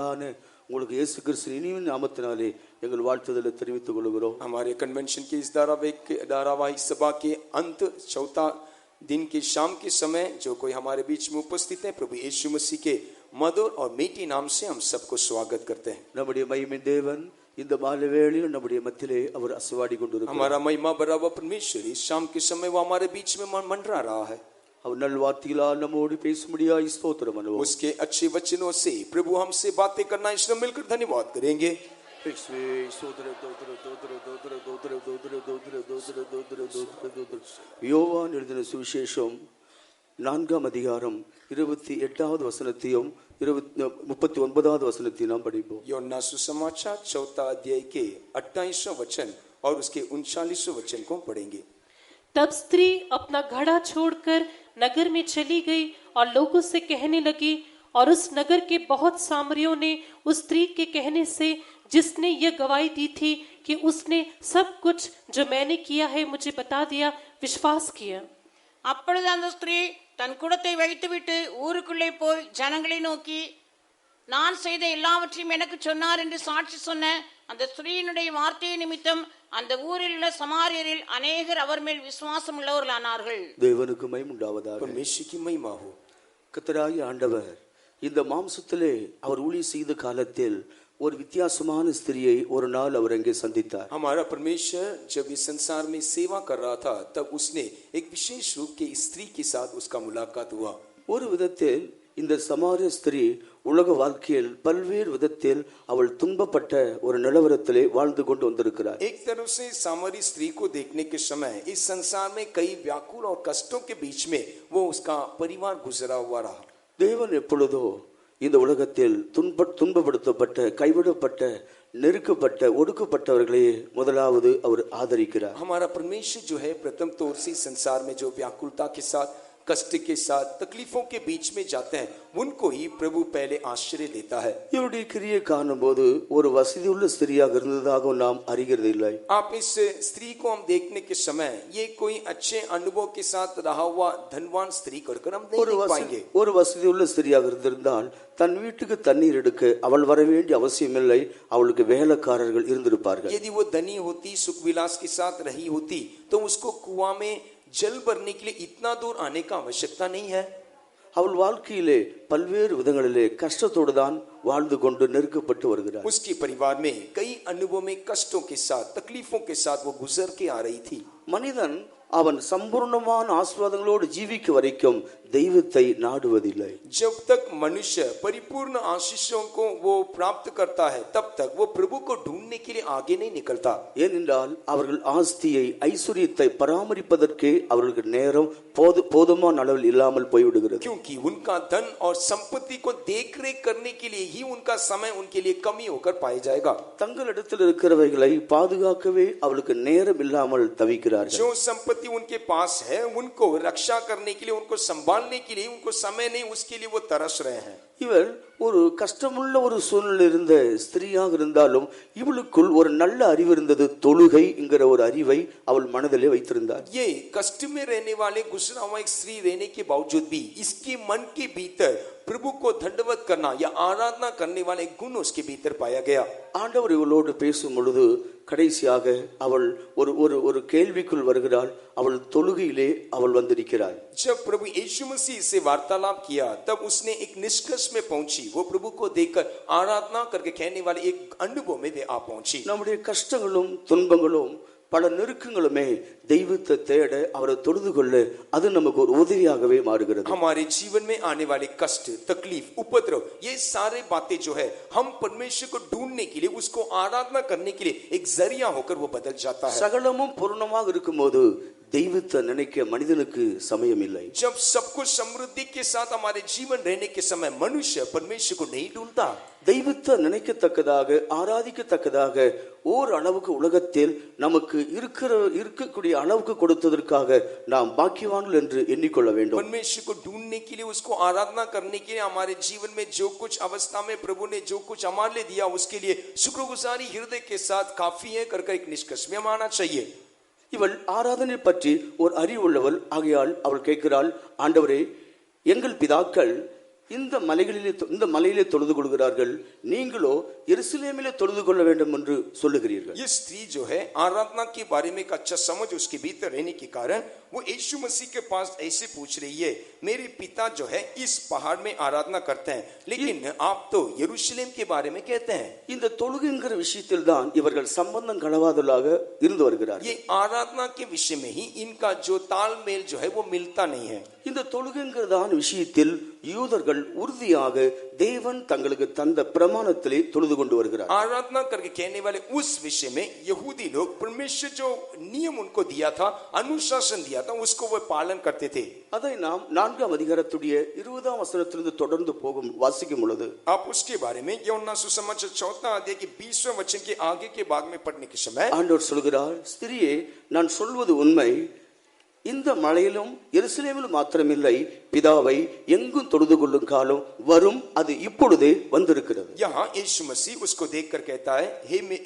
உங்களுக்கு இயேசு கிறிஸ்து இனியும் நாமத்தினாலே எங்கள் வாழ்த்துதலை தெரிவித்துக் கொள்கிறோம். हमारे कन्वेंशन की इस धारावाहिक सभा के अंत चौथा दिन की शाम के समय जो कोई हमारे बीच में उपस्थित है, प्रभु यीशु मसीह के मधुर और मीठी नाम से हम सबको स्वागत करते हैं. நம்முடைய மகிமை தேவன் இந்த மாலை வேளையில் நம்முடைய மத்தியிலே அவர் அசைவாடி கொண்டிருக்கிறார். हमारा महिमा बराबर परमेश्वर इस शाम के समय वो हमारे बीच में मंडरा रहा है. அவர் நல்வார்த்தைகளால் நம்மோடு பேசும்படியாய் ஸ்தோத்திரம் பண்ணுவோம். उसके अच्छे वचनों से प्रभु हमसे बातें करना, इसलिए मिलकर धन्यवाद करेंगे. யோவான் எழுதின சுவிசேஷம் 4ஆம் அதிகாரம் 28வது வசனத்தையும் 39வது வசனத்தையும் நாம் படிப்போம். யோனா सुसमाचार चौथा अध्याय के 28वां वचन और उसके 39वां वचन को पढ़ेंगे. तब स्त्री अपना घड़ा छोड़कर नगर में चली गई और लोगों से कहने लगी, और उस नगर के बहुत सामरियों ने उस स्त्री के कहने से, जिसने यह गवाही दी थी कि उसने सब कुछ जो मैंने किया है मुझे बता दिया, विश्वास किया. அப்பொழுது அந்த ஸ்திரீ தன் குடத்தை வைத்துவிட்டு ஊருக்குள்ளே போய் ஜனங்களை நோக்கி, நான் செய்த எல்லாவற்றையும் எனக்கு சொன்னார் என்று சாட்சி சொன்ன அந்த ஸ்திரீயினுடைய வார்த்தையை நிமித்தம் அந்த ஊரில் உள்ள சமாரியரில் அநேகர் அவர் மேல் விசுவாசம் உள்ளவர்களானார்கள். தேவனுக்கு மகிமை உண்டாவதாக. परमेश्वर की महिमा हो. கர்த்தராகிய ஆண்டவர் இந்த மாம்சத்திலே அவர் ஊழியம் செய்த காலத்தில் ஒரு வித்தியாசமான ஸ்திரியை ஒரு நாள் அவர் அங்கே சந்தித்தார். हमारा परमेश्वर जब इस संसार में सेवा कर रहा था, तब उसने एक विशेष रूप के स्त्री के साथ उसका मुलाकात हुआ. ஒரு விதத்தில் இந்த சமாரிய ஸ்திரீ உலக வாழ்க்கையில் பல்வேறு விதத்தில் அவள் துன்பப்பட்ட ஒரு நிலவரத்திலே வாழ்ந்து கொண்டு வந்திருக்கிறார். एक तरफ से सामरी स्त्री को देखने के समय इस संसार में कई व्याकुल और कष्टों के बीच में वो उसका परिवार गुजरा हुआ रहा. தேவன் எப்பொழுதோ இந்த உலகத்தில் துன்பப்படுத்தப்பட்ட, கைவிடப்பட்ட, நெருக்கப்பட்ட, ஒடுக்கப்பட்டவர்களே முதலாவது அவர் ஆதரிக்கிறார். हमारा परमेश्वर जो है प्रथम तौर से संसार में जो व्याकुलता के साथ, कष्ट के साथ, तकलीफों के बीच में जाते हैं, उनको ही प्रभु पहले आश्रय देता है. இவருடைய கிரியை காணும்போது ஒரு வசதியுள்ள ஸ்திரியாக இருந்ததாக நாம் அறிகிறது இல்லை. आप इस स्त्री को हम देखने के समय ये कोई अच्छे अनुभव के साथ रहा हुआ धनवान स्त्री कर हम नहीं देख पाएंगे. ஒரு வசதியுள்ள ஸ்திரியாக இருந்திருந்தால் தன் வீட்டுக்கு தண்ணீர் எடுக்க அவள் வர வேண்டிய அவசியமில்லை, அவளுக்கு வேலைக்காரர்கள் இருந்திருப்பார்கள். यदि वो धनी होती, सुख विलास के साथ रही होती, तो उसको कुआं में जल भरने के लिए इतना दूर आने का आवश्यकता नहीं है. அவள் வாழ்க்கையிலே பல்வேறு விதங்களிலே கஷ்டத்தோடு தான் வாழ்ந்து கொண்டு நெருக்கப்பட்டு வருகிறார். उसके परिवार में कई अनुभव में कष्टों के साथ, तकलीफों के साथ वो गुजर के आ रही थी. மனிதன் அவன் சம்பூர்ணமான ஆசீர்வாதங்களோடு ஜீவிக்க வரைக்கும் தெய்வத்தை நாடுவதில்லை. जब तक मनुष्य परिपूर्ण आशीषों को वो प्राप्त करता है, तब तक वो प्रभु को ढूंढने के लिए आगे नहीं निकलता. ஏனென்றால் அவர்கள் ஆஸ்தியை, ஐஸ்வர்யத்தை பராமரிப்பதற்கு அவர்களுக்கு நேரம் போதுமான அளவில் இல்லாமல் போய்விடுகிறது. क्योंकि उनका धन और संपत्ति को देखरेख करने के लिए ही उनका समय उनके लिए कमी होकर पाया जाएगा. தங்களிடத்தில் இருக்கிறவைகளை பாதுகாக்கவே அவளுக்கு நேரம் இல்லாமல் தவிக்கிறார்கள். जो संपत्ति उनके पास है, उनको रक्षा करने के लिए, उनको संभालने के लिए उनको समय नहीं, उसके लिए वो तरस रहे हैं. இவள் ஒரு கஷ்டமுள்ள ஒரு சூழ்நிலை இருந்த ஸ்திரீயாக இருந்தாலும் இவளுக்குள் ஒரு நல்ல அறிவு இருந்தது. தொழுகை என்கிற ஒரு அறிவை அவள் மனதிலே வைத்திருந்தார். ये कष्ट में रहने वाले गुजरा हुआ एक स्त्री रहने के बावजूद भी इसके मन के भीतर प्रभु को दंडवत करना या आराधना करने वाले गुण उसके भीतर पाया गया. ஆண்டவர் இவளோடு பேசும் பொழுது கடைசியாக அவள் ஒரு ஒரு ஒரு கேள்விக்குள் வருகிறாள். அவள் தொழுகையிலே அவள் வந்திருக்கிறாள். जब प्रभु यीशु मसीह से वार्तालाप किया, तब उसने एक निष्कर्ष में पहुंची. वो प्रभु को देखकर आराधना करके कहने वाले एक अनुभव में वे आ पहुंची. நம்முடைய கஷ்டங்களும் துன்பங்களும் பல நெருக்கங்களுமே தெய்வத்தை தேட அவரை தொழுது கொள்ள அது நமக்கு ஒரு உதவியாகவே மாறுகிறது. हमारे जीवन में आने वाले कष्ट, तकलीफ, उपद्रव, ये सारे बातें जो है हम परमेश्वर को ढूंढने के लिए, उसको आराधना करने के लिए एक जरिया होकर वो बदल जाता है. சகலமும் பூர்ணமாக இருக்கும்போது தெய்வத்தை நினைக்க மனிதனுக்கு சமயம் இல்லை. जब सब कुछ समृद्धि के साथ हमारे जीवन रहने के समय मनुष्य परमेश्वर को नहीं ढूंढता. தெய்வத்தை நினைக்கத்தக்கதாக, ஆராதிக்கத்தக்கதாக ஓர் அளவுக்கு உலகத்தில் நமக்கு இருக்கக்கூடிய அளவுக்கு கொடுத்ததற்காக நாம் பாக்கியவான்கள் என்று எண்ணிக்கொள்ள வேண்டும். परमेश्वर को ढूंढने के लिए, उसको आराधना करने के लिए हमारे जीवन में जो कुछ अवस्था में प्रभु ने जो कुछ हमारे लिए दिया, उसके लिए शुक्रगुजारी हृदय के साथ काफी है करके एक निष्कर्ष में हम आना चाहिए. இவள் ஆராதனை பற்றி ஒரு அறிவுள்ளவள் ஆகையால் அவள் கேட்கிறாள், ஆண்டவரே, எங்கள் பிதாக்கள் இந்த மலையிலே தொழுது கொள்கிறார்கள், நீங்களோ எருசலேமிலே தொழுது கொள்ள வேண்டும் என்று சொல்லுகிறீர்கள். ये स्त्री जो है आराधना के बारे में एक अच्छा समझ उसके भीतर रहने के कारण वो यीशु मसीह के पास ऐसे पूछ रही है, मेरे पिता जो है इस पहाड़ में आराधना करते हैं, लेकिन आप तो यरूशलेम के बारे में कहते हैं. இந்த தொழுகைங்கிற விஷயத்தில் தான் இவர்கள் சம்பந்தம் கலவாதலாக இருந்து வருகிறார்கள். ये आराधना के विषय में ही इनका जो तालमेल जो है वो मिलता नहीं है. இந்த தொழுகைங்கிறதான விஷயத்தில் யூதர்கள் உறுதியாக தேவன் தங்களுக்கு தந்த பிரமாணத்திலே தொழுது கொண்டு வருகிறார். आराधना करके कहने वाले उस विषय में यहूदी लोग परमेश्वर जो नियम उनको दिया था, अनुशासन दिया था, उसको वो पालन करते थे. அதை நாம் 4ஆம் அதிகாரத்துடைய 20ஆம் வசனத்திலிருந்து தொடர்ந்து வாசிக்கும் பொழுது आप उसके बारे में யோனா सुसमाचार 4 अध्याय के 20वें वचन के आगे के भाग में पढ़ने के समय ஆண்டவர் சொல்கிறார், ஸ்திரியே, நான் சொல்வது உண்மை, இந்த மலையிலும் எருசலேமிலும் மாத்திரமில்லை, பிதாவை எங்கும் தொழுது கொள்ளும் காலம் வரும், அது இப்பொழுதே வந்திருக்கிறது. यहाँ यीशु मसीह उसको देखकर कहता है,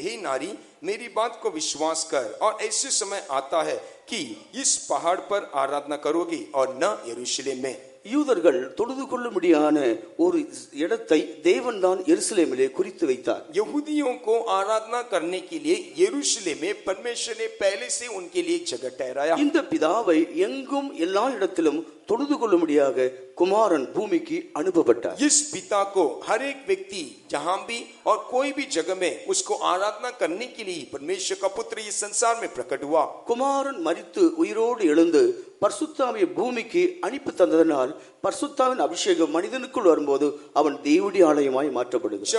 हे नारी, मेरी बात को विश्वास कर, और ऐसे समय आता है कि इस पहाड़ पर आराधना करोगी और न यरूशलेम में. யூதர்கள் தொழுது கொள்ளும்படியான ஒரு இடத்தை தேவன் தான் எருசலேமிலே குறித்து வைத்தார். यहूदियों को आराधना करने के लिए यरूशलेम में परमेश्वर ने पहले से उनके लिए एक जगह ठहराया. இந்த பிதாவை எங்கும் எல்லா இடத்திலும் தொழுது கொள்ளும்படியாக குமாரன் பூமிக்கு அனுப்பப்பட்டார். इस पिता को हर एक व्यक्ति जहां भी और कोई भी जगह में उसको आराधना करने के लिए परमेश्वर का पुत्र इस संसार में प्रकट हुआ. குமாரன் மரித்து உயிரோடு எழுந்து பரிசுத்தாவியை பூமிக்கு அனுப்பி தந்ததனால் பரிசுத்தாவின் அபிஷேகம் மனிதனுக்குள் வரும்போது அவன் தேவனுடைய ஆலயமாய் மாற்றப்படுகிறான்.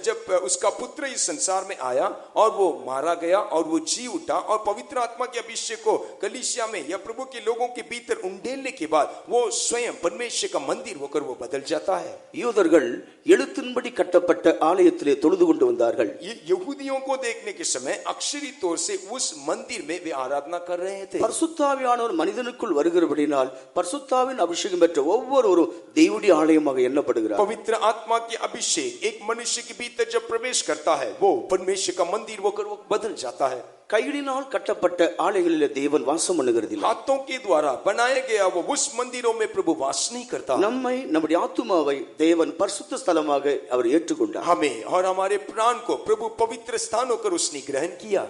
जब उसका पुत्र इस संसार में आया और वो मारा गया और वो जी उठा और पवित्र आत्मा के अभिषेक को कलीसिया में या प्रभु के लोगों के भीतर उंडेलने के बाद वो स्वयं परमेश्वर का मंदिर होकर वो बदल जाता है. யூதர்கள் எழுத்தின்படி கட்டப்பட்ட ஆலயத்திலே தொழுது கொண்டு வந்தார்கள். यहूदियों को देखने के समय अक्षरी तौर से उस मंदिर में वे आराधना कर रहे थे. பரிசுத்தாவியானவர் மனிதனுக்குள் வருகிறபடினால் பரிசுத்தாவின் அபிஷேகம் பெற்ற ஒவ்வொருவரும் தேவனுடைய ஆலயமாக எண்ணப்படுகிறார். पवित्र आत्मा के अभिषेक एक मनुष्य के भीतर जब प्रवेश करता है वो परमेश्वर का मंदिर होकर वो बदल जाता है. கையினால் கட்டப்பட்ட ஆலயங்களிலே தேவன் வாசம் பண்ணுகிறதில்லை. हाथों के द्वारा बनाया गया वो उस मंदिरों में प्रभु वास नहीं करता. நம்மை நம்முடைய ஆத்துமாவை தேவன் பரிசுத்த ஸ்தலமாக அவர் ஏற்றுக்கொண்டார். हमें और हमारे प्राण को प्रभु पवित्र स्थान होकर उसने ग्रहण किया.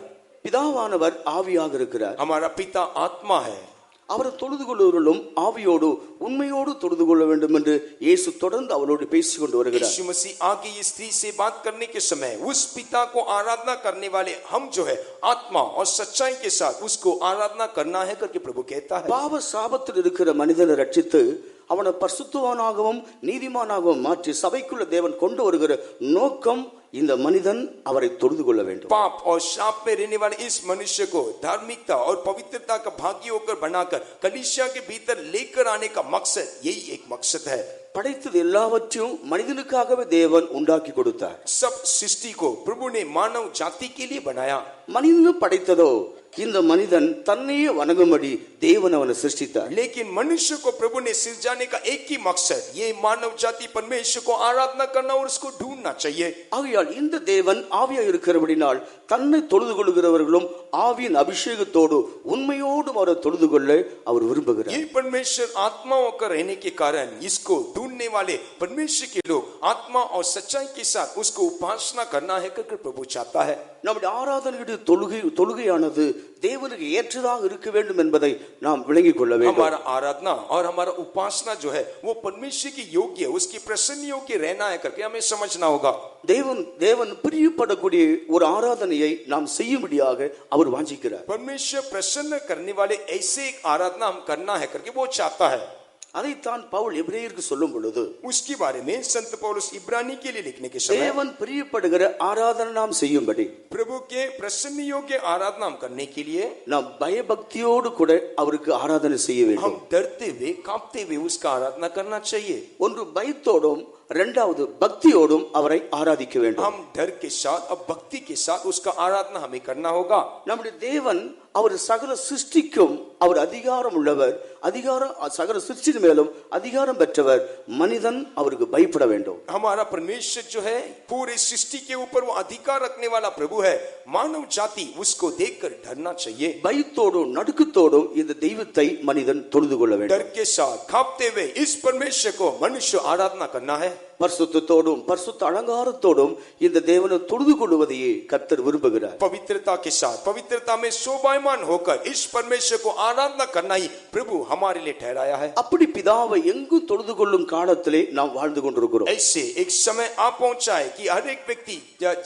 பிதாவானவர் ஆவியாக இருக்கிறார். हमारा पिता आत्मा है. அவரை தொழுது கொள்ளுவர்களும் ஆவியோடு உண்மையோடு தொழுது கொள்ள வேண்டும் என்று இயேசு தொடர்ந்து அவளோடு பேசிக் கொண்டு வருகிறார். यीशु मसीह आगे इस स्त्री से बात करने के समय उस पिता को आराधना करने वाले हम जो है आत्मा और सच्चाई के साथ उसको आराधना करना है करके प्रभु कहता है. பாவ சாபத்தில் இருக்கிற மனிதனை ரட்சித்து அவனை பரிசுத்தவானாகவும் நீதிமானாகவும் மாற்றி சபைக்குள்ள தேவன் கொண்டு வருகிற நோக்கம் இந்த மனிதன் அவரை தொழுது கொள்ள வேண்டும். पाप और शाप में रहने वाले इस मनुष्य को धार्मिकता और पवित्रता का भागी होकर बनाकर कलीसिया के भीतर लेकर आने का मकसद यही एक मकसद है. படைத்தது எல்லாவற்றையும் மனிதனுக்காகவே தேவன் உண்டாக்கி கொடுத்தார். सब सृष्टि को प्रभु ने मानव जाति के लिए बनाया. மனிதன் படைத்ததோ இந்த மனிதன் தன்னையே வணங்கும்படி தேவன் அவனை சிருஷ்டித்தார். लेकिन मनुष्य को प्रभु ने सृजाने का एक ही मकसद ये मानव जाति परमेश्वर को आराधना करना और उसको ढूंढना चाहिए. ஆகையால் இந்த தேவன் ஆவியாக இருக்கிறபடினால் தன்னை தொழுது கொள்கிறவர்களும் ஆவியின் அபிஷேகத்தோடு உண்மையோடு அவரை தொழுது கொள்ள அவர் விரும்புகிறார். ये परमेश्वर आत्मा होकर रहने के कारण इसको ढूंढने वाले परमेश्वर के लोग आत्मा और सच्चाई के साथ उसको उपासना करना है करके प्रभु चाहता है. நம்முடைய ஆராதனையுடைய தொழுகையானது தேவனுக்கு ஏற்றதாக இருக்க வேண்டும் என்பதை நாம் விளங்கிக் கொள்ள வேண்டும். हमारा आराधना और हमारा उपासना जो है वो परमेश्वर की योग्य उसकी प्रसन्न योग्य रहना है करके हमें समझना होगा. தேவன் பிரியப்படக்கூடிய ஒரு ஆராதனையை நாம் செய்யும்படியாக அவர் வாஞ்சிக்கிறார். परमेश्वर प्रसन्न करने वाले ऐसे एक आराधना हम करना है करके वो चाहता है. அதைத்தான் பவுல் எபிரேயருக்கு சொல்லும் பொழுது उसके बारे में संत पौलुस इब्रानी के लिए लिखने के समय தேவன் பிரியப்படுகிற ஆராதனை நாம் செய்யும்படி प्रभु के प्रसन्न योग्य आराधना हम करने के लिए நாம் பயபக்தியோடு கூட அவருக்கு ஆராதனை செய்ய வேண்டும். हम डरते हुए कांपते हुए उसका आराधना करना चाहिए. ஒன்று பயத்தோடும் இரண்டாவது பக்தியோடும் அவரை ஆராதிக்க வேண்டும். हम डर के साथ और भक्ति के साथ उसका आराधना हमें करना होगा. நம்முடைய தேவன் அவர் சகல சிருஷ்டிக்கும் அவர் அதிகாரம் உள்ளவர், சகல சிருஷ்டின் மேலும் அதிகாரம் பெற்றவர். மனிதன் அவருக்கு பயப்பட வேண்டும். हमारा परमेश्वर जो है पूरे सृष्टि के ऊपर वो अधिकार रखने वाला प्रभु है. मानव जाति उसको देखकर डरना चाहिए. பயத்தோடும் நடுக்கத்தோடும் இந்த தெய்வத்தை மனிதன் தொழுது கொள்ள வேண்டும். डर के साथ कांपते हुए इस परमेश्वर को मनुष्य आराधना करना है. பரிசுத்தத்தோடும் பரிசுத்த அலங்காரத்தோடும் இந்த தேவனை தொழுது கொள்வதையே கர்த்தர் விரும்புகிறார். पवित्रता के साथ पवित्रता में शोभायमान होकर इस परमेश्वर को आराधना करना ही प्रभु हमारे लिए ठहराया है. அப்படி பிதாவை எங்கும் தொழுது கொள்ளும் காலத்திலே நாம் வாழ்ந்து கொண்டிருக்கிறோம். ऐसे एक समय आ पहुंचा है कि हर एक व्यक्ति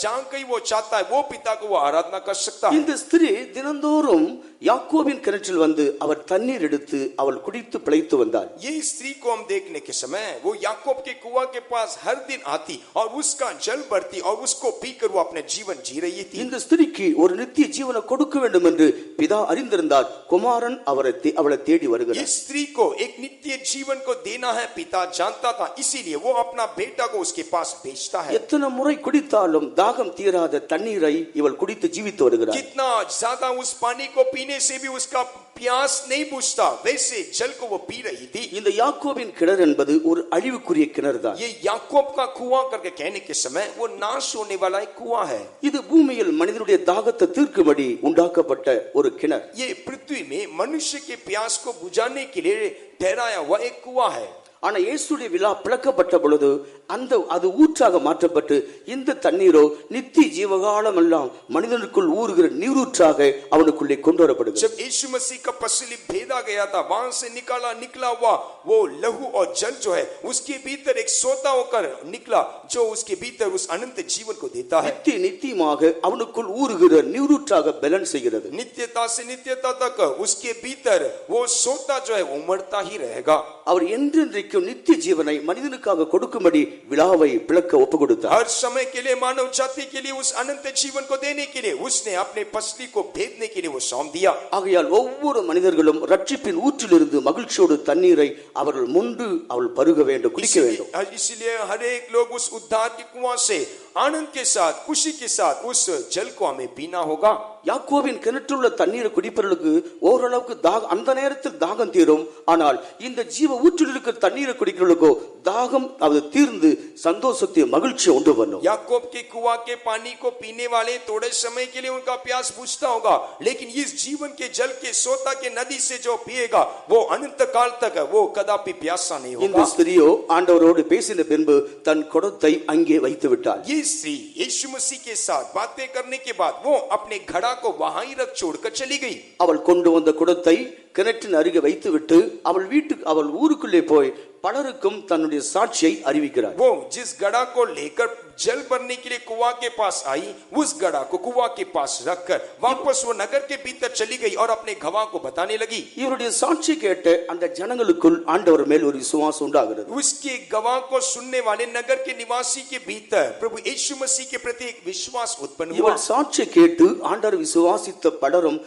जहां कहीं वो चाहता है वो पिता को वो आराधना कर सकता है. இந்த ஸ்திரீ தினந்தோறும் யாக்கோபின் கிணற்றில் வந்து அவர் தண்ணீர் எடுத்து அவள் குடித்து பிழைத்து வந்தாள். ये स्त्री को हम देखने के समय वो याकूब के कुआं के पास हर दिन आती और उसका जल भरती और उसको पीकर वो अपने जीवन जी रही थी. இந்த ஸ்திரீக்கு ஒரு நித்திய ஜீவனை கொடுக்க வேண்டும் என்று பிதா அறிந்திருந்தார். குமாரன் அவளை தேடி வருகிறார். इस स्त्री को एक नित्य जीवन को देना है पिता जानता था, इसीलिए वो अपना बेटा को उसके पास भेजता है. எத்தனை முறை குடித்தாலும் தாகம் தீராத தண்ணீரை இவள் குடித்து ஜீவித்து வருகிறார். कितना ज्यादा उस पानी को पीने से भी उसका प्यास नहीं बुझता, वैसे जल को वो पी रही थी. இந்த யாக்கோபின் கிணறு என்பது ஒரு அழிவுக்குரிய கிணறு தான். ये याकूब का कुआं करके कहने के समय वो नाश होने वाला एक कुआं है. இது பூமியில் மனிதனுடைய தாகத்தை தீர்க்கும்படி உண்டாக்கப்பட்ட ஒரு கிணறு. ये पृथ्वी में मनुष्य के प्यास को बुझाने के लिए ठहराया हुआ एक कुआं है. ஆனா இயேசுடைய விழா பிளக்கப்பட்ட பொழுது அது ஊற்றாக மாற்றப்பட்டு இந்த தண்ணீரோ நித்திய ஜீவகாலம் எல்லாம் மனிதனுக்குள் ஊறுகிற நீரூற்றாக அவனுக்குள்ளே கொண்டு வரப்படுகிறது. जब यीशु मसीह का पसली भेदा गया था, वहां से निकला हुआ वो लहू और जल जो है उसके भीतर एक सोता होकर निकला जो उसके भीतर उस अनंत जीवन को देता है. நித்தியமாக அவனுக்குள் ஊறுகிற நீரூற்றாக பேலன்ஸ் செய்கிறது. नित्यता से नित्यता तक उसके भीतर वो सोता जो है उमड़ता ही रहेगा. அவர் என்றென்றைக்கும் நித்திய ஜீவனை மனிதனுக்காக கொடுக்கும்படி விழாவை பிளக்க ஒப்பு கொடுத்தார். हर समय के लिए मानव जाति के लिए उस अनंत जीवन को देने के लिए उसने अपने पसली को भेदने के लिए वो सौंप दिया. ஆகையால் ஒவ்வொரு மனிதர்களும் ரட்சிப்பின் ஊற்றிலிருந்து மகிழ்ச்சியோடு தண்ணீரை அவர்கள் முண்டு அவள் பருக வேண்டும், குடிக்க வேண்டும். इसलिए हर एक लोग उस उद्धार के कुआं से आनंद के साथ खुशी के साथ उस जल को हमें पीना होगा. யாக்கோபின் கிணற்றுள்ள தண்ணீரை குடிப்பவர்களுக்கு ஓரளவுக்கு அந்த நேரத்தில் தாகம் தீரும். ஆனால் இந்த ஜீவ ஊற்றில் இருக்கிற தண்ணீரை குடிக்கிறவர்களுக்கோ தாகம் அது தீர்ந்து சந்தோஷத்தை மகிழ்ச்சியை உண்டு பண்ணும். याकूब के कुआं के पानी को पीने वाले थोड़े समय के लिए उनका प्यास बुझता होगा, लेकिन इस जीवन के जल के सोता के नदी से जो पिएगा वो अनंत काल तक वो कदापि प्यासा नहीं होगा. இந்த ஸ்திரியோ ஆண்டவரோடு பேசின பின்பு தன் குடத்தை அங்கே வைத்து விட்டாள். ये स्त्री यीशु मसीह के साथ बातें करने के बाद वो अपने घड़ा को वहां ही रख छोड़कर चली गई. அவள் கொண்டு வந்த குடத்தை கிணற்றின் அருகே வைத்துவிட்டு அவள் ஊருக்குள்ளே போய் பலருக்கும் தன்னுடைய சாட்சியை அறிவிக்கிறார். वो जिस घड़ा को लेकर जल भरने के लिए कुआं के पास आई, उस घड़ा को कुआं के पास रखकर वापस वो नगर के भीतर चली गई और अपने गवाह को बताने लगी. இவருடைய சாட்சி கேட்ட அந்த ஜனங்களுக்குள் ஆண்டவர் மேல் ஒரு விசுவாசம் உண்டாகிறது. उसके गवाह को सुनने वाले नगर के निवासी के भीतर प्रभु यीशु मसीह के प्रति एक विश्वास उत्पन्न हुआ. இவள் சாட்சி கேட்டு ஆண்டவர் விசுவாசித்த பலரும்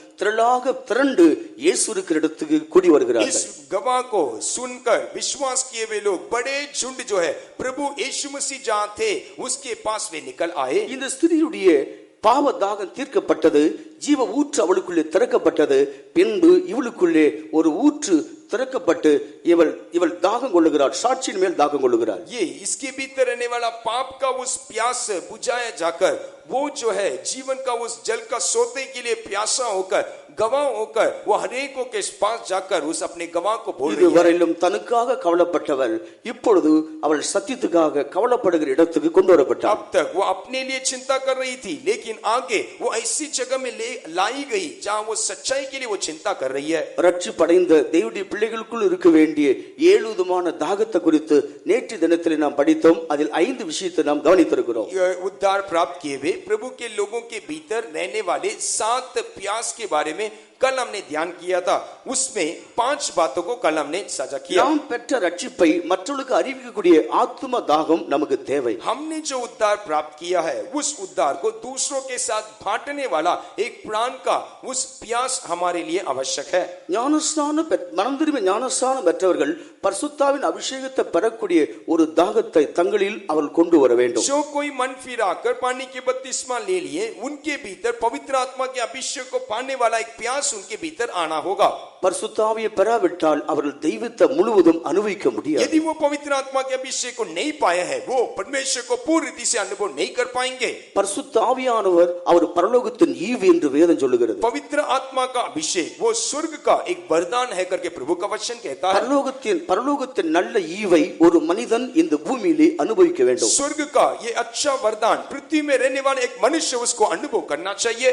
திரண்டு இயேசு இருக்கிற இடத்துக்கு கூடி வருகிறார்கள். इस गवाह को सुनकर विश्वास किए हुए लोग बड़े झुंड जो है प्रभु यीशु मसीह जहां थे उसके पास वे निकल आए. இந்த ஸ்திரியுடைய பாவ தாகம் தீர்க்கப்பட்டது, ஜீவ ஊற்று அவளுக்குள்ளே திறக்கப்பட்டது. பின்பு இவளுக்குள்ளே ஒரு ஊற்று திறக்கப்பட்டு இவள் தாகம் கொள்ளுகிறாள், சாட்சியின் மேல் தாகம் கொள்ளுகிறாள். ये इसके भीतर रहने वाला पाप का उस प्यास बुझाया जाकर वो जो है जीवन का उस जल का सोते के लिए प्यासा होकर गवाह होकर वो हरेकों के पास जाकर उस अपने गवाह को बोल रही है. இதுவரையிலும் தனக்காக கவலைப்பட்டவள் இப்பொழுது அவள் சத்தியத்துக்காக கவலைப்படுகிற இடத்துக்கு கொண்டு வரப்பட்டாள். अब तक वो अपने लिए चिंता कर रही थी, लेकिन आगे वो ऐसी जगह में लाई गई जहां वो सच्चाई के लिए वो चिंता कर रही है. ரட்சிப்படைந்த தேவனுடைய பிள்ளைகளுக்குள் இருக்க வேண்டிய 7 விதமான தாகத்தை குறித்து நேற்று தினத்தில் நாம் படித்தோம். அதில் 5 விஷயத்தை நாம் கவனித்திருக்கிறோம். उद्धार प्राप्त किए हुए प्रभु के लोगों के भीतर रहने वाले 7 प्यास के बारे में कल हमने ध्यान किया था, उसमें 5 बातों को कल हमने साझा किया। நாம் பெற்ற ரட்சிப்பை மற்றவர்களுக்கு அறிவிக்கக்கூடிய ஆத்தும தாகம் நமக்கு தேவை. हमने जो उद्धार प्राप्त किया है, उस उद्धार को दूसरों के साथ बांटने वाला एक प्राण का उस प्यास हमारे लिए आवश्यक है। மனம் திரும்பி ஞானஸ்நானம் பெற்றவர்கள் பரிசுத்தாவின் அபிஷேகத்தை பெறக்கூடிய ஒரு தாகத்தை தங்களில் அவர்கள் கொண்டு வர வேண்டும். जो कोई मन फिरा कर पानी के बपतिस्मा ले लिए, उनके भीतर पवित्र आत्मा के अभिषेक को पाने वाला एक प्यास उनके भीतर आना होगा। பரிசுத்தாவியை பெறாவிட்டால் அவர்கள் தெய்வத்தை முழுவதும் அனுபவிக்க முடியாது. यदि वो पवित्र आत्मा के अभिषेक को नहीं पाए हैं, वो परमेश्वर को पूरी रीति से अनुभव नहीं कर पाएंगे। பரிசுத்த ஆவியானவர் அவர் பரலோகத்தின் ஈவு என்று வேதம் சொல்லுகிறது. पवित्र आत्मा का अभिषेक वो स्वर्ग का एक वरदान है करके प्रभु का वचन कहता है। பரலோகத்தின் நல்ல ஈவை ஒரு மனிதன் இந்த பூமியிலே அனுபவிக்க வேண்டும். स्वर्ग का ये अच्छा वरदान पृथ्वी में रहने वाले एक मनुष्य उसको अनुभव करना चाहिए।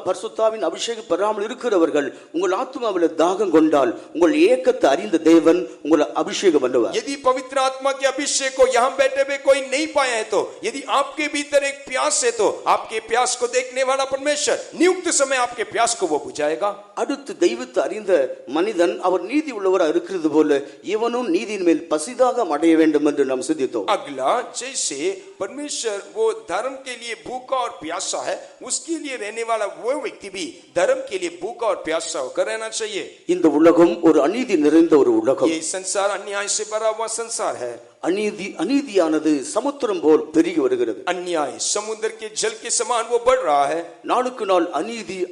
பரிசுத்தாவின் அபிஷேகம் பெறாமல் இருக்கிறவர்கள் உங்கள் ஆத்மாவில் தாகம் கொண்டால் உங்கள் ஏக்கத்தை அறிந்த தேவன் உங்களை அபிஷேகம் பண்ணுவார். यदि पवित्र आत्मा के अभिषेक को यहाँ बैठे हुए कोई नहीं पाया है, तो यदि आपके भीतर एक प्यास है, तो आपके प्यास को देखने वाला परमेश्वर नियुक्त समय आपके प्यास को वो बुझाएगा। அடுத்து தெய்வத்தை அறிந்த மனிதன் அவர் நீதி உள்ளவராக இருக்கிறது போல இவனும் நீதியின் மேல் பசிதாகம் அடைய வேண்டும் என்று நாம் சிந்தித்தோம். अगला, जैसे परमेश्वर वो धर्म के लिए भूखा और प्यासा है, उसके लिए रहने वाला वो व्यक्ति भी धर्म के लिए भूखा और प्यासा होकर रहना चाहिए। இந்த உலகம் ஒரு அநீதி நிறைந்த ஒரு உலகம். ये संसार अन्याय से भरा हुआ संसार है। அநீதியானது சமுத்திரம் போல் பெருகி வருகிறது. अन्याय समुद्र के जल के समान वो बढ़ रहा है। நாளுக்கு நாள்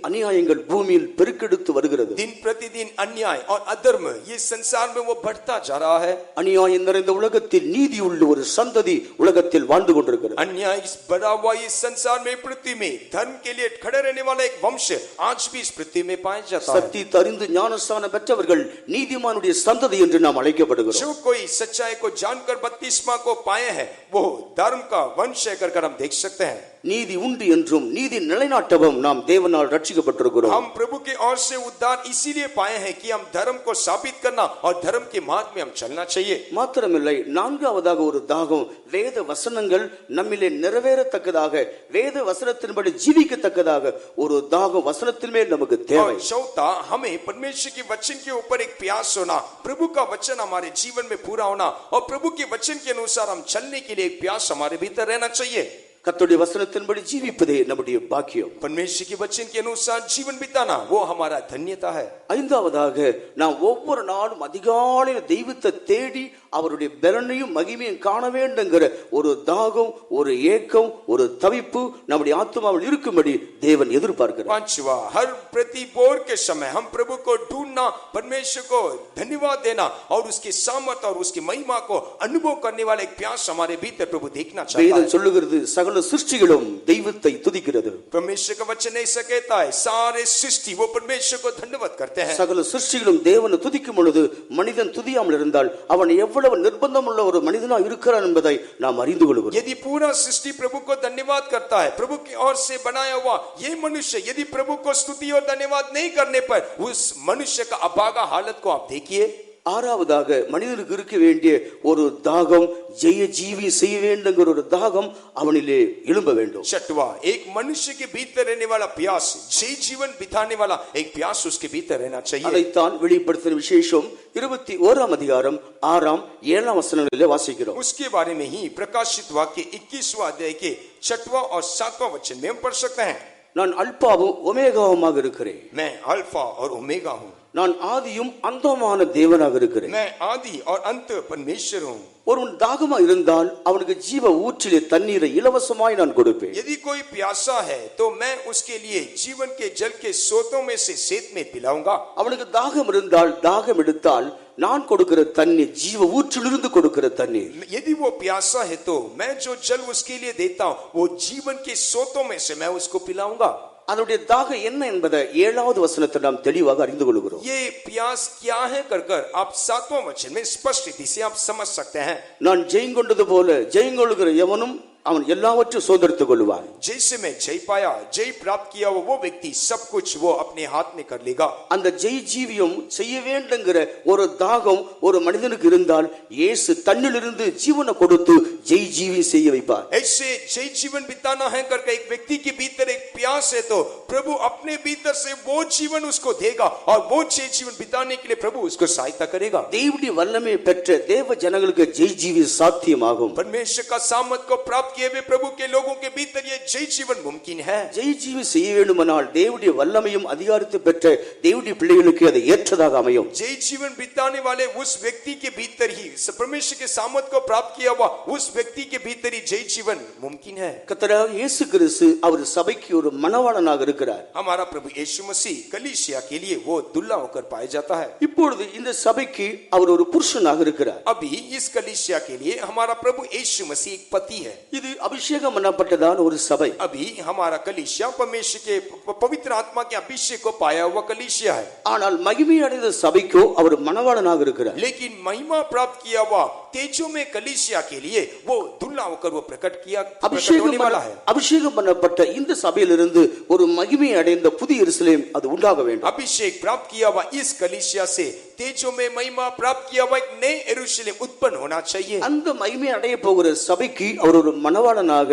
அநியாயங்கள் பூமியில் பெருக்கெடுத்து வருகிறது. दिन प्रतिदिन अन्याय और अधर्म ये संसार में वो बढ़ता जा रहा है। அநியாயம் நிறைந்த உலகத்தில் நீதி உள்ள ஒரு சந்ததி உலகத்தில் வாழ்ந்து கொண்டிருக்கிறது. अन्याय इस बढ़ा हुआ इस संसार में, पृथ्वी में धर्म के लिए खड़े रहने वाला एक वंश आज भी इस पृथ्वी में पाया जाता है। சத்தியத்தை அறிந்து ஞானஸ்நானம் பெற்றவர்கள் நீதிமானுடைய சந்ததி என்று நாம் அழைக்கப்படுகிறோம். जो कोई सच्चाई को जानकर बपतिस्मा को पाए हैं, वो धर्म का वंश है कर हम देख सकते हैं। நீதி உண்டு என்றும் நீதி நிலைநாட்டவும் நாம் தேவனால் ரட்சிக்கப்பட்டிருக்கிறோம். हम प्रभु के ओर से उद्धार इसीलिए पाए हैं कि हम धर्म को साबित करना और धर्म के मार्ग में हम चलना चाहिए। மாத்திரமில்லை, நான்காவதாக ஒரு தாகம் வேத வசனங்கள் நம்மிலே நிறைவேறத்தக்கதாக, வேத வசனத்தின்படி ஜீவிக்கத்தக்கதாக ஒரு தாகம் வசனத்தின் மேல் நமக்கு தேவை. चौथा, हमें परमेश्वर के वचन के ऊपर एक प्यास होना, प्रभु का वचन हमारे जीवन में पूरा होना और प्रभु के वचन के अनुसार हम चलने के लिए एक प्यास हमारे भीतर रहना चाहिए। கர்த்தருடைய வசனத்தின்படி ஜீவிப்பதே நம்முடைய பாக்கியம். परमेश्वर के वचन के अनुसार जीवन बिताना वो हमारा धन्यता है। ஐந்தாவதாக நாம் ஒவ்வொரு நாளும் அதிகாலையில் தெய்வத்தை தேடி அவருடைய பலனையும் மகிமையும் காண வேண்டுங்கிற ஒரு தாகம், ஒரு ஏக்கம், ஒரு தவிப்பு நம்முடைய ஆத்மாவில் இருக்கும்படி தேவன் எதிர்பார்க்கிறார். पांचवा, हर प्रति भोर के समय हम प्रभु को ढूंढना, परमेश्वर को धन्यवाद देना और उसकी सामर्थ और उसकी महिमा को अनुभव करने वाला एक प्यास हमारे भीतर प्रभु देखना चाहता है। வேதம் சொல்லுகிறது சகல சிருஷ்டிகளும் தெய்வத்தை துதிக்கிறது. परमेश्वर का वचन ऐसा कहता है, सारे सृष्टि वो परमेश्वर को धन्यवाद करते हैं। சகல சிருஷ்டிகளும் தேவனை துதிக்கும் பொழுது மனிதன் துதியாமல் இருந்தால் அவன் எவ்வளவு நிர்பந்தம் உள்ள ஒரு மனிதனாக இருக்கிறான் என்பதை நாம் அறிந்து கொள்கிறோம். यदि पूरा सृष्टि प्रभु को धन्यवाद करता है, प्रभु की ओर से बनाया हुआ ये मनुष्य यदि प्रभु को स्तुति और धन्यवाद नहीं करने पर उस मनुष्य का अभागा हालत को आप देखिए। ஆறாவதாக மனிதனுக்கு இருக்க வேண்டிய ஒரு தாகம், ஜெய ஜீவி செய்ய வேண்டுங்கிற ஒரு தாகம் அவனிலே எழும்ப வேண்டும். छठवा, एक मनुष्य के भीतर रहने वाला प्यास, जय जीवन बिताने वाला एक प्यास उसके भीतर रहना चाहिए। அதைத்தான் வெளிப்படுத்தின விசேஷம் 21 அதிகாரம் 6 7 வசனங்களிலே வாசிக்கிறோம். उसके बारे में ही प्रकाशित वाक्य 21वां अध्याय के 6वां और 7वां वचन में हम पढ़ सकते हैं। நான் அல்பாவும் ஒமேகாவுமாக இருக்கிறேன். मैं अल्फा और ओमेगा हूँ। நான் ஆதியும் அந்தமான தேவனாக இருக்கிறேன். मैं आदि और अंत परमेश्वर हूँ। ஒருவன் தாகமா இருந்தால் அவனுக்கு ஜீவ ஊற்றிலே தண்ணீரை இலவசமாய் நான் கொடுப்பேன். यदि कोई प्यासा है तो मैं उसके लिए जीवन के जल के स्रोतों में से सेत में पिलाऊंगा। அவனுக்கு தாகம் இருந்தால், தாகம் எடுத்தால் நான் கொடுக்கிற தண்ணீர் ஜீவ ஊற்றிலிருந்து கொடுக்கிற தண்ணீர். यदि वो प्यासा है तो मैं जो जल उसके लिए देता हूँ वो जीवन के स्रोतों में से मैं उसको पिलाऊंगा। அதனுடைய தாகம் என்ன என்பதை 7வது வசனத்தை நாம் தெளிவாக அறிந்து கொள்கிறோம். ये प्यास क्या है कर आप 7वां वचन में स्पष्ट रीति से आप समझ सकते हैं। நான் ஜெயங்கொண்டது போல ஜெயங்கொள்ளுகிற எவனும் அவன் எல்லாவற்றையும் சுதந்திரித்துக் கொள்வான். जैसे मैं जय पाया, जय प्राप्त किया वो व्यक्ति सब कुछ वो अपने हाथ में कर लेगा. அந்த ஜெய் ஜீவியம் செய்ய வேண்டுங்கிற ஒரு தாகம் ஒரு மனிதனுக்கு இருந்தால் இயேசு தன்னிலிருந்து ஜீவனை கொடுத்து ஜெய் ஜீவி செய்ய வைப்பார். ऐसे जय जीवन बिताना है करके एक व्यक्ति के भीतर एक प्यास है तो प्रभु अपने भीतर से वो जीवन उसको देगा और वो जय जीवन बिताने के लिए प्रभु उसको सहायता करेगा. தேவனுடைய வல்லமை பெற்ற தேவ ஜனங்களுக்கு ஜெய் ஜீவி சாத்தியமாகும். परमेश्वर का सामर्थ को प्राप्त किए हुए प्रभु के लोगों के भीतर ये जय जीवन मुमकिन है. ஜெய் ஜீவி செய்ய வேண்டுமானால் தேவனுடைய வல்லமையும் அதிகாரத்தை பெற்ற தேவனுடைய பிள்ளைகளுக்கு அது ஏற்றதாக அமையும். जय जीवन बिताने वाले उस व्यक्ति के भीतर ही परमेश्वर के सामर्थ को प्राप्त किया हुआ उस व्यक्ति के भीतर ही जय जीवन मुमकिन है. கர்த்தராகிய இயேசு கிறிஸ்து அவர் சபைக்கு ஒரு மணவாளனாக இருக்கிறார். हमारा प्रभु यीशु मसीह कलीसिया के लिए वो दुल्हा होकर पाया जाता है. இப்பொழுது இந்த சபைக்கு அவர் ஒரு புருஷனாக இருக்கிறார். अभी इस कलीसिया के लिए हमारा प्रभु यीशु मसीह एक पति है. இது அபிஷேகம் பண்ணப்பட்டதான ஒரு சபை. अभी हमारा कलीसिया परमेश्वर के पवित्र आत्मा के अभिषेक को पाया हुआ कलीसिया है. ஆனால் மகிமை அடைந்த சபைக்கோ அவர் மணவாளனாக இருக்கிறார். लेकिन महिमा प्राप्त किया हुआ तेजो में कलीसिया के लिए वो दुल्हा होकर वो प्रकट होने वाला है. அபிஷேகம் பண்ணப்பட்ட இந்த சபையிலிருந்து ஒரு மகிமை அடைந்த புதிய எருசலேம் அது உண்டாக வேண்டும். अभिषेक प्राप्त किया हुआ इस कलीसिया से तेजो में महिमा प्राप्त किया हुआ एक नए यरूशलेम उत्पन्न होना चाहिए. அந்த மகிமை அடைய போகிற சபைக்கு அவர் ஒரு மணவாளனாக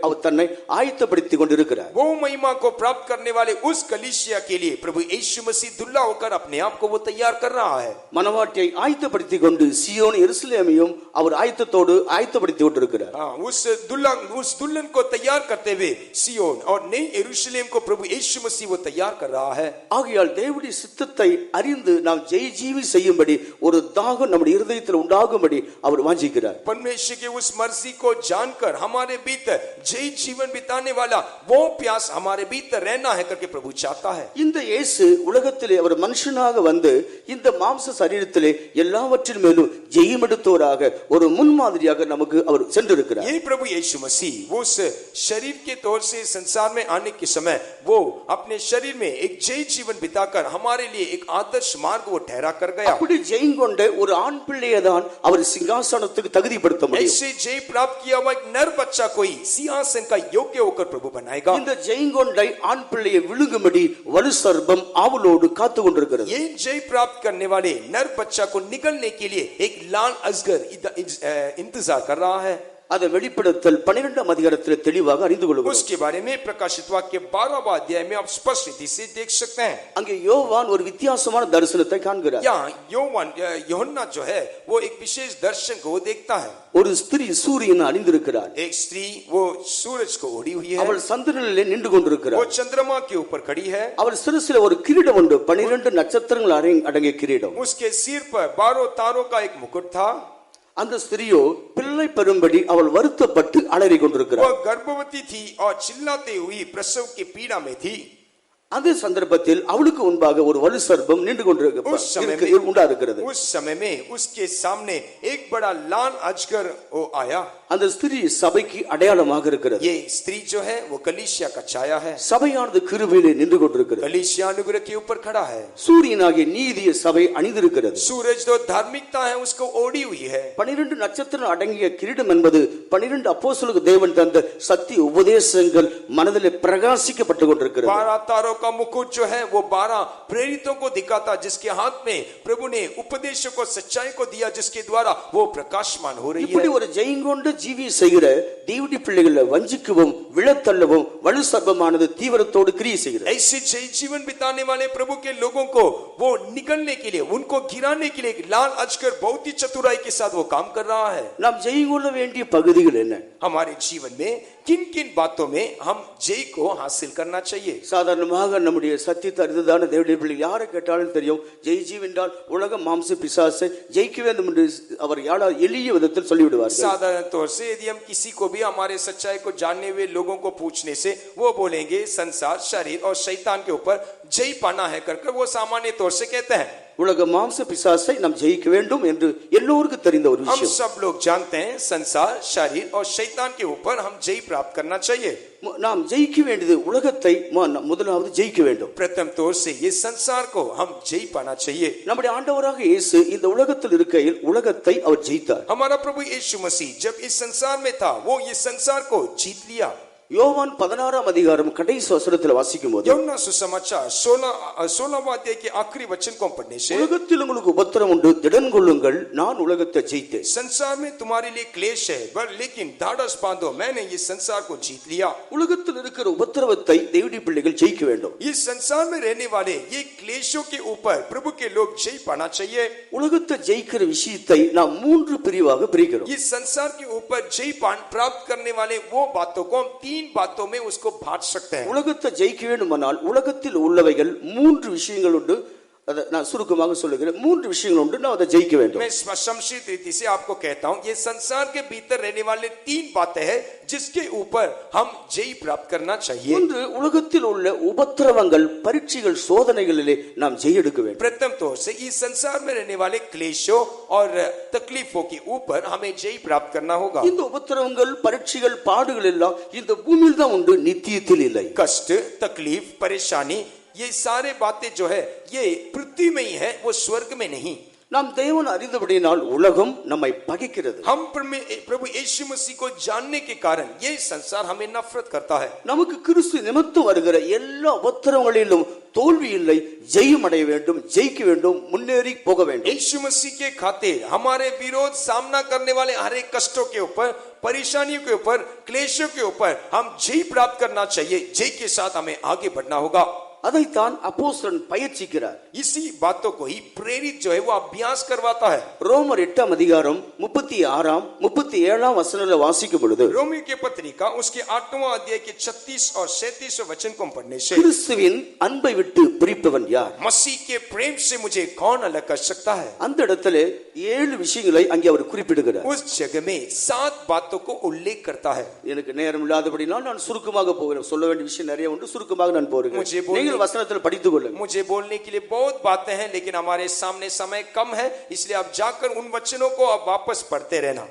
அவர் தன்னை ஆயத்தப்படுத்திக் கொண்டிருக்கிறார். वो महिमा को प्राप्त करने वाले उस कलीसिया के लिए प्रभु यीशु मसीह दुल्हा होकर अपने आप को वो तैयार कर रहा है. மணவாட்டியை ஆயத்தப்படுத்திக் கொண்டு சியோன் எருசலேமையும் அவர் ஆயத்தப்படுத்திக் கொண்டிருக்கிறார். उस दुल्हन को तैयार करते हुए सियोन और नई यरूशलेम को प्रभु यीशु मसीह वो तैयार कर रहा है. ஆகையால் தேவனுடைய சித்தத்தை அறிந்து நாம் ஜெய் ஜீவி செய்யும்படி ஒரு தாகம் நம்முடைய இருதயத்தில் உண்டாகும்படி அவர் வாஞ்சிக்கிறார். परमेश्वर के उस मर्जी को जानकर हमारे भीतर जय जीवन बिताने वाला वो प्यास हमारे भीतर रहना है करके प्रभु चाहता है. இந்த இயேசு உலகத்திலே அவர் மனுஷனாக வந்து இந்த மாம்ச சரீரத்திலே எல்லாவற்றின் மேலும் ஜெயம் எடுத்தவராக ஒரு முன்மாதிரியாக நமக்கு அவர் சென்றிருக்கிறார். यही प्रभु यीशु मसीह उस शरीर के तौर से संसार में आने के समय वो अपने शरीर में एक जय जीवन बिताकर हमारे लिए एक आदर्श मार्ग वो ठहरा कर गया. அப்படி ஜெயம் கொண்ட ஒரு ஆண் பிள்ளையை தான் அவர் சிங்காசனத்துக்கு தகுதிப்படுத்த முடியும். ऐसे जय प्राप्त किया हुआ एक नर बच्चा कोई सिंहासन का योग्य होकर प्रभु बनाएगा. இந்த ஜெயம் கொண்ட ஆண் பிள்ளையை விழுங்கும்படி வலு சர்ப்பம் ஆவலோடு காத்து கொண்டிருக்கிறது. ये जय प्राप्त करने वाले नर बच्चा को निगलने के लिए एक लाल अजगर इंतजार कर रहा है. அதை வெளிப்படுத்தல் 12ஆம் அதிகாரத்தில் தெளிவாக அறிந்து கொள்கிறோம். उसके बारे में प्रकाशित वाक्य 12वां अध्याय में आप स्पष्ट रीति से देख सकते हैं. அங்கே யோவான் ஒரு வித்தியாசமான தரிசனத்தை காண்கிறார். यहाँ யோहन्ना जो है वो एक विशेष दर्शन को देखता है. ஒரு ஸ்திரீ சூரியனை அணிந்திருக்கிறாள். एक स्त्री वो सूरज को ओढ़ी हुई है. அவள் சந்திரனிலே நின்று கொண்டிருக்கிறாள். वो चंद्रमा के ऊपर खड़ी है. அவள் சிரசிலே ஒரு கிரீடம் உண்டு, 12 நட்சத்திரங்கள் அடங்கிய கிரீடம். उसके सिर पर 12 तारों का एक मुकुट था. அந்த ஸ்திரியோ பிள்ளை பெறும்படி அவள் வருத்தப்பட்டு அலறிக் கொண்டிருக்கிறாள். वो गर्भवती थी और चिल्लाते हुई प्रसव की पीड़ा में थी. அந்த சந்தர்ப்பத்தில் அவளுக்கு முன்பாக ஒரு வலு சர்ப்பம் நின்று கொண்டிருக்கிறது. उस समय में उसके सामने एक बड़ा लाल अजगर वो आया. அந்த ஸ்திரீ சபைக்கு அடையாளமாக இருக்கிறது. ये स्त्री जो है वो कलीसिया का छाया है. சபையானது கிருபையிலே நின்று கொண்டிருக்கிறது. कलीसिया अनुग्रह के ऊपर खड़ा है. சூரியனாகிய நீதிய சபை அணிந்திருக்கிறது. सूरज जो धार्मिकता है उसको ओढ़ी हुई है. 12 நட்சத்திரம் அடங்கிய கிரீடம் என்பது 12 அப்போஸ்தலருக்கு தேவன் தந்த சத்திய உபதேசங்கள் மனதிலே பிரகாசிக்கப்பட்டு கொண்டிருக்கிறது. 12 तारों का मुकुट जो है वो 12 प्रेरितों को दिखाता, जिसके हाथ में प्रभु ने उपदेशों को सच्चाई को दिया, जिसके द्वारा वो प्रकाशमान हो रही है. இப்படி ஒரு ஜெயங்கொண்ட ஜீவி செய்கிற தேவனுடைய பிள்ளைகளை வஞ்சிக்கவும் விழத்தள்ளவும் வலு சர்ப்பமானது தீவிரத்தோடு கிரியை செய்கிறது. ऐसे जय जीवन बिताने वाले प्रभु के लोगों को वो निगलने के लिए, उनको गिराने के लिए लाल अजगर बहुत ही चतुराई के साथ वो काम कर रहा है. நாம் ஜெயங்கொள்ள வேண்டிய பகுதிகள் என்ன? हमारे जीवन में किन किन बातों में हम जय को हासिल करना चाहिए? சாதாரணமாக நம்முடைய சத்தியத்தை அறிந்ததான தேவனுடைய பிள்ளைகள் யாரை கேட்டாலும் தெரியும், ஜெய் ஜீவ் என்றால் உலக மாம்ச பிசாசை ஜெயிக்க வேண்டும் என்று அவர் எளிய விதத்தில் சொல்லிவிடுவார். साधारण तौर से यदि हम किसी को भी हमारे सच्चाई को जानने हुए लोगों को पूछने से वो बोलेंगे संसार, शरीर और शैतान के ऊपर जय पाना है करके वो सामान्य तौर से कहते हैं. உலக மாம்ச பிசாசை நாம் ஜெயிக்க வேண்டும் என்று எல்லோருக்கும் தெரிந்த ஒரு हम விஷயம். सब लोग जानते हैं संसार, शरीर और शैतान के ऊपर हम जय प्राप्त करना चाहिए. நாம் ஜெயிக்க வேண்டியது உலகத்தை முதலாவது ஜெயிக்க வேண்டும். प्रथम तौर से ये संसार को हम जय पाना चाहिए. நம்முடைய ஆண்டவராக இயேசு இந்த உலகத்தில் இருக்கையில் உலகத்தை அவர் ஜெயித்தார். हमारा प्रभु यीशु मसीह जब इस संसार में था वो ये संसार को जीत लिया. யோவான் 16ஆம் அதிகாரம் கடைசி வசனத்தில் வாசிக்கும்போது यूहन्ना सुसमाचार 16वां अध्याय के आखिरी वचन को पढ़ने से உலகத்தில் உங்களுக்கு உபத்திரம் உண்டு, திடன் கொள்ளுங்கள், நான் உலகத்தை ஜெயித்தேன். संसार में तुम्हारे लिए क्लेश है लेकिन ढाढ़स बांधो, मैंने ये संसार को जीत लिया. உலகத்தில் இருக்கிற உபத்திரவத்தை தேவனுடைய பிள்ளைகள் ஜெயிக்க வேண்டும். इस संसार में रहने वाले ये क्लेशों के ऊपर प्रभु के लोग जय पाना चाहिए. உலகத்தை ஜெயிக்கிற விஷயத்தை நாம் 3 பிரிவாக பிரிக்கிறோம். इस संसार के ऊपर जय प्राप्त करने वाले वो बातों को हम 3 बातों में उसको बांट सकते हैं. உலகத்தை ஜெயிக்க வேண்டுமானால் உலகத்தில் உள்ளவைகள் 3 விஷயங்கள் உண்டு. அதை நான் சுருக்கமாக சொல்லுகிறேன். 3 விஷயங்கள் உண்டு, நான் அதை ஜெயிக்க வேண்டும். मैं संक्षिप्त रीति से आपको कहता हूं, ये संसार के भीतर रहने वाले 3 बातें हैं जिसके ऊपर हम जय प्राप्त करना चाहिए. ஒன்று, உலகத்தில் உள்ள உபத்திரவங்கள், பரீட்சைகள், சோதனைகளிலே நாம் ஜெய எடுக்க வேண்டும். प्रथम तौर से इस संसार में रहने वाले क्लेशों और तकलीफों के ऊपर हमें जय प्राप्त करना होगा. இந்த உபத்திரவங்கள், பரீட்சைகள், பாடுகள் எல்லாம் இந்த பூமியில் தான் உண்டு, நித்தியத்தில் இல்லை. कष्ट, तकलीफ, परेशानी, ये सारे बातें जो है ये पृथ्वी में ही है, वो स्वर्ग में नहीं. நாம் தேவன் அறிந்தபடியினால் உலகம் நம்மை பகைக்கிறது. हम प्रभु यीशु मसीह को जानने के कारण ये संसार हमें नफरत करता है. நமக்கு கிறிஸ்து நிமித்தம் வருகிற எல்லா உபத்திரவங்களிலும் தோல்வி இல்லை, ஜெயம் அடைய வேண்டும், ஜெயிக்க வேண்டும், முன்னேறி போக வேண்டும். यीशु मसीह के खातिर हमारे विरोध सामना करने वाले हर एक कष्टों के ऊपर, परेशानियों के ऊपर, क्लेशों के ऊपर हम जय प्राप्त करना चाहिए. जय के साथ हमें आगे बढ़ना होगा. அதைத்தான் அப்போஸ்தலன் பயிற்சிக்கிறார். इसी बातों को ही प्रेरित जो है वो अभ्यास करवाता है. ரோமர் 8ஆம் அதிகாரம் 36ஆம் 37ஆம் வசனங்களை வாசிக்கும் பொழுது रोमियो की पत्रिका उसके 8वां अध्याय के 36 और 37 वचन को पढ़ने से கிறிஸ்துவின் அன்பை விட்டு பிரிப்பவன் யார்? मसीह के प्रेम से मुझे कौन अलग कर सकता है. அந்த இடத்துல 7 விஷயங்களை அங்கே அவர் குறிப்பிடுகிறார். उस जगह में 7 बातों को उल्लेख करता है. எனக்கு நேரம் இல்லாதபடினால் நான் சுருக்கமாக போகிறேன். சொல்ல வேண்டிய விஷயம் நிறைய உண்டு, சுருக்கமாக நான் போகிறேன். நீங்கள் வசனத்தில் படித்துக் கொள்ளுங்கள். मुझे बोलने के लिए बहुत बातें हैं लेकिन हमारे सामने समय कम है, इसलिए आप जाकर उन वचनों को अब वापस पढ़ते रहना.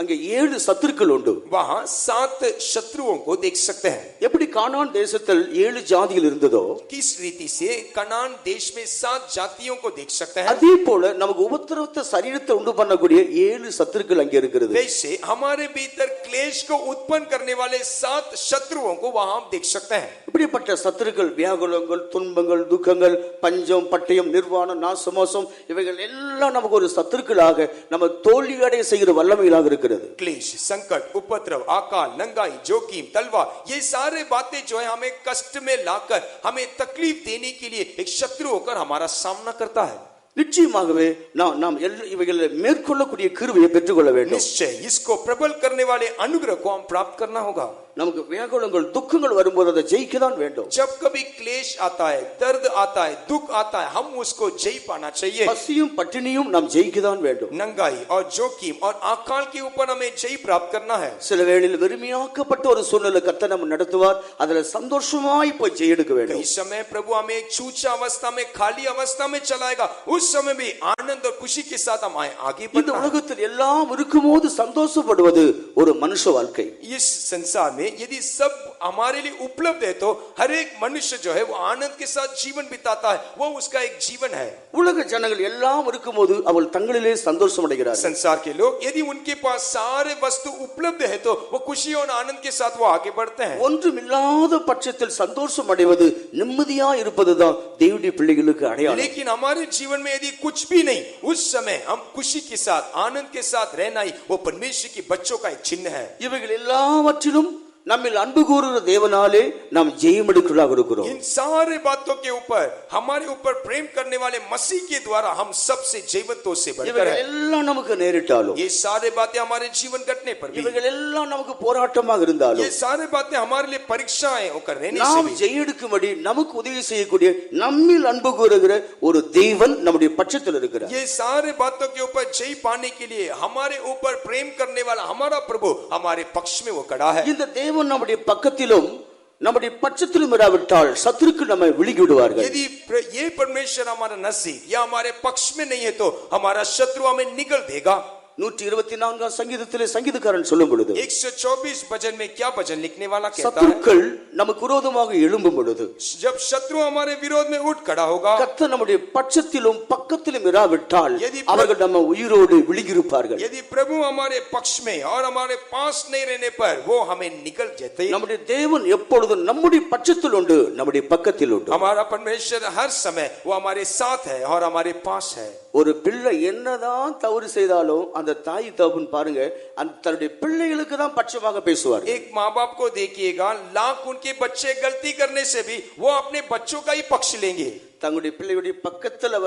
அங்கே 7 சத்துருக்கள் உண்டு. वहां 7 शत्रुओं को देख सकते हैं. எப்படி கானான் தேசத்தில் 7 ஜாதிகள் இருந்ததோ किस रीति से कनान देश में 7 जातियों को देख सकते हैं, அதே போல நமக்கு உபத்திரவத்தை சரீரத்தை உண்டு பண்ணக்கூடிய 7 சத்துருக்கள் அங்கே இருக்கிறது. वैसे हमारे भीतर क्लेश को उत्पन्न करने वाले 7 शत्रुओं को वहां हम देख सकते हैं. இப்படிப்பட்ட சத்துருக்கள் வியாகுலங்கள், துன்பங்கள், துக்கங்கள், பஞ்சம், பட்டயம், நிர்வாணம், நாசமோசம், இவைகள் எல்லாம் நமக்கு ஒரு சத்துருக்களாக நம்ம தோல்வியடைய செய்கிற வல்லமைகளாக இருக்கிறது. क्लेश, संकट, उपद्रव, आकाल, नंगाई, जोखिम, तलवार, ये सारे बातें जो है हमें कष्ट में लाकर हमें तकलीफ देने के लिए एक शत्रु होकर हमारा सामना करता है. நிச்சயமாகவே நாம் இவைகளை மேற்கொள்ளக்கூடிய கிருபையை பெற்றுக்கொள்ள வேண்டும். निश्चय इसको प्रबल करने वाले अनुग्रह को हम प्राप्त करना होगा. நமக்கு வியாகுலங்கள், துக்கங்கள் வரும்போது அதை ஜெயிக்க தான் வேண்டும். जब कभी क्लेश आता है, दर्द आता है, दुख आता है, हम उसको जय पाना चाहिए. பசியும் பட்டினியும் நாம் ஜெயிக்க தான் வேண்டும். नंगाई और जोखिम और आकाल के ऊपर हमें जय प्राप्त करना है. சில வேளையில் வெறுமையாக்கப்பட்ட ஒரு சூழ்நிலை கர்த்தர் நம்ம நடத்துவார், அதுல சந்தோஷமாய் போய் ஜெய எடுக்க வேண்டும். कई समय प्रभु हमें एक छूछा अवस्था में, खाली अवस्था में चलाएगा, उस समय भी आनंद और खुशी के साथ हम आगे இந்த बढ़ना है. உலகத்தில் எல்லாம் இருக்கும்போது சந்தோஷப்படுவது ஒரு மனுஷ வாழ்க்கை. इस संसार में यदि सब हमारे लिए उपलब्ध है तो हर एक मनुष्य जो है वो आनंद के साथ जीवन बिताता है, वो उसका एक जीवन है. உலக ஜனங்கள் எல்லாம் இருக்கும்போது அவள் தங்களிலே சந்தோஷம் அடைகிறார்கள். संसार के लोग यदि उनके पास सारे वस्तु उपलब्ध है तो वो खुशी और आनंद के साथ वो आगे बढ़ते हैं. ஒன்றுமில்லாத பட்சத்தில் சந்தோஷம் அடைவது, நிம்மதியா இருப்பதுதான் தேவனுடைய பிள்ளைகளுக்கு அடையாளம். लेकिन हमारे जीवन में यदि कुछ भी नहीं, उस समय हम खुशी के साथ, आनंद के साथ रहना ही वो परमेश्वर के बच्चों का एक चिन्ह है. இவைகள் எல்லாவற்றிலும் நம்மில் அன்பு கூறுகிற தேவனாலே நாம் ஜெயம் எடுக்கிறவர்களாக இருக்கிறோம். इन सारे बातों के ऊपर हमारे ऊपर प्रेम करने वाले मसीह के द्वारा हम सबसे जीवंतों से बढ़कर இவைகள் हैं. எல்லாம் நமக்கு நேரிட்டாலும், ये सारे बातें हमारे जीवन घटने पर भी, இவைகள் எல்லாம் நமக்கு போராட்டமாக இருந்தாலும், ये सारे बातें हमारे लिए परीक्षाएं होकर रहने से நாம் भी, ஜெயம் எடுக்கும்படி நமக்கு உதவி செய்யக்கூடிய நம்மில் அன்பு கூறுகிற ஒரு தேவன் நம்முடைய பட்சத்தில் இருக்கிறார். ये सारे बातों के ऊपर जय पाने के लिए हमारे ऊपर प्रेम करने वाला हमारा प्रभु हमारे पक्ष में वो खड़ा है. இந்த தேவன் நம்முடைய பக்கத்திலும் நம்முடைய பட்சத்திலும் இராவிட்டால் சத்துருக்கள் நம்மை விழுங்கி விடுவார்கள். यदि ये परमेश्वर हमारा नसीब या हमारे पक्ष में नहीं है तो हमारा शत्रु हमें निगल देगा. 124 சங்கீதத்திலே சங்கீதக்காரன் சொல்லும் பொழுது 124 भजन में क्या भजन लिखने वाला कहता है, சத்துருக்கள் நமக்கு விரோதமாக எழும்பும் பொழுது, जब शत्रु हमारे विरोध में उठ खड़ा होगा, கர்த்தர் நம்முடைய பட்சத்திலும் பக்கத்திலும் இராவிட்டால் यदि அவர்கள் நம்ம உயிரோடு விழுங்கியிருப்பார்கள். यदि प्रभु हमारे पक्ष में और हमारे पास नहीं रहने पर वो हमें निकल जाते. நம்முடைய தேவன் எப்பொழுதும் நம்முடைய பட்சத்தில் உண்டு, நம்முடைய பக்கத்தில் உண்டு. हमारा परमेश्वर हर समय वो हमारे साथ है और हमारे पास है. ஒரு பிள்ளை என்னதான் தவறு செய்தாலும் அந்த தாய் தகப்பன் பாருங்க, அந்த தன்னுடைய பிள்ளைகளுக்கு தான் பட்சமாக பேசுவார். एक माँ बाप को देखिएगा, लाख उनके बच्चे गलती करने से भी वो अपने बच्चों का ही पक्ष लेंगे. தங்களுடைய பிள்ளையுடைய பக்கத்துல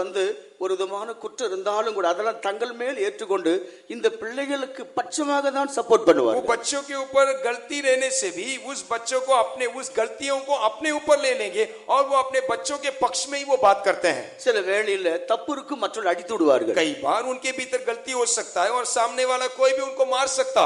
ஒரு விதமான குற்றம் இருந்தாலும் கூட அதெல்லாம் தங்கள் மேல் ஏற்றுக்கொண்டு இந்த பிள்ளைகளுக்கு பட்சமாக தான் சப்போர்ட் பண்ணுவார். वो बच्चों के ऊपर गलती रहने से भी उस बच्चों को अपने उस गलतियों को अपने ऊपर ले लेंगे और वो अपने बच्चों के पक्ष में ही वो बात करते हैं. சில வேளையில தப்பு இருக்கும், மற்றவர்கள் அடித்து விடுவார்கள். कई बार उनके भीतर गलती हो सकता है और सामने वाला कोई भी उनको मार सकता.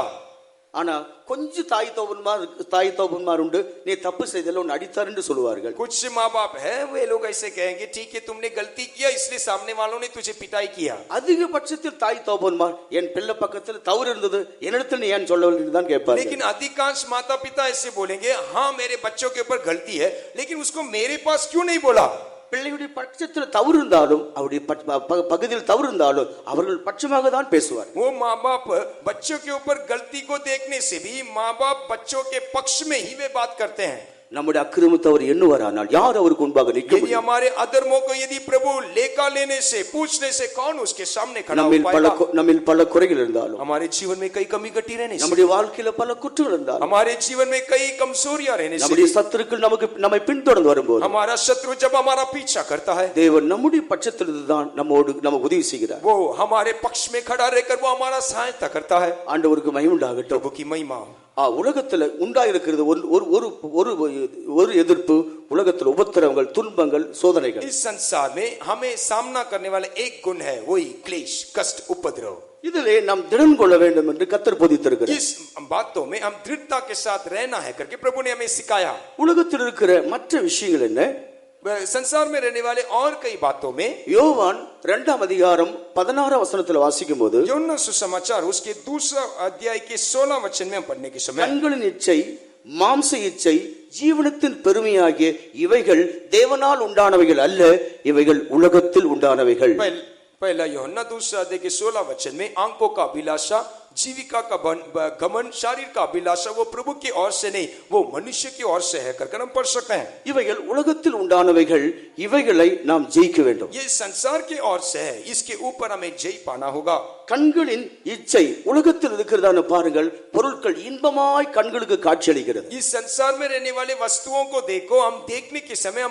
ஆனா கொஞ்சம் தாய் தகப்பன்மார் உண்டு, நீ தப்பு செய்தல உன்னை அடித்தார் என்று சொல்லுவார்கள். कुछ माँ बाप है वे लोग ऐसे कहेंगे, ठीक है तुमने गलती किया इसलिए सामने वालों ने तुझे पिटाई किया. அதிகபட்சத்தில் தாய் தகப்பன்மார் என் பிள்ளை பக்கத்தில் தவறு இருந்தது என்னிடத்தில் நீ ஏன் சொல்லவில்லை என்று தான் கேட்பார்கள். लेकिन अधिकांश माता पिता ऐसे बोलेंगे, हाँ मेरे बच्चों के ऊपर गलती है लेकिन उसको मेरे पास क्यों नहीं बोला. பிள்ளையுடைய பட்சத்தில் தவறு இருந்தாலும் அவருடைய பகுதியில் தவறு இருந்தாலும் அவர்கள் பட்சமாக தான் பேசுவார். वो माँ बाप बच्चों के ऊपर गलती को देखने से भी माँ बाप बच्चों के पक्ष में ही वे बात करते हैं. நம்முடைய அக்கிரமத்தை அவர் எண்ணுவாரானால் யார் அவருக்கு முன்பாக நிற்க यदि முடியும்? हमारे अधर्मों को यदि प्रभु लेखा लेने से पूछने से कौन उसके सामने खड़ा हो நம்மில் पाएगा. பல குறைகள் இருந்தாலும், हमारे जीवन में कई कमी घटी रहने से, நம்முடைய வாழ்க்கையில பல குற்றங்கள் இருந்தாலும், हमारे जीवन में कई कमजोरियां रहने से, நம்முடைய சத்துருக்கள் நம்மை பின்தொடர்ந்து வரும்போது हमारा शत्रु जब हमारा पीछा करता है, தேவன் நம்முடைய பட்சத்தில் தான் நமக்கு உதவி செய்கிறார். वो हमारे पक्ष में खड़ा रहकर वो हमारा सहायता करता है. ஆண்டவருக்கு மகிமை உண்டாகட்டும். प्रभु की महिमा. உலகத்துல உண்டாயிருக்கிறது ஒரு எதிர்ப்பு, உலகத்தில் உபத்திரவங்கள், துன்பங்கள், சோதனைகள். इस संसार में हमें सामना करने वाला एक गुण है, वही क्लेश, कष्ट, उपद्रव. இதிலே நாம் திடன் கொள்ள வேண்டும் என்று கர்த்தர் போதித்திருக்கிறார். इस बातों में हम दृढ़ता के साथ रहना है करके प्रभु ने हमें सिखाया. உலகத்தில் இருக்கிற மற்ற விஷயங்கள் என்ன? संसार में रहने वाले और कई बातों में யோவான் 2 அதிகாரம் 16 வசனத்தில் வாசிக்கும் போது, யோனா सुसमाचार उसके 2 अध्याय के 16 वचन में हम पढ़ने के समय, கண்களின் இச்சை, மாம்ச இச்சை, ஜீவனத்தின் பெருமையாகிய இவைகள் தேவனால் உண்டானவைகள் அல்ல, இவைகள் உலகத்தில் உண்டானவைகள். पहला यूहन्ना 2 अध्याय के 16 वचन में, आंखों का अभिलाषा, जीविका का घमंड, शरीर का अभिलाषा वो प्रभु की ओर से नहीं वो मनुष्य की ओर से है करके हम पढ़ सकते हैं. இவைகள் உலகத்தில் உண்டானவைகள், இவைகளை நாம் ஜெயிக்க வேண்டும். ये संसार की ओर से है, इसके ऊपर हमें जय पाना होगा. கண்களின் இச்சை உலகத்தில் இருக்கிறதான பாருங்கள், பொருட்கள் இன்பமாய் கண்களுக்கு காட்சியளிக்கிறது. इस संसार में रहने वाले वस्तुओं को देखो, हम देखने के समय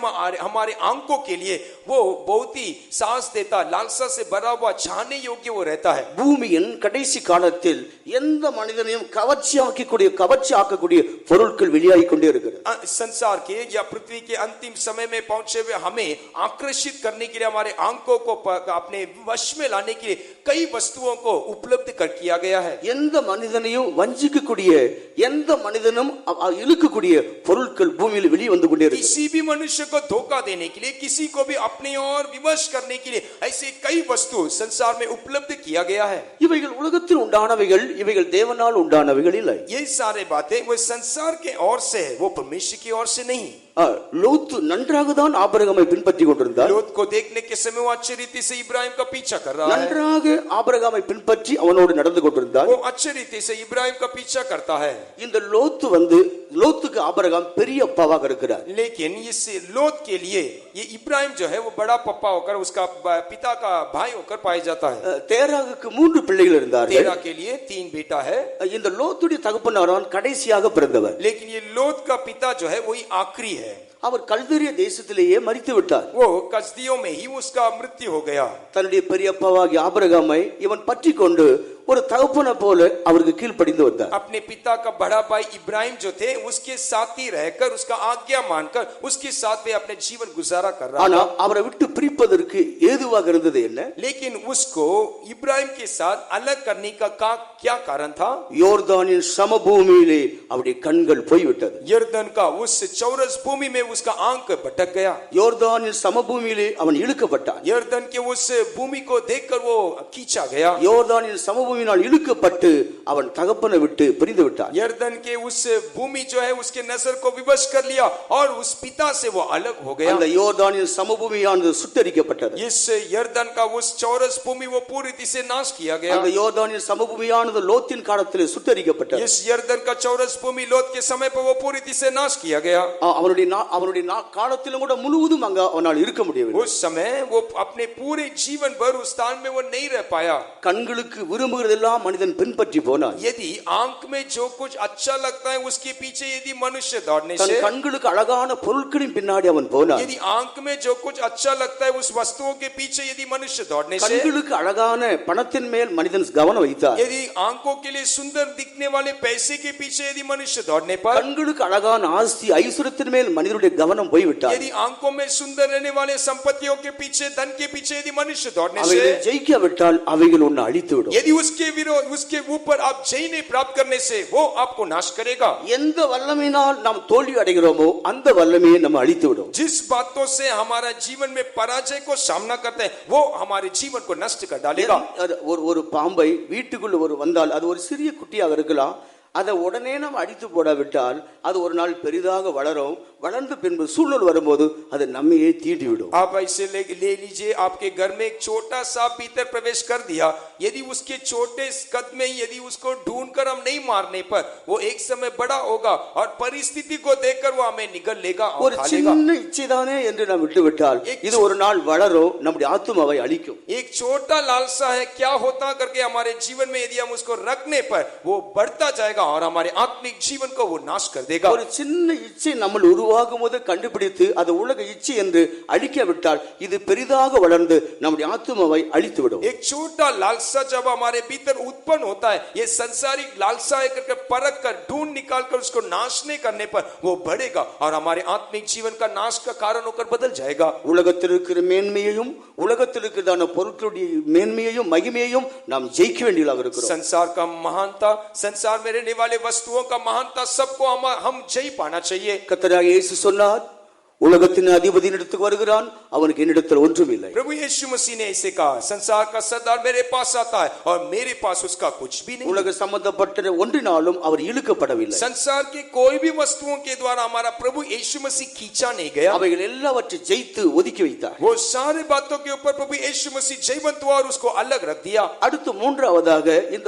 हमारे आंखों के लिए वो बहुत ही सांस देता, लालसा से भरा हुआ, छाने योग्य वो रहता है. பூமியின் கடைசி காலத்தில் எந்த மனிதனையும் கவர்ச்சி ஆக்கக்கூடிய பொருட்கள் வெளியாகிக் கொண்டே இருக்கிறது. संसार के या पृथ्वी के अंतिम समय में पहुंचे हुए हमें आकर्षित करने के लिए, हमारे आंखों को अपने वश में लाने के लिए कई वस्तुओं को उपलब्ध कर किया गया है. எந்த மனிதனையும் வஞ்சிக்கக்கூடிய, எந்த மனிதனும் இழுக்கக்கூடிய பொருட்கள் பூமியில் வெளியே வந்து கொண்டே இருக்கு. किसी भी मनुष्य को धोखा देने के लिए, किसी को भी अपने ओर विवश करने के लिए ऐसे कई वस्तु संसार में उपलब्ध किया गया है. இவைகள் உலகத்தில் உண்டானவைகள், இவைகள் தேவனால் உண்டானவைகள் இல்லை. ये सारे बातें वो संसार के ओर से है, वो परमेश्वर की ओर से नहीं. லோத் நன்றாக தான் ஆபிரகாமை பின்பற்றி கொண்டிருந்தார். लोत को देखने के समय वो अच्छी रीति से इब्राहिम का पीछा कर रहा है. நன்றாக ஆபிரகாமை பின்பற்றி அவனோடு நடந்து கொண்டிருந்தார். वो अच्छी रीति से इब्राहिम का पीछा करता है. இந்த லோத்துக்கு ஆபிரகாம் பெரிய அப்பாவாக இருக்கிறார். लेकिन इस लोत के लिए ये इब्राहिम जो है वो बड़ा पप्पा होकर, उसका पिता का भाई होकर पाया जाता है. தேராகுக்கு 3 பிள்ளைகள் இருந்தார்கள். तेरा के लिए 3 बेटा है. இந்த லோத்துடைய தகப்பனார் கடைசியாக பிறந்தவர். लेकिन ये लोत का पिता जो है वही आखिरी है. அவர் கல்தேரிய தேசத்திலேயே மரித்து விட்டார். वो कसदियों में ही उसका मृत्यु हो गया. தன்னுடைய பெரியப்பாவாகிய ஆபிரகாமை இவன் பற்றி கொண்டு ஒரு தகப்பனை போல அவருக்கு கீழ்ப்படிந்து வந்தார். अपने पिता का बड़ा भाई इब्राहिम जो थे उसके साथ ही रहकर उसका आज्ञा मानकर उसके साथ वे अपने जीवन गुजारा कर रहा ஆனா था। அவரை விட்டு பிரிப்பதற்கு ஏதுவாக இருந்தது என்ன? लेकिन उसको इब्राहिम के साथ अलग करने का क्या कारण था? யோர்தானின் சமபூமியிலே அவருடைய கண்கள் போய்விட்டது. यरदन का उस चौरस भूमि में उसका आंख भटक गया। யோர்தானின் சமபூமியிலே அவன் இழுக்கப்பட்டான். यरदन के उस भूमि को देखकर वो खींचा गया। யோர்தானின் சமபூமியினால் இழுக்கப்பட்டு அவன் தகப்பனை விட்டு பிரிந்து விட்டான். यरदन के उस भूमि जो है उसके नस्ल को विवश कर लिया और उस पिता से वो अलग हो गया। அந்த யோர்தானின் சமபூமியானது சுட்டரிக்கப்பட்டது. इस यरदन का उस चौरस भूमि वो पूरी तरह से नाश किया गया। அந்த யோர்தானின் சமபூமியானது லோத்தின் காலத்திலே சுட்டரிக்கப்பட்டது. इस यरदन का चौरस भूमि लोत के समय पर वो पूरी तरह से नाश किया गया। அவனுடைய காலத்திலும் கூட முழுவதும் அங்க அவனால் இருக்க முடியவில்லை. उस समय वो अपने पूरे जीवन भर उस स्थान में वो नहीं रह पाया। கண்களுக்கு விரும்புகிறதெல்லாம் மனிதன் பின்பற்றி போனான். यदि आंख में जो कुछ अच्छा लगता है उसके पीछे यदि मनुष्य दौड़ने தன் से, கண்களுக்கு அழகான பொருட்களின் பின்னாடி அவன் போனான். यदि आंख में जो कुछ अच्छा लगता है उस वस्तुओं के पीछे यदि मनुष्य दौड़ने से, கண்களுக்கு அழகான பணத்தின் மேல் மனிதன் கவனம் வைத்தார். यदि आंखों के लिए सुंदर दिखने वाले पैसे के पीछे यदि मनुष्य दौड़ने पर, கண்களுக்கு அழகான ஆஸ்தி ஐஸ்வர்யத்தின் மேல் மனிதனுடைய கவனம் போய்விட்டார். यदि आंखों में सुंदर रहने वाले संपत्तियों के पीछे, धन के पीछे यदि मनुष्य दौड़ने அவைகளை से, ஜெயிக்காவிட்டால் அவைகள் உன்னை அழித்து விடும். यदि उसके विरोध उसके ऊपर आप जय नहीं प्राप्त करने से वो आपको नाश करेगा। எந்த வல்லமையினால் நாம் தோல்வி அடைகிறோமோ அந்த வல்லமையை நம்ம அழித்து விடும். जिस बातों से हमारा जीवन में पराजय को सामना करते हैं वो हमारे जीवन को नष्ट कर डालेगा। ஒரு பாம்பை வீட்டுக்குள்ள வந்தால் அது ஒரு சிறிய குட்டியாக இருக்கலாம். அதை உடனே நம்ம அடித்து போடாவிட்டால் அது ஒரு நாள் பெரிதாக வளரும். வளர்ந்து பின்பு சூழல் வரும்போது அது நம்மையே தீண்டிவிடும். आप ऐसे ले लीजिए, आपके घर में एक छोटा सांप भीतर प्रवेश कर दिया, यदि उसके छोटे कद में यदि उसको ढूंढकर हम नहीं मारने पर वो एक समय बड़ा होगा और परिस्थिति को देखकर वो हमें निगल लेगा और ஒரு खा लेगा। சின்ன இச்சைதானே என்று நாம் விட்டுவிட்டால் இது ஒரு நாள் வளரும், நம்முடைய ஆத்துமாவை அழிக்கும். एक छोटा लालसा है क्या होता करके हमारे जीवन में यदि हम उसको रखने पर वो बढ़ता जाएगा और हमारे आत्मिक जीवन को वो नाश कर देगा। ஒரு சின்ன இச்சை நம்ம உருவாகும் போது கண்டுபிடித்து அது உலக இச்சை என்று அழிக்காவிட்டால் இது பெரிதாக வளர்ந்து நம்முடைய ஆத்துமாவை அழித்து விடும். एक छोटा लालसा जब हमारे भीतर उत्पन्न होता है, ये संसारिक लालसा है करके परख कर ढूंढ निकाल कर उसको नाश नहीं करने पर वो बढ़ेगा और हमारे आत्मिक जीवन का नाश का कारण होकर बदल जाएगा। உலகத்தில் இருக்கிற மேன்மையையும் உலகத்தில் இருக்கிறதான பொருட்களுடைய மேன்மையையும் மகிமையையும் நாம் ஜெயிக்க வேண்டியதாக இருக்கிறோம். संसार का महानता, संसार में रहने वाले वस्तुओं का महानता सबको हम जय पाना चाहिए। கர்த்தராகிய இயேசு சொன்னார், உலகத்தின் அதிபதி இடத்துக்கு வருகிறான், அவனுக்கு என்னிடத்தில் ஒன்றும் இல்லை. प्रभु यीशु मसीह ने ऐसे कहा, संसार का सरदार मेरे पास आता है और मेरे पास उसका कुछ भी नहीं। உலக சம்பந்தப்பட்ட ஒன்றினாலும் அவர் இழுக்கப்படவில்லை. संसार के कोई भी वस्तुओं के द्वारा हमारा प्रभु यीशु मसीह खींचा नहीं गया। அவைகள் எல்லாவற்றை ஜெயித்து ஒதுக்கி வைத்தார். वो सारे बातों के ऊपर प्रभु यीशु मसीह जयवंत हुआ और उसको अलग रख दिया। அடுத்து மூன்றாவதாக இந்த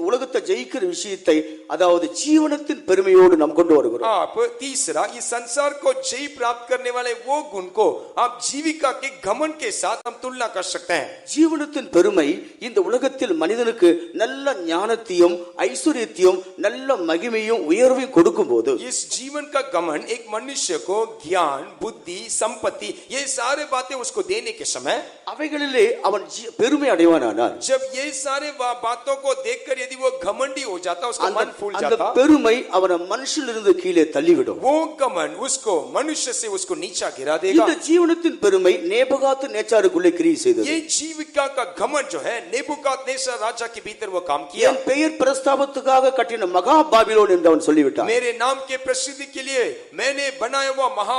உலகத்தை ஜெயிக்கிற விஷயத்தை, அதாவது ஜீவனத்தின் பெருமையோடு நாம் கொண்டு வருகிறோம். आप तीसरा, इस संसार को जय प्राप्त करने वाले वो गुण को आप जीविका के घमंड के साथ हम तुलना कर सकते हैं। ஜீவனத்தின் பெருமை இந்த உலகத்தில் மனிதனுக்கு நல்ல ஞானத்தையும் ஐஸ்வர்யத்தையும் நல்ல மகிமையும் உயர்வையும் கொடுக்கும் போது, इस जीवन का घमंड एक मनुष्य को ज्ञान, बुद्धि, संपत्ति, ये सारे बातें उसको देने के समय அவைகளிலே அவன் பெருமை அடைவானானால், जब ये सारे बातों को देखकर यदि वो घमंडी हो जाता, उसका मन फूल அந்த जाता, பெருமை அவனை மனுஷனிலிருந்து கீழே தள்ளிவிடும். वो घमंड उसको मनुष्य से उसको नीचा गिरा देगा। இந்த ஜீவனத்தின் பெருமை நேபுகாத் நேச்சாருக்குள்ளே கிரியை செய்தது. ये जीविका का घमंड जो है नेबुकदनेस्सर राजा के भीतर वो काम किया। என் பெயர் பிரஸ்தாபத்துக்காக கட்டின மகா பாபிலோன் என்று அவன் சொல்லிவிட்டான். मेरे नाम के प्रसिद्धि के लिए मैंने बनाया हुआ महा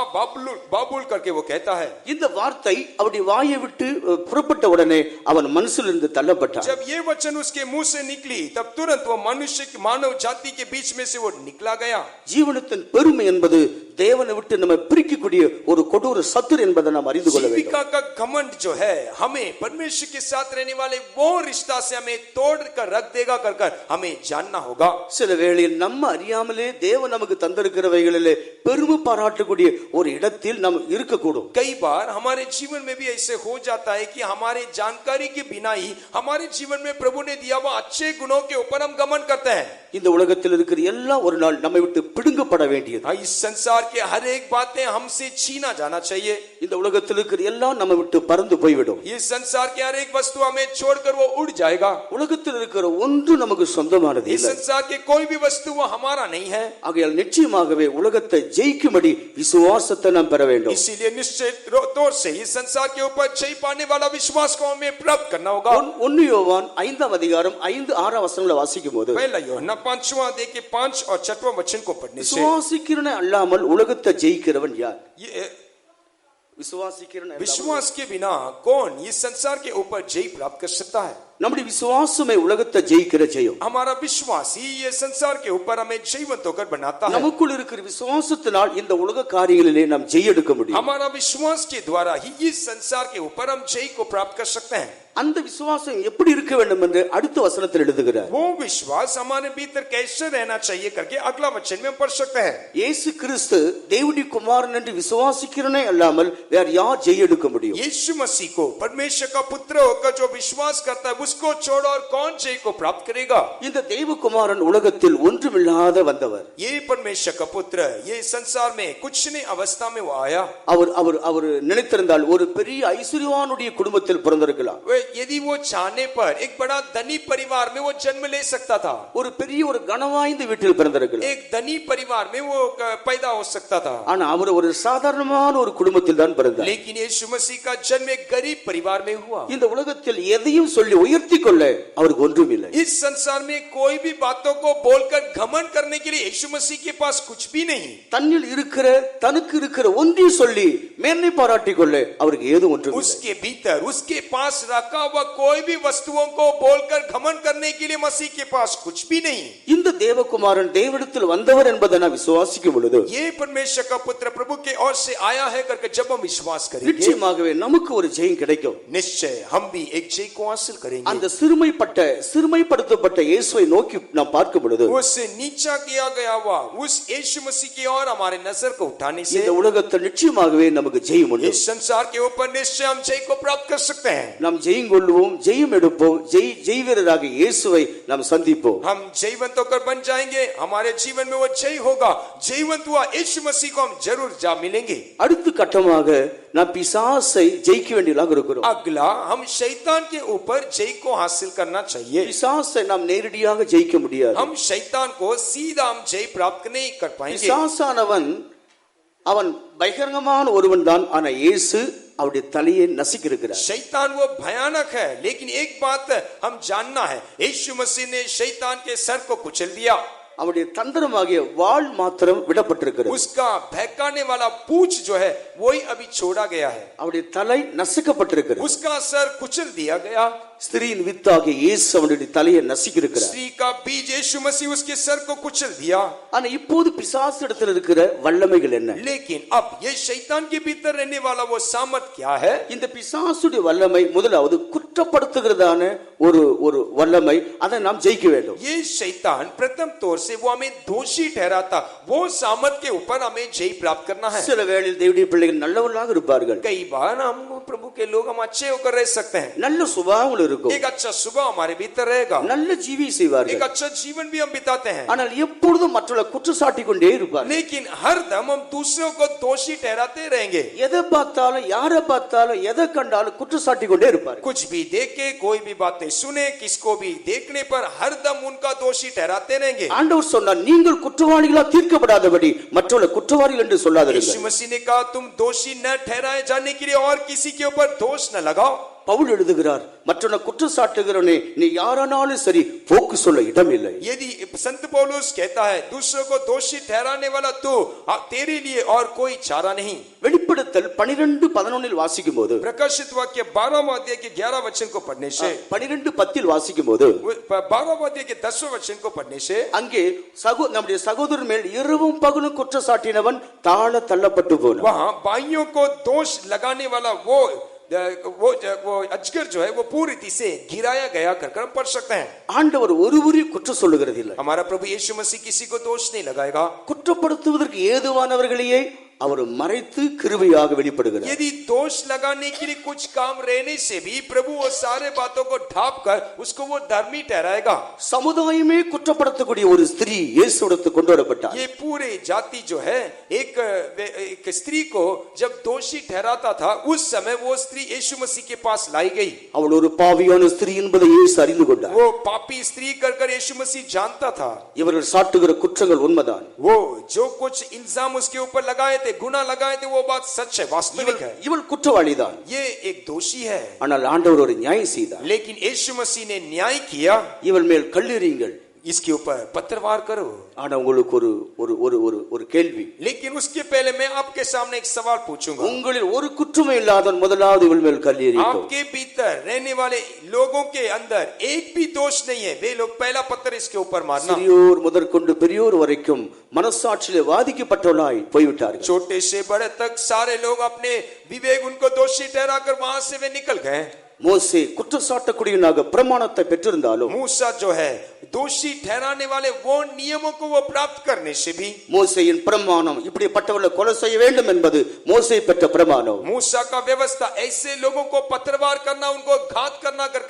बाबुल करके वो कहता है। இந்த வார்த்தை அவருடைய வாயை விட்டு புறப்பட்ட உடனே அவன் மனசிலிருந்து தள்ளப்பட்டான். जब ये वचन उसके मुंह से निकली तब तुरंत वो मनुष्य मानव जाति के बीच में से वो निकला गया। ஜீவனத்தின் பெருமை என்பது தேவனை விட்டு நம்ம பிரிக்கக்கூடிய ஒரு கொடூர சத்துரு என்பதை நாம் அறிந்து கொள்ள வேண்டும். जीविका का घमंड जो है हमें परमेश्वर के साथ रहने वाले वो रिश्ता से हमें तोड़ कर रख देगा कर हमें जानना होगा। சில வேளையில் நம்ம அறியாமலே தேவன் நமக்கு தந்திருக்கிறவைகளிலே பெருமை பாராட்டக்கூடிய ஒரு இடத்தில் நாம் இருக்கக்கூடும். कई बार हमारे जीवन में भी ऐसे हो जाता है कि हमारे जानकारी के बिना ही हमारे जीवन में प्रभु ने दिया हुआ अच्छे गुणों के ऊपर हम घमंड करते हैं। இந்த உலகத்தில் இருக்கிற எல்லாம் ஒரு நாள் நம்மை விட்டு பிடுங்கப்பட வேண்டியது. हाँ, इस संसार के हर एक बातें हमसे छीना जाना चाहिए. இந்த உலகத்தில் இருக்கிற எல்லாம் நம்மை விட்டு பறந்து போய்விடும். ये संसार के हर एक वस्तु हमें छोड़कर वो उड़ जाएगा. உலகத்தில் இருக்கிற ஒன்று நமக்கு சொந்தமானது इस இல்லை. संसार के कोई भी वस्तु वो हमारा नहीं है. ஆகையால் நிச்சயமாகவே உலகத்தை ஜெயிக்கும்படி விசுவாசத்தை நாம் பெற வேண்டும். इसीलिए निश्चित तौर से इस संसार के ऊपर जय पाने वाला विश्वास को हमें प्राप्त करना होगा. 1 யோவான் 5ஆம் அதிகாரம் 5-6 வசனங்களை வாசிக்கும் போது पहला यूहन्ना 5वां अध्याय के 5 और 6वां वचन को पढ़ने से விசுவாசிக்கிறவன் அல்லாமல் உலகத்தை ஜெயிக்கிறவன் யார்? ये விசுவாசிக்கிறவன் विश्वास के बिना कौन इस संसार के ऊपर जय प्राप्त कर सकता है? நம்முடைய விசுவாசமே உலகத்தை ஜெயிக்கிற ஜெயம். हमारा विश्वास ही ये संसार के ऊपर हमें जयवंत होकर बनाता है. நமக்குள் இருக்கிற விசுவாசத்தினால் இந்த உலக காரியங்களிலே நாம் ஜெயெடுக்க முடியும். हमारा विश्वास के द्वारा ही इस संसार के ऊपर हम जय को प्राप्त कर सकते हैं. அந்த விசுவாசம் எப்படி இருக்க வேண்டும் என்று அடுத்த வசனத்தில் எழுதுகிறார். वो विश्वास हमारे भीतर कैसे रहना चाहिए करके अगला वचन में हम पढ़ सकते हैं. இயேசு கிறிஸ்து தேவனுடைய குமாரன் என்று விசுவாசிக்கிறனே அல்லாமல் வேற யார் ஜெயெடுக்க முடியும்? यीशु मसीह को परमेश्वर का पुत्र होकर जो विश्वास करता है उसको छोड़ और कौन जय को प्राप्त करेगा? இந்த தேவகுமாரன் உலகத்தில் ஒன்றுமில்லாத வந்தவர். ये परमेश्वर का पुत्र ये संसार में कुछ नहीं अवस्था में वो आया. அவர் நினைத்திருந்தால் ஒரு பெரிய ஐஸ்வர்யவானுடைய குடும்பத்தில் பிறந்திருக்கலாம். यदि वो चाहने पर एक बड़ा धनी परिवार में वो जन्म ले सकता था. ஒரு பெரிய ஒரு கனவாய்ந்த வீட்டில் பிறந்திருக்கலாம். एक धनी परिवार में वो पैदा हो सकता था. ஆனா அவர் ஒரு சாதாரணமான ஒரு குடும்பத்தில் தான் பிறந்தார். लेकिन यीशु मसीह का जन्म एक गरीब परिवार में हुआ. இந்த உலகத்தில் எதையும் சொல்லி உயர்த்தி கொள்ள அவருக்கு ஒன்றும் இல்லை. इस संसार में कोई भी बातों को बोलकर घमंड करने के लिए यीशु मसीह के पास कुछ भी नहीं. தன்னில் இருக்கிற தனக்கு இருக்கிற ஒன்றை சொல்லி மேன்மை பாராட்டிக் கொள்ள அவருக்கு ஏதும் ஒன்றும் இல்லை. उसके भीतर उसके पास रखा हुआ कोई भी वस्तुओं को बोलकर घमंड करने के लिए मसीह के पास कुछ भी नहीं. இந்த தேவகுமாரன் தேவனிடத்தில் வந்தவர் என்பதை நான் விசுவாசிக்கும் பொழுது ये परमेश्वर का पुत्र प्रभु के ओर से आया है करके जब हम विश्वास करेंगे நிச்சயமாகவே நமக்கு ஒரு ஜெயம் கிடைக்கும். निश्चय हम भी एक जय को हासिल करेंगे. அந்த சிறுமைப்படுத்தப்பட்ட இயேசுவை நோக்கி நாம் பார்க்கும் பொழுது उस नीचा किया गया हुआ उस यीशु मसीह की ओर हमारे नजर को उठाने से இந்த उலகத்தில் நிச்சயமாகவே நமக்கு ஜெயம் உண்டு. इस संसार के ऊपर निश्चय हम जय को प्राप्त कर सकते हैं. நாம் ஜெயம் கொள்வோம், ஜெயம் எடுப்போம், ஜெய் வீரராக இயேசுவை நாம் சந்திப்போம். हम जयवंत होकर बन जाएंगे. हमारे जीवन में वो जय होगा. जयवंत हुआ यीशु मसीह को हम जरूर जा मिलेंगे. அடுத்த கட்டமாக நாம் பிசாசை ஜெயிக்க வேண்டியதாக இருக்கிறோம். अगला हम शैतान के ऊपर जय को हासिल करना चाहिए. பிசாசை நாம் நேரடியாக ஜெயிக்க முடியாது. हम शैतान को सीधा हम जय प्राप्त नहीं कर पाएंगे. பிசாசானவன் அவன் பகிரங்கமான ஒருவன் தான். ஆனா இயேசு அவருடைய தலையை நசுக்கியிருக்கிறார். शैतान वो भयानक है लेकिन एक बात हम जानना है यीशु मसीह ने शैतान के सर को कुचल दिया. அவருடைய தந்திரமாகிய வாள் மாத்திரம் விடப்பட்டிருக்கிறது. उसका बहकाने वाला पूंछ जो है वही अभी छोड़ा गया है. அவருடைய தலை நசுக்கப்பட்டிருக்கிறது. उसका सर कुचल दिया गया. ஸ்திரீயின் வித்தாகிய இயேசு அவருடைய தலையை நசுக்கியிருக்கிறார். स्त्री का बीज यीशु मसीह उसके सर को कुचल दिया. ஆனா இப்போது பிசாசு இடத்தில் இருக்கிற வல்லமைகள் என்ன? लेकिन अब ये शैतान के भीतर रहने वाला वो सामर्थ क्या है? இந்த பிசாசுடைய வல்லமை முதலாவது குற்றப்படுத்துகிறதான ஒரு வல்லமை. அதை நாம் ஜெயிக்க வேண்டும். ये शैतान प्रथम तौर से वो हमें दोषी ठहराता वो सामर्थ के ऊपर हमें जय प्राप्त करना है. சில வேளையில் தேவனுடைய பிள்ளைகள் நல்லவர்களாக இருப்பார்கள். कई बार हम प्रभु के लोग हम अच्छे होकर रह सकते हैं. நல்ல சுபாவங்கள் இருக்கும். एक अच्छा सुबह हमारे भीतर रहेगा. நல்ல ஜீவி செய்வார்கள். एक अच्छा जीवन भी हम बिताते हैं. ஆனால் எப்பொழுதும் மற்றவர்களை குற்றச்சாட்டி கொண்டே இருப்பார்கள். लेकिन हर दम हम दूसरों को दोषी ठहराते रहेंगे. எதை பார்த்தாலும் யாரை பார்த்தாலும் எதை கண்டாலும் குற்றச்சாட்டி கொண்டே இருப்பார்கள். कुछ भी देखे कोई भी बातें सुने किसको भी देखने पर हर दम उनका दोषी ठहराते रहेंगे. ஆண்டவர் சொன்னார், நீங்கள் குற்றவாளிகளா தீர்க்கப்படாதபடி மற்றவர்களை குற்றவாளிகள் என்று यीशु சொல்லாதீர்கள். मसीह ने कहा तुम दोषी न ठहराए जाने के लिए और किसी के ऊपर दोष न लगाओ. பவுல் எழுதுகிறார், மற்றவனை குற்றச்சாட்டுகிறவனே நீ யாரானாலும் சரி போக்கு சொல்ல இடம் இல்லை. यदि संत पौलुस कहता है दूसरों को दोषी ठहराने वाला तो तेरे लिए और कोई चारा नहीं. வெளிப்படுத்தல் 12:11 வாசிக்கும் போது प्रकाशित वाक्य 12वां अध्याय के 11 वचन को पढ़ने से 12:10 வாசிக்கும் போது 12वां अध्याय के 10वें वचन को पढ़ने से அங்கே நம்முடைய சகோதரர் மேல் இரவும் பகலும் குற்றச்சாட்டினவன் தாழ தள்ளப்பட்டு போனான். वहां भाइयों को दोष लगाने वाला वो अजगर जो है वो पूरी रीति से गिराया गया कर हम पढ़ सकते हैं. ஆண்டவர் ஒருவரையும் குற்றம் சொல்லுகிறது இல்லை. हमारा प्रभु यीशु मसीह किसी को दोष नहीं लगाएगा. குற்றப்படுத்துவதற்கு ஏதுவானவர்களையே அவர் மறைத்து கிருபையாக வெளிப்படுகிறார். यदि दोष लगाने के लिए कुछ काम रहने से भी प्रभु वो सारे बातों को ढाप कर उसको वो धर्मी ठहराएगा. சமுதாயமே குற்றப்படுத்தக்கூடிய ஒரு ஸ்திரீ இயேசுவிடத்துக்கு கொண்டு வரப்பட்டார். ये पूरे जाति जो है एक स्त्री को जब दोषी ठहराता था उस समय वो स्त्री यीशु मसीह के पास लाई गई. அவள் ஒரு பாவியான ஸ்திரீ என்பதை இயேசு அறிந்து கொண்டார். वो पापी स्त्री कर यीशु मसीह जानता था. இவர்கள் சாட்டுகிற குற்றங்கள் உண்மைதான். वो जो कुछ इल्जाम उसके ऊपर लगाए थे, गुनाह लगाए थे, वो बात सच है, वास्तविक है. இவள் குற்றவாளிதான். ये एक दोषी है. ஆனால் ஆண்டவர் ஒரு நியாயம் செய்தார். लेकिन यीशु मसीह ने न्याय किया. இவள் மேல் கல்லெறியுங்கள், इसके ऊपर पत्थरवार करो. ஆனா உங்களுக்கு ஒரு ஒரு ஒரு ஒரு ஒரு கேள்வி. लेकिन उसके पहले मैं आपके सामने एक सवाल पूछूंगा. உங்களில் ஒரு குற்றமே இல்லாதவன் முதலாவது இவள் மேல் கல்லெறியட்டும். आपके भीतर रहने वाले लोगों के अंदर एक भी दोष नहीं है, वे लोग पहला पत्थर इसके ऊपर मारना. சிறியோர் முதற்கொண்டு பெரியோர் வரைக்கும் மனசாட்சியிலே வாதிக்கப்பட்டவளாய் போய்விட்டார்கள். छोटे से बड़े तक सारे लोग अपने विवेक उनको दोषी ठहराकर वहां से वे निकल गए. மோசே குற்றச்சாட்டக்கூடியவனாக பிரமாணத்தை பெற்றிருந்தாலும் मूसा जो है दोषी ठहराने वाले वो नियमों को वो प्राप्त करने से भी, மோசேயின் பிரமாணம் இப்படிப்பட்டவர்களை கொலை செய்ய வேண்டும் என்பது மோசே பெற்ற பிரமாணம். मूसा का व्यवस्था ऐसे लोगों को पत्थरवार करना, उनको घात करना कर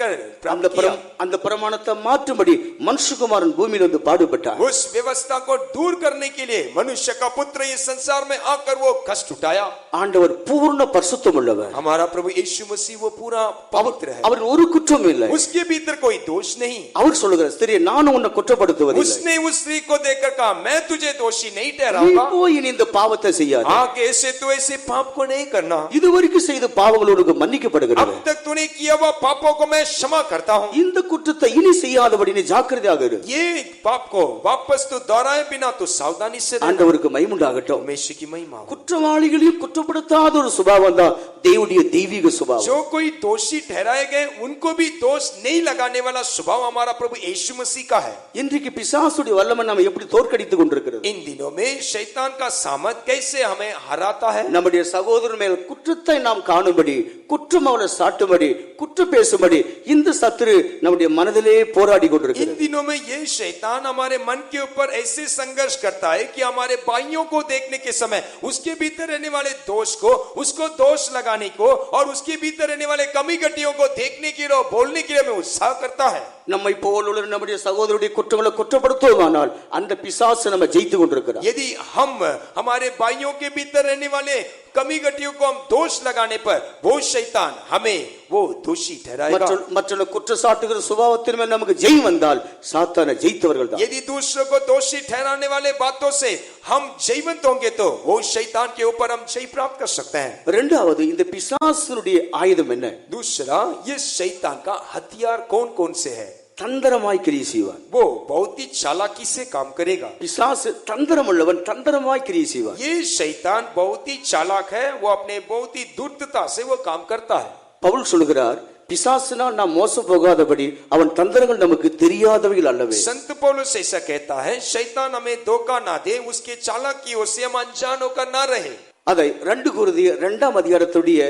प्राप्त किया. அந்த பிரமாணத்தை மாற்றும்படி மனுஷகுமாரன் பூமியில் வந்து பாடுபட்டார். उस व्यवस्था को दूर करने के लिए मनुष्य का पुत्र इस संसार में आकर वो कष्ट उठाया. ஆண்டவர் பூர்ண பரிசுத்தம் உள்ளவர். हमारा प्रभु यीशु मसीह वो पूरा पवित्र है. அவர் ஒரு குற்றம் இல்லை. उसके भीतर कोई दोष नहीं. அவர் சொல்லுகிறார், ஸ்திரியே நான் உன்னை குற்றப்படுத்துவதில்லை. उसने उस स्त्री को देखकर कहा, मैं तुझे दोषी नहीं நீ ठहराऊंगा. போய் இனி இந்த பாவத்தை செய்யாதே. आगे से तू ऐसे पाप को नहीं करना. இதுவரைக்கும் செய்த பாவங்கள் உனக்கு மன்னிக்கப்படுகிறது. अब तक तूने किया हुआ पापों को मैं क्षमा करता हूँ. இந்த குற்றத்தை இனி செய்யாதபடி நீ ஜாக்கிரதையாக இரு. ये पाप को वापस तू दोहराए बिना तू सावधानी से रहना. ஆண்டவருக்கு மகிமையுண்டாகட்டும். परमेश्वर की महिमा हो. குற்றவாளிகளையும் குற்றப்படுத்தாத ஒரு சுபாவம் தான் தேவனுடைய தெய்வீக சுபாவம். जो कोई दोषी ठहराए गए उनको भी दोष नहीं लगाने वाला स्वभाव हमारा प्रभु यीशु मसीह का है. இன்றைக்கு பிசாசுடைய வல்லமை நம்ம எப்படி தோற்கடித்துக் கொண்டிருக்கிறது? इन दिनों में शैतान का सामर्थ कैसे हमें हराता है. நம்முடைய சகோதரர் மேல் குற்றத்தை நாம் காணும்படி, குற்றம் அவளை சாட்டும்படி, குற்றம் பேசும்படி இந்த சத்துரு நம்முடைய மனதிலே போராடி इन கொண்டிருக்கிறது. दिनों में ये शैतान हमारे मन के ऊपर ऐसे संघर्ष करता है कि हमारे भाइयों को देखने के समय उसके भीतर रहने वाले दोष को, उसको दोष लगाने को और उसके भीतर रहने वाले कमी घटियों को देखने के लिए और बोलने के लिए हमें उत्साह करता है. நம்மை போல் உள்ள நம்முடைய சகோதரருடைய குற்றங்களை குற்றப்படுத்துவோமானால் அந்த பிசாசு நம்ம ஜெயித்து கொண்டிருக்கிறார். यदि हम हमारे भाइयों के भीतर रहने वाले कमी घटियों को हम दोष लगाने पर वो शैतान हमें वो दोषी ठहराएगा. மற்ற குற்றச்சாட்டுகிற சுபாவத்தின் மேல் நமக்கு ஜெயம் வந்தால் சாத்தானை ஜெயித்தவர்கள் தான். यदि दूसरों को दोषी ठहराने वाले बातों से हम जयवंत होंगे तो वो शैतान के ऊपर हम जय प्राप्त कर सकते हैं. இரண்டாவது, இந்த பிசாசுடைய ஆயுதம் என்ன? दूसरा, ये शैतान का हथियार कौन कौन से है. தந்திரமாய் கிரியை செய்வான். वो बहुत ही चालाकी से काम करेगा. பிசாசு தந்திரம் உள்ளவன், தந்திரமாய் கிரியை செய்வான். ये शैतान बहुत ही चालाक है. वो अपने बहुत ही धूर्तता से वो काम करता है. பவுல் சொல்கிறார், பிசாசினால் நாம் மோசம் போகாதபடி அவன் தந்திரங்கள் நமக்கு தெரியாதவைகள் அல்லவே. संत पौलुस ऐसा कहता है, शैतान हमें धोखा ना दे, उसके चालाकियों से हम अनजान होकर ना रहे. அதை 2 கொரிந்தியர் 2ஆம் அதிகாரத்துடைய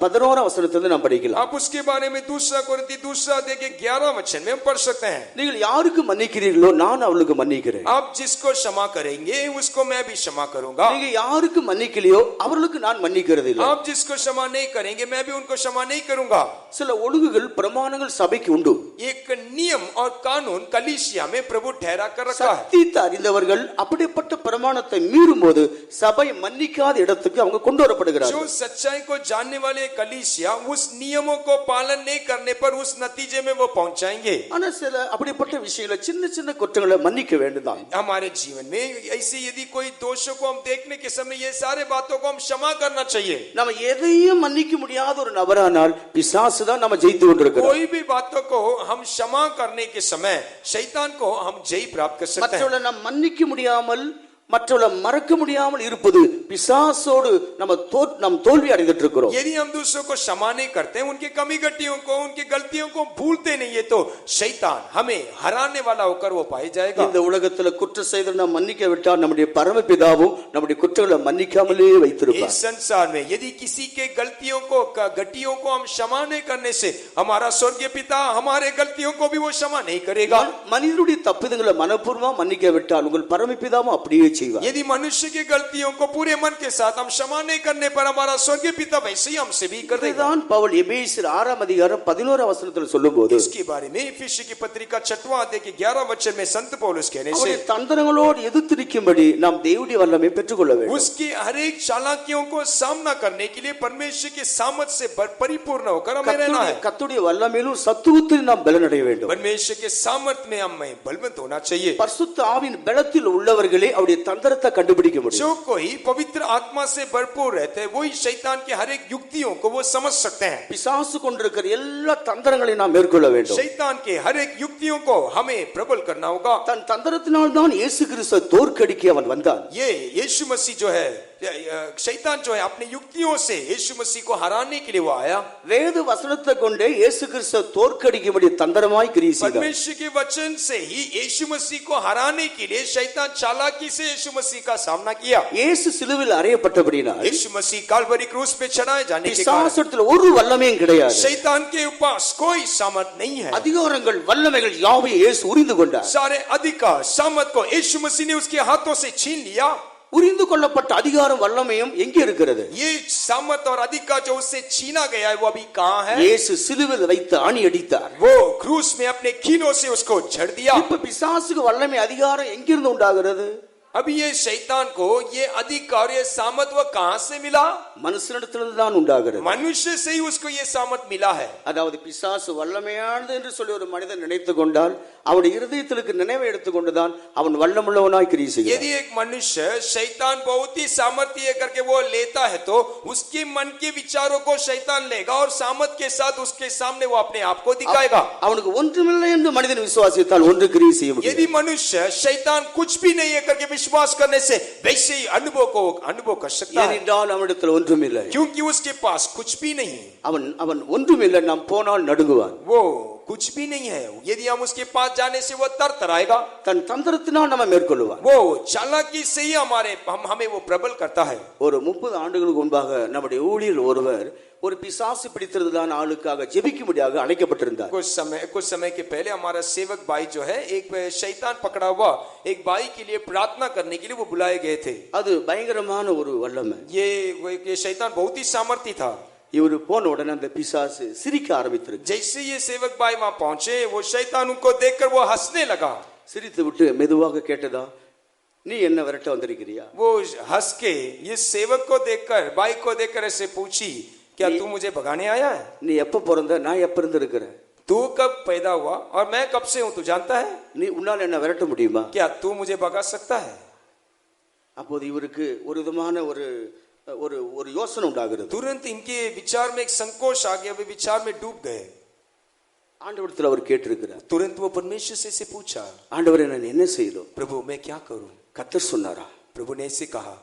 11ஆம் வசனத்திலிருந்து நாம் படிக்கலாம். आप उसके बारे में दूसरा कोरिन्थी 2:11 वचन में हम पढ़ सकते हैं. நீங்கள் யாருக்கு மன்னிக்கிறீர்களோ நான் அவளுக்கு மன்னிக்கிறேன். आप जिसको क्षमा करेंगे उसको मैं भी क्षमा करूंगा. நீங்க யாருக்கு மன்னிக்கலையோ அவர்களுக்கு நான் மன்னிக்கிறது இல்லை. आप जिसको क्षमा नहीं करेंगे मैं भी उनको क्षमा नहीं करूंगा. சில ஒழுங்குகள் பிரமாணங்கள் சபைக்கு உண்டு. एक नियम और कानून कलीसिया में प्रभु ठहरा कर रखा है. சத்தியத்தை அறிந்தவர்கள் அப்படிப்பட்ட பிரமாணத்தை மீறும்போது சபை மன்னிக்காத இடத்துக்கு அவங்க கொண்டு வரப்படுகிறார்கள். जो सच्चाई को जानने वाले कलीसिया उस नियमों को पालन नहीं करने पर उस नतीजे में वो पहुंचाएंगे. ஆனா சில அப்படிப்பட்ட விஷயங்களை சின்ன சின்ன குற்றங்களை மன்னிக்க வேண்டுதான். हमारे जीवन में ऐसे यदि कोई दोषों को हम देखने के समय ये सारे बातों को हम क्षमा करना चाहिए. நம்ம எதையும் மன்னிக்க முடியாத ஒரு நபரானால் பிசாசு தான் நம்ம ஜெயித்து கொண்டிருக்கிறோம். कोई भी बातों को हम क्षमा करने के समय शैतान को हम जय प्राप्त कर सकते हैं. மற்றவர்களை நாம் மன்னிக்க முடியாமல், மற்றவர்களை மறக்க முடியாமல் இருப்பது பிசாசோடு நம்ம தோல்வி அடைந்துட்டு இருக்கிறோம். यदि हम दूसरों को क्षमा नहीं करते, उनकी कमी घटियों को, उनकी गलतियों को भूलते नहीं है तो शैतान हमें हराने वाला होकर वो पाए जाएगा. இந்த உலகத்துல குற்றம் செய்த நாம் மன்னிக்க விட்டால் நம்முடைய பரமபிதாவும் நம்முடைய குற்றங்களை மன்னிக்காமலே வைத்திருப்பார். इस संसार में यदि किसी के गलतियों को, घटियों को हम क्षमा नहीं करने से हमारा स्वर्गीय पिता हमारे गलतियों को भी वो क्षमा नहीं करेगा. மனிதனுடைய தப்பிதங்களை மனப்பூர்வமா மன்னிக்க விட்டால் உங்கள் பரமபிதாவும் அப்படியே செய்வார். यदि मनुष्य की गलतियों को पूरे मन के साथ हम क्षमा नहीं करने पर हमारा स्वर्गीय पिता वैसे ही हमसे भी कर देगा. இதுதான் பவுல் எபேசியர் 6 அதிகாரம் 11 வசனத்தில் சொல்லும்போது इसके बारे में इफिसी की पत्रिका 6वां अध्याय के 11 वचन में संत पौलुस कहने से அவருடைய தந்திரங்களோடு எதிர்த்திருக்கும்படி நாம் தேவனுடைய வல்லமை பெற்றுக்கொள்ள வேண்டும். उसकी हर एक चालाकियों को सामना करने के लिए परमेश्वर के सामर्थ से परिपूर्ण होकर हमें रहना है. கர்த்தருடைய வல்லமையிலும் சத்துவத்தில் நாம் பலனடைய வேண்டும். परमेश्वर के सामर्थ में हमें बलवंत होना चाहिए. பரிசுத்த ஆவியின் பலத்தில் உள்ளவர்களே அவருடைய தந்திரத்தை கண்டுபிடிக்க முடியும். जो कोई पवित्र आत्मा से भरपूर रहते हैं वही शैतान के हर एक युक्तियों को वो समझ सकते हैं. பிசாசு கொண்டிருக்கிற எல்லா தந்திரங்களையும் நாம் மேற்கொள்ள வேண்டும். शैतान के हर एक युक्तियों को हमें प्रबल करना होगा. தன் தந்திரத்தினால் தான் இயேசு கிறிஸ்துவை தோற்கடிக்க அவன் வந்தான். ये यीशु मसीह जो है शैतान जो है अपनी युक्तियों से यीशु मसीह को हराने के लिए वो आया. வேத வசனத்தை கொண்டே இயேசு கிறிஸ்துவை தோற்கடிக்கும்படி தந்திரமாய் கிரியை செய்தார். परमेश्वर के वचन से ही यीशु मसीह को हराने के लिए शैतान चालाकी से यीशु मसीह का सामना किया. இயேசு சிலுவையில் அறையப்பட்டபடினால் यीशु मसीह काल्वरी क्रूस पे चढ़ाए जाने के कारण பிசாசத்தில் ஒரு வல்லமையும் கிடையாது. शैतान के पास कोई सामर्थ नहीं है. அதிகாரங்கள் வல்லமைகள் யாவையும் இயேசு உரிந்து கொண்டார். सारे अधिकार सामर्थ को यीशु मसीह ने उसके हाथों से छीन लिया. உரிந்து கொள்ளப்பட்ட அதிகாரம் வல்லமையும் எங்கே இருக்கிறது? ये सामर्थ और अधिकार जो उससे छीना गया है वो अभी कहाँ है? இயேசு சிலுவையில் வைத்து ஆணி அடித்தார். वो क्रूस में अपने कीनों से उसको झड़ दिया. இப்ப பிசாசுக்கு வல்லமை அதிகாரம் எங்கிருந்து உண்டாகிறது? अभी ये शैतान को ये अधिकार ये सामर्थ वो कहाँ से मिला? மனுஷனிடத்திலிருந்து தான் உண்டாகிறது. मनुष्य से ही उसको ये सामर्थ मिला है. அதாவது பிசாசு வல்லமையானது என்று சொல்லி ஒரு மனிதன் நினைத்துக் கொண்டால் அவனுடைய இருதயத்திற்கு நினைவை எடுத்துக்கொண்டுதான் அவன் வல்லமுள்ளவனாய் கிரியை செய்கிறான். यदि एक मनुष्य शैतान बहुत ही सामर्थ्य करके वो लेता है तो उसके मन के विचारों को शैतान लेगा और सामर्थ के साथ उसके सामने वो अपने आप को दिखाएगा. அவனுக்கு ஒன்றுமில்லை என்று மனிதன் விசுவாசித்தால் ஒன்று கிரியை செய்ய முடியும். यदि मनुष्य शैतान कुछ भी नहीं है करके विश्वास करने से वैसे ही अनुभव कर सकता है. ஏனென்றால் அவனிடத்தில் ஒன்றுமில்லை. क्योंकि उसके पास कुछ भी नहीं. அவன் ஒன்றுமில்லை. நாம் போனால் நடுங்குவான். वो कुछ भी नहीं है. यदि हम उसके पास जाने से वो तरतराएगा. தன் தந்திரத்தினால் நம்ம மேற்கொள்ளுவான். वो चालाकी से ही हमें वो प्रबल करता है. ஒரு 30 ஆண்டுகளுக்கு முன்பாக நம்முடைய ஊழியர் ஒருவர் ஒரு பிசாசு பிடித்திருந்ததான ஆளுக்காக ஜெபிக்கும்படியாக அழைக்கப்பட்டிருந்தார். कुछ समय के पहले हमारा सेवक भाई जो है एक शैतान पकड़ा हुआ एक भाई के लिए प्रार्थना करने के लिए वो बुलाए गए थे. அது பயங்கரமான ஒரு வல்லமை. ये शैतान बहुत ही सामर्थ्य था. இவர் போன உடனே அந்த பிசாசு சிரிக்க ஆரம்பித்திருக்கு. जैसे ये सेवक भाई वहां पहुंचे वो शैतान उनको देखकर वो हंसने लगा. சிரித்து விட்டு மெதுவாக கேட்டதா, நீ என்ன விரட்ட வந்திருக்கிறியா? वो हंस के ये सेवक को देखकर भाई को देखकर ऐसे पूछी, क्या तू मुझे भगाने आया है? நீ எப்ப பிறந்த, நான் எப்ப இருந்து இருக்கிறேன்? तू कब पैदा हुआ और मैं कब से हूं तू जानता है? நீ உன்னால் என்ன விரட்ட முடியுமா? क्या तू मुझे भगा सकता है? அப்போது இவருக்கு ஒரு விதமான ஒரு யோசனை உண்டாகிறது. तुरंत इनके विचार में एक संकोच आ गया. वे विचार में डूब गए. ஆண்டவரிடத்தில் அவர் கேட்டிருக்கிறார். तुरंत वो परमेश्वर से पूछा, ஆண்டவரே நான் என்ன செய்யணும்? प्रभु मैं क्या करूं? கர்த்தர் சொன்னாரா, प्रभु ने ऐसे कहा,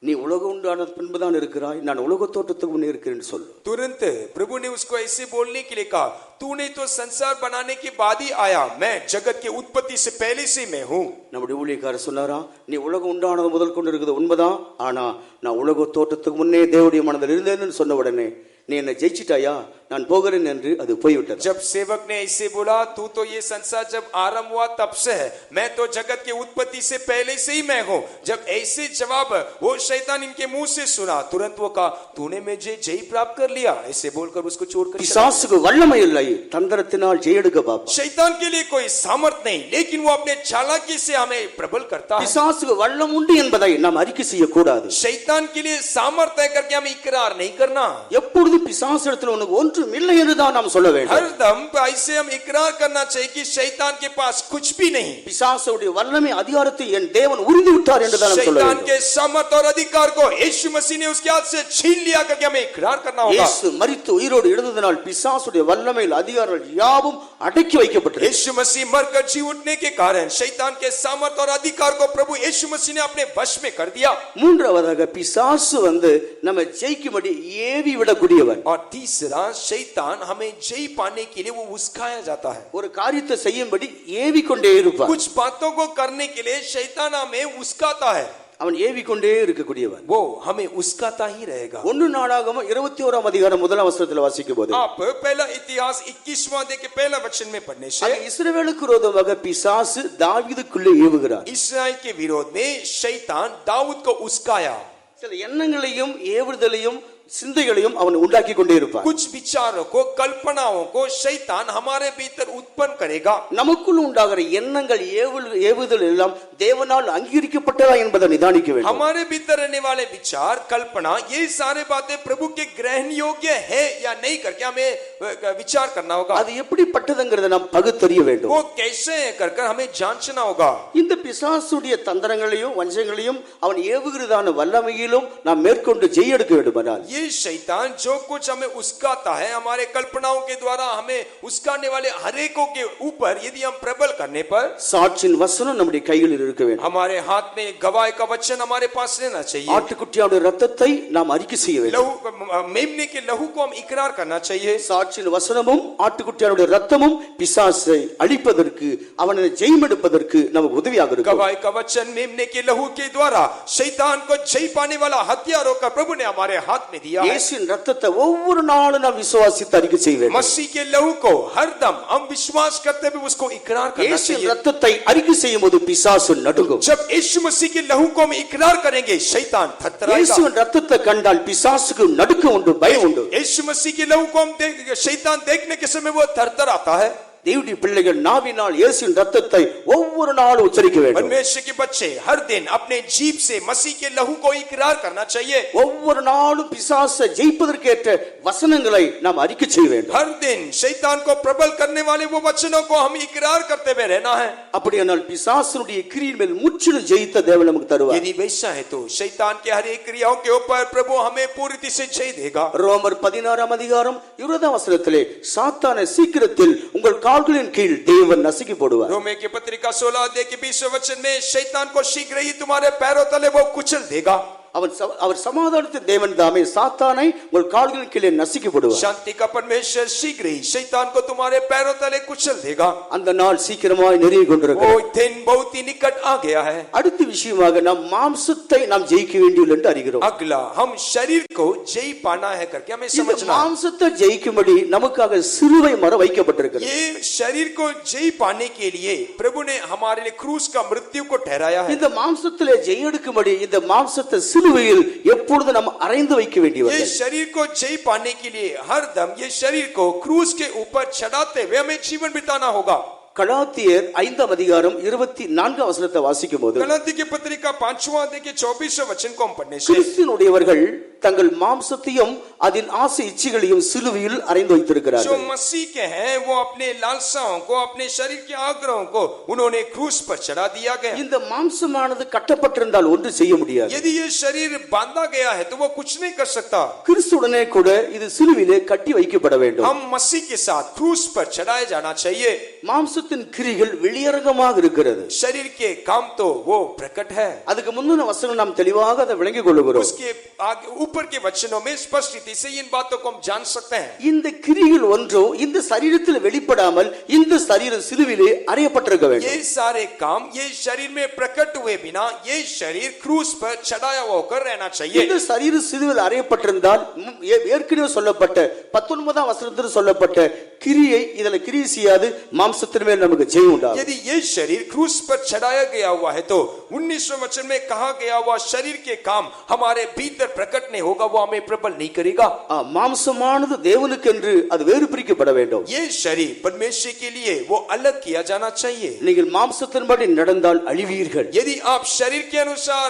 நீ உலகம் உண்டான பின்புதான் இருக்கிறாய், நான் உலக தோற்றத்துக்கு முன்னே இருக்கிறேன்னு சொல்லு. तुरंत प्रभु ने उसको ऐसे बोलने के लिए कहा, तूने तो संसार बनाने के बाद ही आया, मैं जगत के उत्पत्ति से पहले से मैं हूं. நம்முடைய ஊழியக்காரர் சொன்னாரா, நீ உலகம் உண்டானது முதல் கொண்டு இருக்குது உண்மைதான், ஆனா நான் உலக தோற்றத்துக்கு முன்னே தேவனுடைய மனதில் இருந்தேன்னு சொன்ன உடனே நீ என்ன ஜெயிச்சிட்டாயா, நான் போகிறேன் என்று அது போய்விட்டது. जब सेवक ने ऐसे बोला, तू तो ये संसार जब आरंभ हुआ तब से है, मैं तो जगत के उत्पत्ति से पहले से ही मैं हूं. जब ऐसे जवाब वो शैतान इनके मुंह से सुना, तुरंत वो कहा, तूने मुझे जय प्राप्त कर लिया. ऐसे बोलकर उसको छोड़कर பிசாசுக்கு வல்லமை இல்லை, தந்திரத்தினால் ஜெயெடுக்க பாப்பா. शैतान के लिए कोई सामर्थ नहीं, लेकिन वो अपने चालाकी से हमें प्रबल करता है. பிசாசுக்கு வல்லம் உண்டு என்பதை நாம் அறிக்கை செய்யக்கூடாது. शैतान के लिए सामर्थ है करके हमें इकरार नहीं करना. எப்பொழுதும் பிசாசிடத்தில் உனக்கு ஒன்றும் இல்லை என்று தான் நாம் சொல்ல வேண்டும். हरदम ऐसे हम इकरार करना चाहिए कि शैतान के पास कुछ भी नहीं. பிசாசுடைய வல்லமை அதிகாரத்தை என் தேவன் உரிந்து விட்டார் என்று தான் நாம் சொல்ல शैतान வேண்டும். के सामर्थ और अधिकार को यीशु मसीह ने उसके हाथ से छीन लिया करके हमें इकरार करना होगा. இயேசு மரித்து உயிரோடு எழுந்ததனால் பிசாசுடைய வல்லமையில் அதிகாரங்கள் யாவும் அடக்கி வைக்கப்பட்டது. यीशु मसीह मरकर जी उठने के कारण शैतान के सामर्थ और अधिकार को प्रभु यीशु मसीह ने अपने वश में कर दिया. மூன்றாவதாக பிசாசு நம்ம ஜெயிக்கும்படி ஏவி விடக்கூடியவன். और तीसरा शैतान हमें जय पाने के लिए वो उस्काया जाता है. ஒரு காரியத்தை செய்யும்படி ஏவி கொண்டே இருப்பார். कुछ बातों को करने के लिए शैतान हमें उस्काता है. அவன் ஏவிக்கொண்டே இருக்கக்கூடியவன். वो हमें उस्काता ही रहेगा. 1 நாளாகமம் 21ஆம் அதிகாரம் 1ஆம் வசனத்தில் வாசிக்கும் போது आप पहला इतिहास 21वां अध्याय के पहला वचन में पढ़ने से அங்கே இஸ்ரவேலுக்கு விரோதமாக பிசாசு தாவீதுக்குள்ளே ஏவுகிறார். इस्राएल के विरोध में शैतान दाऊद को उस्काया. சில எண்ணங்களையும் ஏவுதலையும் சிந்தைகளையும் அவன் உண்டாக்கி கொண்டே இருப்பான். कुछ विचारों को कल्पनाओं को शैतान हमारे भीतर उत्पन्न करेगा. நமக்குள் உண்டாகிற எண்ணங்கள் ஏவுதல் எல்லாம் தேவனால் அங்கீகரிக்கப்பட்டதா என்பதை நிதானிக்க வேண்டும். हमारे भीतर रहने वाले विचार कल्पना ये सारे बातें प्रभु के ग्रहण योग्य है या नहीं करके हमें विचार करना होगा. அது எப்படிப்பட்டதுங்கிறதை நாம் பகுத்தறிய வேண்டும். वो कैसे है कर हमें जांचना होगा. இந்த பிசாசுடைய தந்திரங்களையும் வஞ்சங்களையும் அவன் ஏவுகிறதான வல்லமையிலும் நாம் மேற்கொண்டு ஜெயெடுக்க வேண்டுமானால் ये शैतान जो कुछ हमें उस्काता है हमारे कल्पनाओं के द्वारा हमें उस्काने वाले हरेकों के ऊपर यदि हम प्रबल करने पर சாட்சியின் வசனம் நம்முடைய கைகளில் இருக்க வேண்டும். हमारे हाथ में गवाह का वचन हमारे पास रहना चाहिए. ஆட்டுக்குட்டியோட ரத்தத்தை நாம் அறிக்கை செய்ய வேண்டும். लहू मेमने के लहू को हम इकरार करना चाहिए. சாட்சியின் வசனமும் ஆட்டுக்குட்டியோட ரத்தமும் பிசாசை அழிப்பதற்கு அவனை ஜெயமெடுப்பதற்கு நமக்கு உதவியாக இருக்கும். गवाह का वचन मेमने के लहू के द्वारा शैतान को जय पाने वाला हथियारों का प्रभु ने हमारे हाथ में दिया है. இயேசுவின் ரத்தத்தை ஒவ்வொரு நாளும் நாம் விசுவாசித்து அறிக்கை செய்ய வேண்டும். मसीह के लहू को हरदम हम विश्वास करते हुए उसको इकरार करना இயேசுவின் चाहिए. ரத்தத்தை அறிக்கை செய்யும்போது பிசாசு நடுங்கும். जब यीशु मसीह के लहू को हम इकरार करेंगे शैतान थरथराएगा. இயேசுவின் ரத்தத்தை கண்டால் பிசாசுக்கு நடுக்கம் உண்டு, பயம் உண்டு. यीशु मसीह के लहू को हम शैतान देखने के समय वो थरथराता है. தேவனுடைய பிள்ளைகள் நாவினால் இயேசுவின் ரத்தத்தை ஒவ்வொரு நாளும் உச்சரிக்க வேண்டும். परमेश्वर के बच्चे हर दिन अपने जीभ से मसीह के लहू को इकरार करना चाहिए. ஒவ்வொரு நாளும் பிசாசை ஜெயிப்பதற்கேற்ற வசனங்களை நாம் அறிக்கை செய்ய வேண்டும். हर दिन शैतान को प्रबल करने वाले वो वचनों को हम इकरार करते हुए रहना है. அப்படியானால் பிசாசுடைய கிரியின் மேல் முற்றிலும் ஜெயித்த தேவன் நமக்கு தருவார். यदि वैसा है तो शैतान के हर एक क्रियाओं के ऊपर प्रभु हमें पूरी तरह से जय देगा. ரோமர் 16ஆம் அதிகாரம் 20ஆம் வசனத்திலே சாத்தானை சீக்கிரத்தில் உங்கள் கால்களின் கீழ் தேவன் நசுக்கி போடுவார். रोमे की पत्रिका 16 अध्याय के 20वें वचन में शैतान को शीघ्र ही तुम्हारे पैरों तले वो कुचल देगा. அவர் சமாதானத்தின் தேவன் தாமே சாத்தானை உங்கள் கால்களின் கீழே நசுக்கி போடுவார். शांति का परमेश्वर शीघ्र ही शैतान को तुम्हारे पैरों तले कुचल देगा. அந்த நாள் சீக்கிரமாய் நெருங்கி கொண்டிருக்கிறது. वो दिन बहुत ही निकट आ गया है. அடுத்த விஷயமாக நாம் மாம்சத்தை நாம் ஜெயிக்க வேண்டியுள்ளது என்று அறிகிறோம். अगला हम शरीर को जय पाना है करके हमें இந்த समझना. மாம்சத்தை ஜெயிக்கும்படி நமக்காக சிலுவை மரம் வைக்கப்பட்டிருக்கிறது. ये शरीर को जय पाने के लिए प्रभु ने हमारे लिए क्रूस का मृत्यु को ठहराया है. இந்த மாம்சத்திலே ஜெயெடுக்கும்படி இந்த மாம்சத்தை சிலுவையில் எப்பொழுது நாம் அறைந்து வைக்க ये வேண்டியவர்கள். शरीर को जय पाने के लिए हर दम ये शरीर को क्रूस के ऊपर चढ़ाते हुए हमें जीवन बिताना होगा. கலாத்தியர் 5ஆம் அதிகாரம் 24ஆம் வசனத்தை வாசிக்கும் போது गलाती की पत्रिका 5वां अध्याय के 24वें वचन को हम पढ़ने से கிறிஸ்துவினுடையவர்கள் தங்கள் மாம்சத்தையும் அதன் ஆசை இச்சைகளையும் சிலுவையில் அறைந்து जो வைத்திருக்கிறார்கள். मसीह के हैं वो अपने लालसाओं को अपने शरीर के आग्रहों को उन्होंने क्रूस पर चढ़ा दिया गया. இந்த மாம்சமானது கட்டப்பட்டிருந்தால் ஒன்று செய்ய முடியாது. यदि ये शरीर बांधा गया है तो वो कुछ नहीं कर सकता. கிறிஸ்துவுடனே கூட இது சிலுவையிலே கட்டி வைக்கப்பட வேண்டும். हम मसीह के साथ क्रूस पर चढ़ाए जाना चाहिए. மாம்சத்தின் கிரிகள் வெளியரங்கமாக இருக்கிறது. शरीर के काम तो वो प्रकट है. அதுக்கு முந்தின வசனம் நாம் தெளிவாக அதை விளங்கிக் கொள்கிறோம். उसके आगे ऊपर के वचनों में स्पष्ट रीति से इन बातों को हम जान सकते हैं. இந்த கிரிகள் ஒன்றும் இந்த சரீரத்தில் வெளிப்படாமல் இந்த சரீரம் சிலுவிலே அறையப்பட்டிருக்க வேண்டும். ये सारे काम ये शरीर में प्रकट हुए बिना ये शरीर क्रूस पर चढ़ाया होकर रहना चाहिए. இந்த சரீரம் சிலுவையில் அறையப்பட்டிருந்தால் ஏற்கனவே சொல்லப்பட்ட 19ஆம் வசனத்தில் சொல்லப்பட்ட கிரியை இதுல கிரியை செய்யாது மாம்சத்தின் மேல் நமக்கு ஜெயம் உண்டாகும். यदि ये शरीर क्रूस पर चढ़ाया गया हुआ है तो 19वें वचन में कहा गया हुआ शरीर के काम हमारे भीतर प्रकट नहीं होगा, वो हमें प्रबल नहीं करेगा. மாம்சமானது தேவனுக்கு என்று அது வேறு பிரிக்கப்பட வேண்டும். ये शरीर परमेश्वर के लिए वो अलग किया जाना चाहिए. நீங்கள் மாம்சத்தின்படி நடந்தால் அழிவீர்கள். यदि आप शरीर के अनुसार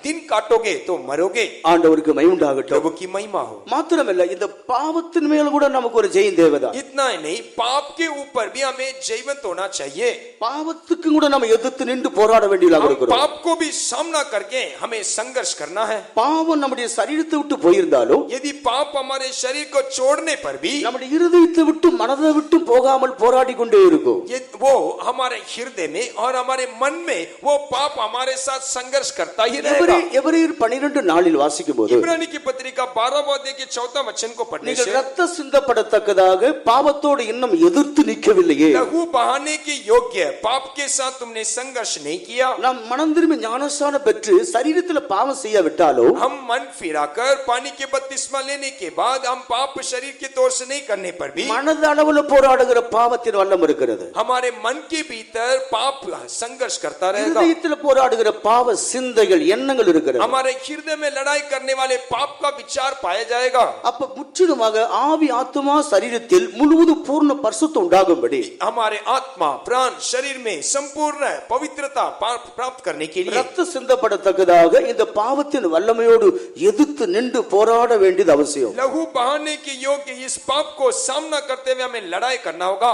दिन काटोगे तो मरोगे. ஆண்டவருக்கு மகிமை உண்டாகட்டும். प्रभु की महिमा हो. மாத்திரமல்ல இந்த பாவத்தின் மேல் கூட நமக்கு ஒரு ஜெயம் தேவைதான். इतना ही नहीं पाप के ऊपर भी हमें जीवंत होना चाहिए. பாவத்துக்கு கூட நம்ம எதிர்த்து நின்று போராட வேண்டியதாக இருக்கிறோம். पाप को भी सामना करके हमें संघर्ष करना है. பாவம் நம்முடைய சரீரத்தை விட்டு போயிருந்தாலும் यदि पाप हमारे शरीर को छोड़ने पर भी நம்முடைய இருதயத்தை விட்டு மனதை விட்டு போகாமல் போராடி கொண்டே இருக்கும். वो हमारे हृदय में और हमारे मन में वो पाप हमारे साथ संघर्ष करता ही रहेगा. எபிரெயர் 12:4 வாசிக்கும் போது इब्रानी की पत्रिका 12वां अध्याय के 4वां वचन को पढ़ने நீங்கள் से ரத்த சிந்தப்படத்தக்கதாக பாவத்தோடு இன்னும் எதிர்த்து நிற்கவில்லையே, लहू बहाने के योग्य पाप के साथ तुमने संघर्ष नहीं किया, நாம் மனம் திரும்பி ஞானஸ்நானம் பெற்று சரீரத்துல பாவம் செய்யாவிட்டாலும் हम मन फिराकर पानी के बपतिस्मा लेने के बाद हम पाप शरीर के तौर से नहीं करने पर भी மனதளவுல போராடுகிற பாவத்தின் வல்லம் இருக்கிறது. हमारे मन के भीतर पाप संघर्ष करता रहेगा, இருதயத்துல போராடுகிற பாவ சிந்தைகள் எண்ணங்கள் இருக்கிறது. हमारे हृदय में लड़ाई करने वाले पाप का विचार पाया जाएगा. அப்ப முற்றிலுமாக ஆவி ஆத்துமா சரீரத்தில் முழுவதும் பூர்ண பரிசுத்தம் உண்டாகும்படி हमारे आत्मा प्राण शरीर में संपूर्ण पवित्रता प्राप्त करने के लिए ரத்த சிந்தப்படத்தக்கதாக இந்த பாவத்தின் வல்லமையோடு எதிர்த்து நின்று போராட வேண்டியது அவசியம். लहू बहाने के योग्य इस पाप को सामना करते हुए हमें लड़ाई करना होगा.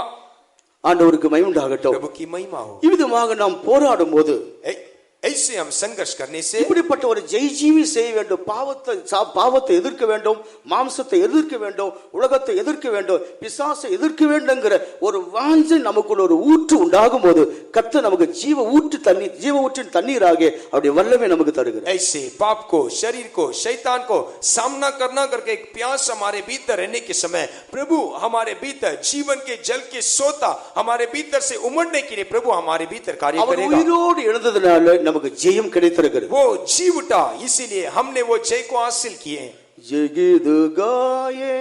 ஆண்டவருக்கு மகிமை உண்டாகட்டும். प्रभु की महिमा हो. இவ்விதமாக நாம் போராடும் போது ऐसे हम संघर्ष करने से இப்படிப்பட்ட ஒரு ஜெய்ஜீவி செய்ய வேண்டும். பாவத்தை எதிர்க்க வேண்டும், மாம்சத்தை எதிர்க்க வேண்டும், உலகத்தை எதிர்க்க வேண்டும், பிசாசை எதிர்க்க வேண்டும்ங்கிற ஒரு வாஞ்சை நமக்குள்ள ஒரு ஊற்று உண்டாகும் போது கர்த்தர் நமக்கு ஜீவ ஊற்றின் தண்ணீராக அவருடைய வல்லமை நமக்கு தருகிறார். ऐसे पाप को शरीर को शैतान को सामना करना करके एक प्यास हमारे भीतर रहने के समय प्रभु हमारे भीतर जीवन के जल के सोता हमारे भीतर से उमड़ने के लिए प्रभु हमारे भीतर कार्य அவர் करेगा. உயிரோடு எழுந்ததுனால நமக்கு ஜெயம் கிடைத்திருக்கிறது. वो जी उठा इसीलिए हमने वो जय को हासिल किए. ஜெகிது காயே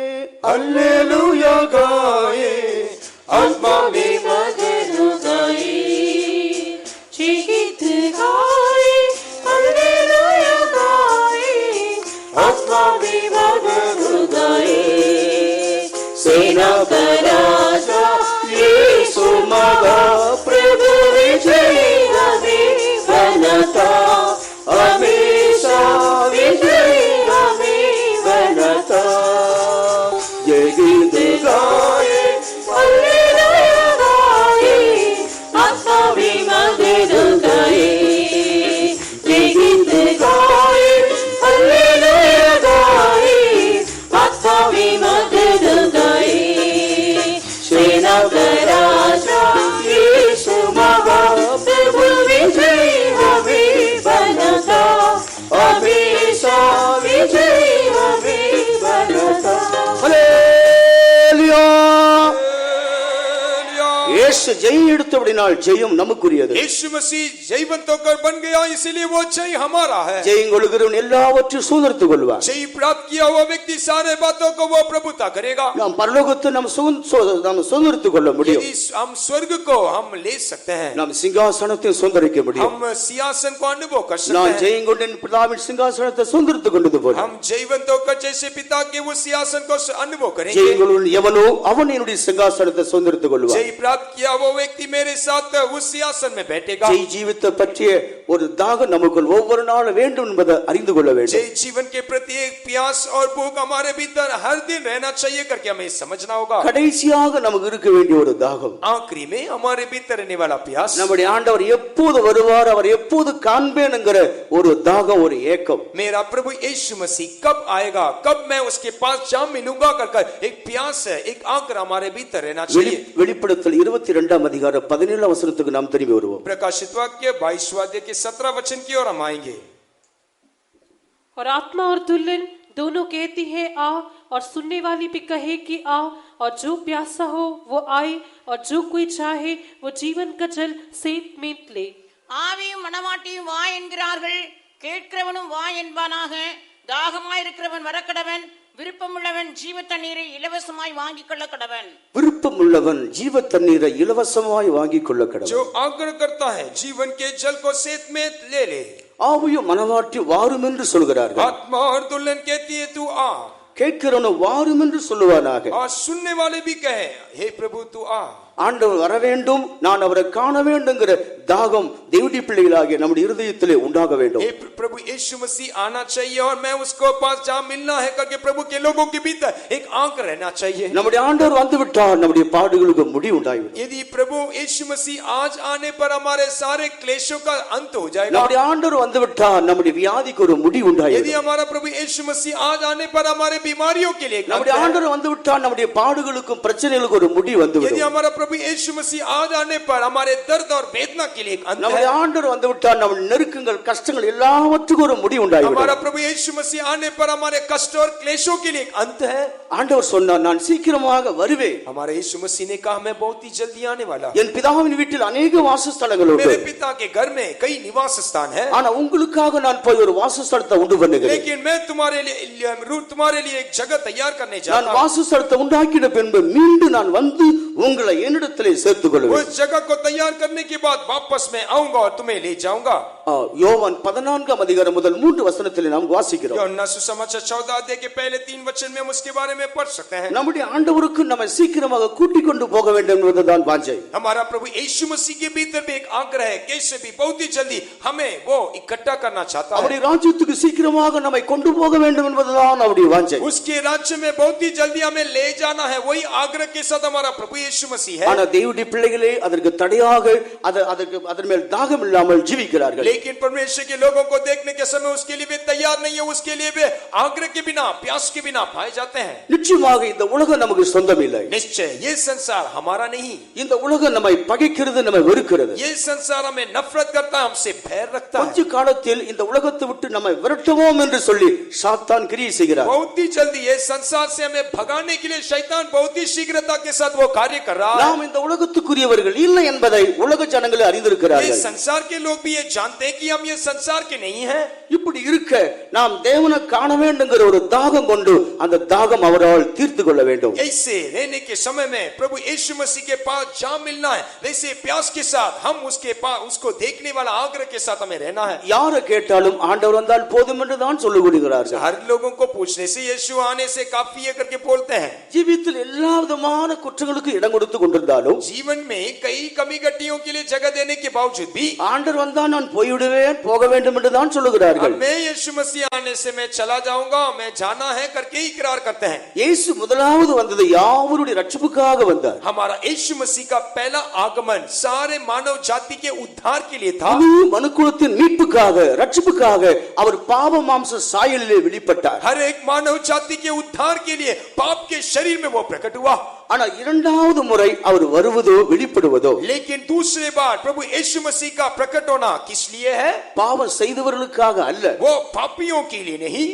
அல்லேலூயா காயே आत्मा में मगन गाए जीवित गाए हालेलुया गाए आत्मा में मगन गाए सेना का राजा यीशु मगा प्रभु विजय हमें बनता हमेशा विजय हमें बनता जय गीत गाए हालेलुया गाए आत्मा में मगन गाए जीवित गाए हालेलुया गाए आत्मा में मगन गाए सेना का राजा यीशु महा प्रभु विजय हमें बनता हमेशा विजय हमें बनता ஹல்லேலூயா. இயேசு ஜெயம் எடுத்தபடினால் ஜெயம் நமக்குரியது. यीशु मसीह जयवंत होकर बन गया इसीलिए वो जय हमारा है. ஜெயம் கொள்கிறவன் எல்லாவற்றையும் சுதந்திரத்துக் கொள்வார். जय प्राप्त किया हुआ व्यक्ति सारे बातों को वो प्रभुता करेगा. நாம் பரலோகத்தை நாம் சுதந்திரத்துக் கொள்ள முடியும். यदि हम स्वर्ग को हम ले सकते हैं, நாம் சிங்காசனத்தை சுதந்திரிக்க முடியும். हम सिंहासन को अनुभव कर सकते நான் हैं. ஜெயம் கொண்ட பிதாவின் சிங்காசனத்தை சுதந்திரத்துக் கொண்டது போல हम जयवंत होकर जैसे पिता के वो सिंहासन को अनुभव करेंगे. ஜெயம் கொள்வன் எவனோ அவன் என்னுடைய சிங்காசனத்தை சுதந்திரத்துக் கொள்வான். जय प्राप्त किया वो व्यक्ति मेरे साथ उस सिंहासन में बैठेगा. ஜெய் ஜீவித்தை பற்றிய ஒரு தாகம் நமக்குள் ஒவ்வொரு நாளும் வேண்டும் என்பதை அறிந்து கொள்ள வேண்டும். जय जीवन के प्रति एक प्यास और भूख हमारे भीतर हर दिन रहना चाहिए करके हमें समझना होगा. கடைசியாக நமக்கு இருக்க வேண்டிய ஒரு தாகம், आखिरी में हमारे भीतर रहने वाला प्यास, நம்முடைய ஆண்டவர் எப்போது வருவார், அவர் எப்போது காண்பேன் என்கிற ஒரு தாகம், ஒரு ஏக்கம். मेरा प्रभु यीशु मसीह कब आएगा, कब मैं उसके पास जा मिलूंगा कर एक प्यास है, एक आग्रह हमारे भीतर रहना चाहिए. வெளிப்படுத்தல் 22 அதிகாரம் 17 வசனத்துக்கு நாம் திரும்பி வருவோம். प्रकाशित वाक्य 22 अध्याय के 17 वचन की ओर हम आएंगे. और आत्मा और दुल्हन दोनों कहती है आ, और सुनने वाली भी कहे कि आ, और जो प्यासा हो वो आए, और जो कोई चाहे वो जीवन का जल सेत में ले. ஆவியும் மனவாட்டியும் வா என்கிறார்கள், கேட்கிறவனும் வா என்பானாக. தாகமாயிருக்கிறவன் வரக்கடவன், விருப்பமுள்ளவன் ஜீவ தண்ணீரை இலவசமாய் வாங்கிக் கொள்ள கடவன். விருப்பமுள்ளவன் ஜீவ தண்ணீரை இலவசமாய் வாங்கிக் கொள்ள கடவன். जो आग्रह करता है जीवन के जल को सेत में ले ले. ஆவியும் மனவாட்டி வாரும் என்று சொல்கிறார்கள். आत्मा और दुल्हन कहती है तू आ, கேட்கிறவனும் வாரும் என்று சொல்லுவானாக. और सुनने वाले भी कहे हे प्रभु तू आ. ஆண்டவர் வர வேண்டும், நான் அவரை காண வேண்டும்ங்கிற தாகம் தேவனுடைய பிள்ளைகளாகிய நம்முடைய இருதயத்திலே உண்டாக வேண்டும். हे प्रभु यीशु मसीह आना चाहिए और मैं उसको पास जा मिलना है करके प्रभु के लोगों के भीतर एक आग्रह रहना चाहिए. நம்முடைய ஆண்டவர் வந்து விட்டார், நம்முடைய பாடுகளுக்கு முடிவு உண்டாகிவிடும். यदि प्रभु यीशु मसीह आज आने पर हमारे सारे क्लेशों का अंत हो जाएगा. நம்முடைய ஆண்டவர் வந்து விட்டார், நம்முடைய வியாதிக்கு ஒரு முடிவு यदि உண்டாகிவிடும். हमारा प्रभु यीशु मसीह आज आने पर हमारे बीमारियों के लिए நம்முடைய ஆண்டவர் வந்து விட்டார், நம்முடைய பாடுகளுக்கும் பிரச்சனைகளுக்கும் ஒரு முடிவு வந்துவிடும். यदि हमारा प्रभु यीशु मसीह आज आने पर हमारे दर्द और वेदना के के लिए एक अंत நம்முடைய है। ஆண்டவர் வந்து விட்டால் நம்ம நெருக்கங்கள் கஷ்டங்கள் எல்லாவற்றுக்கும் ஒரு முடிவு உண்டாயிடும். हमारा प्रभु यीशु मसीह आने पर हमारे कष्ट और क्लेशों के लिए एक अंत है। ஆண்டவர் சொன்னார் நான் சீக்கிரமாக வருவேன். हमारे यीशु मसीह ने कहा मैं बहुत ही जल्दी आने वाला हूं। என் பிதாவின் வீட்டில் अनेक வாசஸ்தலங்கள் உண்டு. मेरे पिता के घर में कई निवास स्थान है, ஆனா உங்களுக்காக நான் போய் ஒரு வாசஸ்தலத்தை உண்டு பண்ணுகிறேன். लेकिन मैं तुम्हारे लिए एक जगह तैयार करने जा நான் रहा हूं। வாசஸ்தலத்தை உண்டாக்கின பின்பு மீண்டும் நான் வந்து உங்களை என்னிடத்திலே சேர்த்துக் கொள்வேன். उस जगह को तैयार करने के बाद वापस मैं आऊंगा और तुम्हें ले जाऊंगा। யோவான் 14 அதிகாரம் முதல் 3 வசனத்திலே நாம் வாசிக்கிறோம். यूहन्ना सुसमाचार 14 अध्याय के पहले 3 वचन में हम उसके बारे में पढ़ सकते हैं। நம்முடைய ஆண்டவருக்கு நம்மை சீக்கிரமாக கூட்டிக் கொண்டு போக வேண்டும் என்பதுதான் வாஞ்சை. हमारा प्रभु यीशु मसीह के भीतर भी एक आग्रह है, कैसे भी बहुत ही जल्दी हमें वो इकट्ठा करना चाहता है। அவருடைய ராஜ்யத்துக்கு சீக்கிரமாக நம்மை கொண்டு போக வேண்டும் என்பதுதான் அவருடைய வாஞ்சை. उसके राज्य में बहुत ही जल्दी हमें ले जाना है, वही आग्रह के साथ हमारा प्रभु यीशु मसीह है। ஆனா தேவனுடைய பிள்ளைகளே அதற்கு தடையாக அதற்கு மேல் தாகம் இல்லாமல் ஜீவிக்கிறார்கள். लेकिन परमेश्वर के लोगों को देखने के समय उसके लिए भी तैयार नहीं है, उसके लिए भी आग्रह के बिना प्यास के बिना पाए जाते हैं। நிச்சயமாக இந்த உலகம் நமக்கு சொந்தம் இல்லை. निश्चय ये संसार हमारा नहीं। இந்த உலகம் நம்மை பகைக்கிறது, நம்மை வெறுக்கிறது. ये संसार हमें नफरत करता है, हमसे बैर रखता है। கொஞ்ச காலத்தில் இந்த உலகத்தை விட்டு நம்மை விரட்டுவோம் என்று சொல்லி சாத்தான் கிரியை செய்கிறார். बहुत ही जल्दी ये संसार से हमें भगाने के लिए शैतान बहुत ही शीघ्रता के साथ वो कार्य कर रहा है। நாம் இந்த உலகத்துக்குரியவர்கள் இல்லை என்பதை உலக ஜனங்களே ये அறிந்திருக்கிறார்கள். संसार के लोग भी ये जानते हैं कि हम ये संसार के नहीं हैं। இப்படி இருக்க நாம் தேவனை காண வேண்டுங்கிற ஒரு தாகம் கொண்டு அந்த தாகம் அவரால் தீர்த்து கொள்ள வேண்டும். ऐसे रहने के समय में प्रभु यीशु मसीह के पास जा मिलना है, वैसे प्यास के साथ हम उसके पास उसको देखने वाला आग्रह के साथ हमें रहना है। யாரை கேட்டாலும் ஆண்டவர் வந்தால் போதும் என்று தான் சொல்லுகிறார்கள். हर लोगों को पूछने से यीशु आने से काफी है करके बोलते हैं। ஜீவியத்தில் எல்லா விதமான குற்றங்களுக்கு இடம் கொடுத்து கொண்டிருந்தாலும் जीवन में कई कमी गड्डियों के लिए जगह देने के बावजूद भी ஆண்டவர் வந்தா நான் போய்விடுவேன் போக வேண்டும் என்று தான் சொல்லுகிறார்கள். मैं यीशु मसीह आने से मैं चला जाऊंगा, मैं जाना है करके ही इकरार करते हैं। இயேசு முதலாவது வந்தது யாவருடைய ரட்சிப்புக்காக வந்தார். हमारा यीशु मसीह का पहला आगमन सारे मानव जाति के उद्धार के लिए था। முழு மனுக்குலத்தின் மீட்புக்காக ரட்சிப்புக்காக அவர் பாவ மாம்ச சாயலிலே வெளிப்பட்டார். हर एक मानव जाति के उद्धार के लिए पाप के शरीर में वो प्रकट हुआ। ஆனா இரண்டாவது முறை அவர் வருவதோ வெளிப்படுவதோ लेकिन दूसरे बार प्रभु यीशु मसीह का प्रकट होना किस लिए है? பாவம் செய்தவர்களுக்காக அல்ல, वो पापियों के लिए नहीं,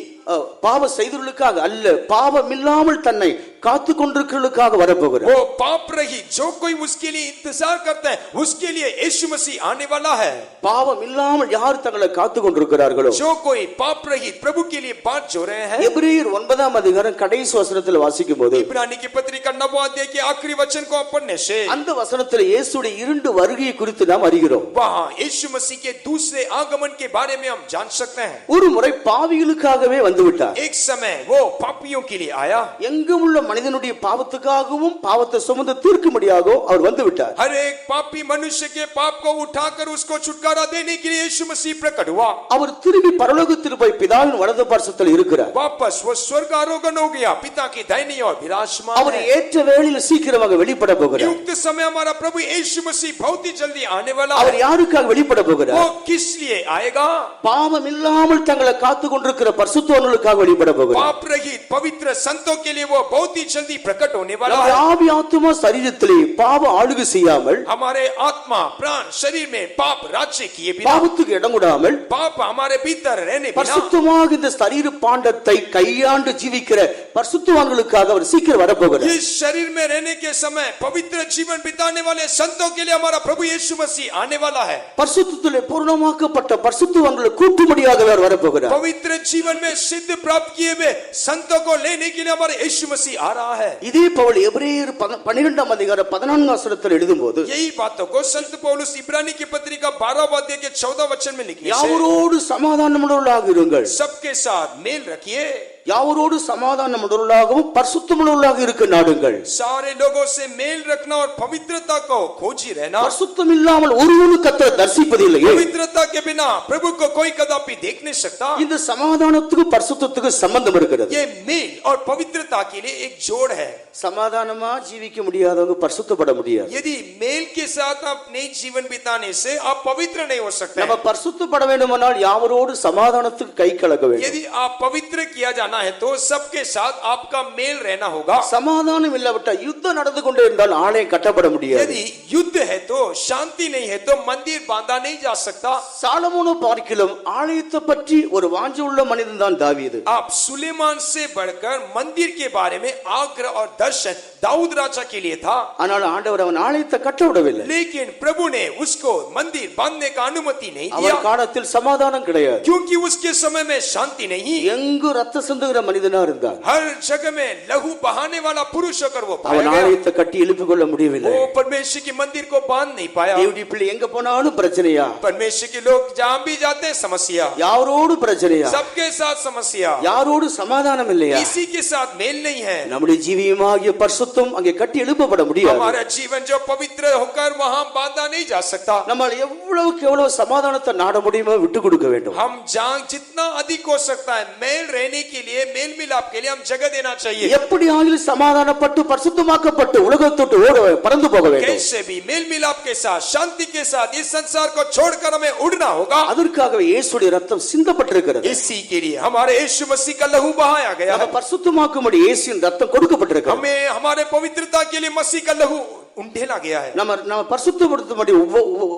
பாவம் செய்தவர்களுக்காக அல்ல, பாவம் இல்லாமல் தன்னை காத்து கொண்டிருக்கிறவர்களுக்காக வரப்போகிறார். वो पाप रहित जो कोई उसके लिए इंतजार करता है उसके लिए यीशु मसीह आने वाला है। பாவம் இல்லாமல் யார் தங்களை காத்து கொண்டிருக்கிறார்களோ जो कोई पाप रहित प्रभु के लिए बात जो रहे हैं। எபிரேயர் 9 அதிகாரம் கடைசி வசனத்தில் வாசிக்கும் போது इब्रानी की पत्री का 9वां अध्याय के आखिरी वचन को पढ़ने से அந்த வசனத்தில் இயேசுடைய இரண்டு வருகையை குறித்து நாம் அறிகிறோம். वहां यीशु मसीह के दूसरे आगमन के बारे में हम जान सकते हैं। ஒரு முறை பாவிகளுக்காகவே வந்து விட்டார். एक समय वो पापियों के लिए आया, எங்கும் உள்ள மனிதனுடைய பாவத்துக்காகவும் பாவத்தை சுமந்து தீர்க்கும்படியாகவும் அவர் வந்து விட்டார். हर एक पापी मनुष्य के पाप को उठाकर उसको छुटकारा देने के लिए यीशु मसीह प्रकट हुआ। அவர் திரும்பி பரலோகத்தில் போய் பிதாவின் வலது பார்சத்தில் இருக்கிறார். वापस वो स्वर्ग आरोहण हो गया, पिता की दाहिनी ओर विराजमान அவர் है। ஏற்ற வேளையில் சீக்கிரமாக வெளிப்பட போகிறார். युक्त समय हमारा प्रभु यीशु मसीह बहुत ही जल्दी आने वाला அவர் है। யாருக்காக வெளிப்பட वो போகிறார்? किस लिए आएगा? பாவம் இல்லாமல் தங்களை காத்து கொண்டிருக்கிற பரிசுத்தவான்களுக்காக வெளிப்பட போகிறார். पाप रहित पवित्र संतों के लिए वो बहुत ही जल्दी प्रकट होने वाला நம்முடைய है। ஆவி ஆத்துமா சரீரத்திலே பாவம் ஆளுகை செய்யாமல், हमारे आत्मा प्राण शरीर में पाप राज्य किए बिना, பாவத்துக்கு இடம் கொடாமல் पाप हमारे भीतर रहने बिना, பரிசுத்தமாக இந்த சரீர பாண்டத்தை கையாண்டு ஜீவிக்கிற பரிசுத்தவான்களுக்காக அவர் சீக்கிரம் வரப்போகிறார். इस शरीर में रहने के समय पवित्र जीवन बिताने वाले संतों के लिए हमारा प्रभु यीशु मसीह आने वाला है। பரிசுத்தத்திலே பூர்ணமாக்கப்பட்ட பரிசுத்தவான்களை கூட்டும்படியாக அவர் வரப்போகிறார். पवित्र जीवन में सिद्ध प्राप्त किए हुए संतों को लेने के लिए हमारे यीशु मसीह आ रहा है। இதே பவுல் எபிரேயர் 12 அதிகாரம் 14 வசனத்தில் எழுதும்போது यही बातों को संत पौलुस इब्रानी की पत्रिका 12 अध्याय के 14 वचन में लिखने से யாவரோடு சமாதானமுள்ளவர்களாக இருங்கள், सबके साथ मेल रखिए, யாவரோடு சமாதானமுள்ளவர்களாகவும் பரிசுத்தமுள்ளவர்களாக இருக்க நாடுங்கள். सारे लोगों से मेल रखना और पवित्रता को खोजी रहना। பரிசுத்தம் இல்லாமல் ஒருவனும் கர்த்தரை தரிசிப்பதில்லையே. पवित्रता के बिना प्रभु को कोई कदापि देख नहीं सकता। இந்த சமாதானத்துக்கு பரிசுத்தத்துக்கு சம்பந்தம் இருக்கிறது. ये मेल और पवित्रता के लिए एक जोड़ है। சமாதானமா ஜீவிக்க முடியாதவங்க பரிசுத்தப்பட முடியாது. यदि मेल के साथ आप नई जीवन बिताने से आप पवित्र नहीं हो सकते। நம்ம பரிசுத்தப்பட வேண்டுமானால் யாவரோடு சமாதானத்துக்கு கை கலக்க வேண்டும். यदि आप पवित्र किया जाना पाना है तो सबके साथ आपका मेल रहना होगा। சமாதானம் இல்லாவிட்டால் யுத்தம் நடந்து கொண்டே இருந்தால் ஆலயம் கட்டப்பட முடியாது. यदि युद्ध है तो, शांति नहीं है तो मंदिर बांधा नहीं जा सकता। சாலமோனை பார்க்கிலும் ஆலயத்தை பற்றி ஒரு வாஞ்சை உள்ள மனிதன் தான் தாவீது. आप सुलेमान से बढ़कर मंदिर के बारे में आग्रह और दर्शन दाऊद राजा के लिए था। ஆனால் ஆண்டவர் அவன் ஆலயத்தை கட்ட விடவில்லை. लेकिन प्रभु ने उसको मंदिर बांधने का अनुमति नहीं அவர் दिया, காலத்தில் சமாதானம் கிடையாது. क्योंकि उसके समय में शांति नहीं। எங்கு ரத்த சிந்துகிற மனிதனா இருந்தான். हर जगह में लहू बहाने वाला पुरुष होकर वो पाया அவன் गया। ஆலயத்தை கட்டி எழுப்பிக் கொள்ள முடியவில்லை. वो परमेश्वर के मंदिर को बांध नहीं पाया। தேவனுடைய பிள்ளை எங்க போனாலும் பிரச்சனையா, परमेश्वर के लोग जहां भी जाते हैं समस्या, யாரோடு பிரச்சனையா, सबके साथ समस्या, யாரோடு சமாதானம் இல்லையா. किसी के साथ मेल नहीं है। நம்முடைய ஜீவியமாகிய பரிசுத்தம் அங்கே கட்டி எழுப்பப்பட முடியாது. हमारा जीवन जो पवित्र होकर वहां बांधा नहीं जा सकता। நம்ம எவ்வளவுக்கு எவ்வளவு சமாதானத்தை நாட முடியுமோ விட்டு கொடுக்க வேண்டும். हम जहां जितना अधिक हो सकता है मेल रहने के लिए, मेल मिलाप के लिए हम जगह देना चाहिए। எப்படி ஆகிலும் சமாதானப்பட்டு பரிசுத்தமாக்கப்பட்டு உலகத்தொட்டு ஓட பறந்து போக வேண்டும். कैसे भी मेल मिलाप के साथ, शांति के साथ इस संसार को छोड़कर हमें उड़ना होगा। அதற்காகவே இயேசுடைய ரத்தம் சிந்தப்பட்டிருக்கிறது. इसी के लिए हमारे यीशु मसीह का लहू बहाया गया நம்ம है। பரிசுத்தமாக்கும்படி இயேசுவின் ரத்தம் கொடுக்கப்பட்டிருக்கிறது. हमें हमारे पवित्रता के लिए मसीह का लहू उंडेला गया है। நம்ம பரிசுத்தப்படுத்தும்படி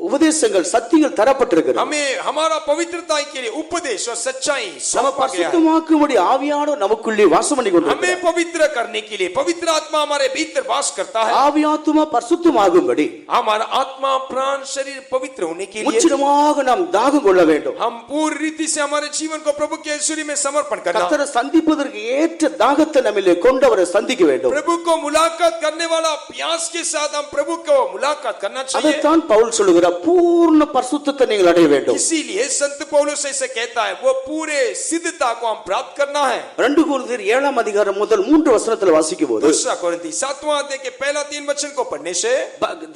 உபதேசங்கள் சத்தியங்கள் தரப்பட்டிருக்கிறது. हमें हमारा पवित्रता के लिए उपदेश और सच्चाई நம்ம सौंपा गया है। பரிசுத்தமாக்கும்படி ஆவியானவர் நமக்குள்ளே வாசம் பண்ணி கொண்டிருக்கிறார். हमें पवित्र करने के लिए पवित्र आत्मा हमारे भीतर वास करता है। ஆவியாத்மா பரிசுத்தமாகும்படி हमारा आत्मा प्राण शरीर पवित्र होने के लिए முற்றிலுமாக நாம் தாகம் கொள்ள வேண்டும். हम पूरी रीति से हमारे जीवन को प्रभु के सूर्य में समर्पण करना, கர்த்தரை சந்திப்பதற்கு ஏற்ற தாகத்தை நம்மிலே கொண்டவரை சந்திக்க வேண்டும். प्रभु को मुलाकात करने वाला प्यास के साथ हम प्रभु को मुलाकात करना चाहिए। அதைத்தான் பவுல் சொல்லுகிறார், பூர்ண பரிசுத்தத்தை நீங்கள் அடைய வேண்டும். इसीलिए संत पौलुस ऐसे कहता है, वो पूरे सिद्धता को हम प्राप्त करना है। 2 கொரிந்தியர் 7 அதிகாரம் முதல் 3 வசனத்தில் வாசிக்கும்போது दूसरा कोरिन्थी 7वां अध्याय के पहला 3 वचन को पढ़ने से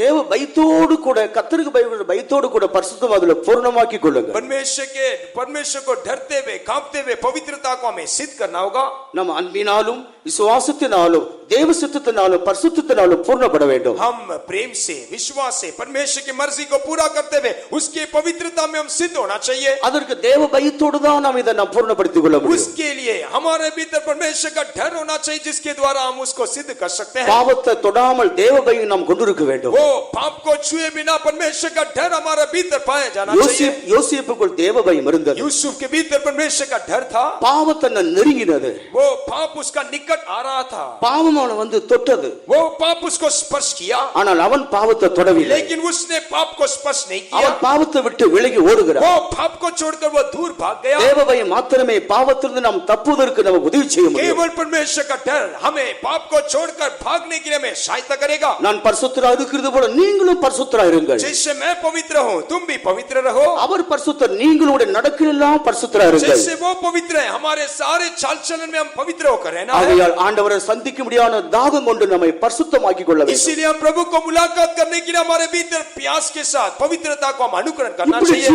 தேவ பயத்தோடு கூட கர்த்தருக்கு பயப்படுற பயத்தோடு கூட பரிசுத்தம் அதில் பூர்ணமாக்கி கொள்ளுங்க. परमेश्वर को डरते हुए कांपते हुए पवित्रता को हमें सिद्ध करना होगा। நம்ம அன்பினாலும் விசுவாசத்தினாலும் தேவ சித்தத்தினாலும் பரிசுத்தத்தினாலும் பூர்ணப்பட வேண்டும். हम प्रेम से, विश्वास से परमेश्वर की मर्जी को पूरा करते हुए उसके पवित्रता में हम सिद्ध होना चाहिए। அதற்கு தேவ பயத்தோடு தான் நாம் இதை நாம் பூர்ணப்படுத்திக் கொள்ள முடியும். उसके लिए हमारे भीतर परमेश्वर का डर होना चाहिए, जिसके द्वारा हम उसको सिद्ध कर सकते हैं। பாவத்தை தொடாமல் தேவ பயம் நாம் கொண்டிருக்க வேண்டும். वो पाप को छुए बिना परमेश्वर का डर हमारे भीतर पाया जाना चाहिए। யோசேப்புக்குள் தேவ பயம் இருந்தது. यूसुफ के भीतर परमेश्वर का डर था। பாவத்தை நெருங்கினது. वो पाप उसका निकट आ रहा था। பாவம் அவனை வந்து தொட்டது. वो पाप उसको स्पर्श किया, ஆனால் அவன் பாவத்தை தொடவில்லை. लेकिन उसने पाप को स्पर्श नहीं किया। அவன் பாவத்தை விட்டு விலகி ஓடுகிறான். वो पाप को छोड़कर वो दूर भाग गया। தேவ பயம் மாத்திரமே பாவத்திலிருந்து நாம் தப்புவதற்கு நமக்கு உதவி செய்ய முடியும். केवल परमेश्वर का डर हमें पाप को छोड़कर भागने के लिए हमें सहायता करेगा। நான் பரிசுத்தரா இருக்கிறது போல நீங்களும் பரிசுத்தரா இருங்கள். जैसे मैं पवित्र हूँ तुम भी पवित्र रहो। அவர் பரிசுத்தர், நீங்களுடைய நடக்கையெல்லாம் பரிசுத்தரா இருங்கள். जैसे वो पवित्र है हमारे सारे चाल चलन में हम पवित्र होकर रहना है। ஆகையால் ஆண்டவரை சந்திக்க முடியாத தாகம் கொண்டு நம்மை பரிசுத்தமாக்கிக் கொள்ள வேண்டும். इसीलिए हम प्रभु को मुलाकात करने के लिए हमारे भीतर प्यास के साथ पवित्रता को हम अनुकरण करना இப்படி चाहिए।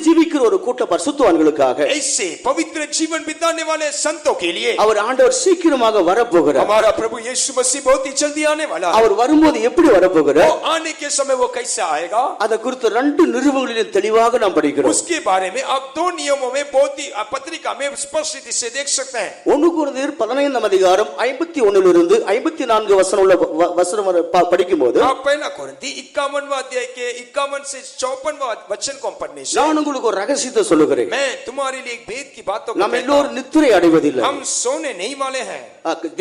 ஜீவிக்கிற ஒரு கூட்ட பரிசுத்தவான்களுக்காக ऐसे पवित्र जीवन बिताने वाले संतों के लिए அவர் ஆண்டவர் சீக்கிரமாக வரப்போகிறார். हमारा प्रभु यीशु मसीह बहुत ही जल्दी आने वाला है। அவர் வரும்போது எப்படி वो வரப்போகிறார், आने के समय वो कैसे आएगा, அதை குறித்து 2 நிருபங்களிலும் தெளிவாக நாம் படிக்கிறோம். उसके बारे में आप 2 नियमों में बहुत ही पत्रिका में स्पष्ट रीति से देख सकते हैं। 1 கொரிந்தியர் 15 அதிகாரம் 51 இருந்து 54 வசனம் உள்ள வசனம் படிக்கும்போது आप पहला कोरिन्थी 51वां अध्याय के 51 से 54वां वचन को पढ़ने से நான் உங்களுக்கு ஒரு ரகசியத்தை சொல்லுகிறேன். मैं तुम्हारे लिए एक भेद की बातों को நாம் कहता எல்லோரும் हूं। நித்திரை அடைவதில்லை. हम सोने नहीं वाले हैं।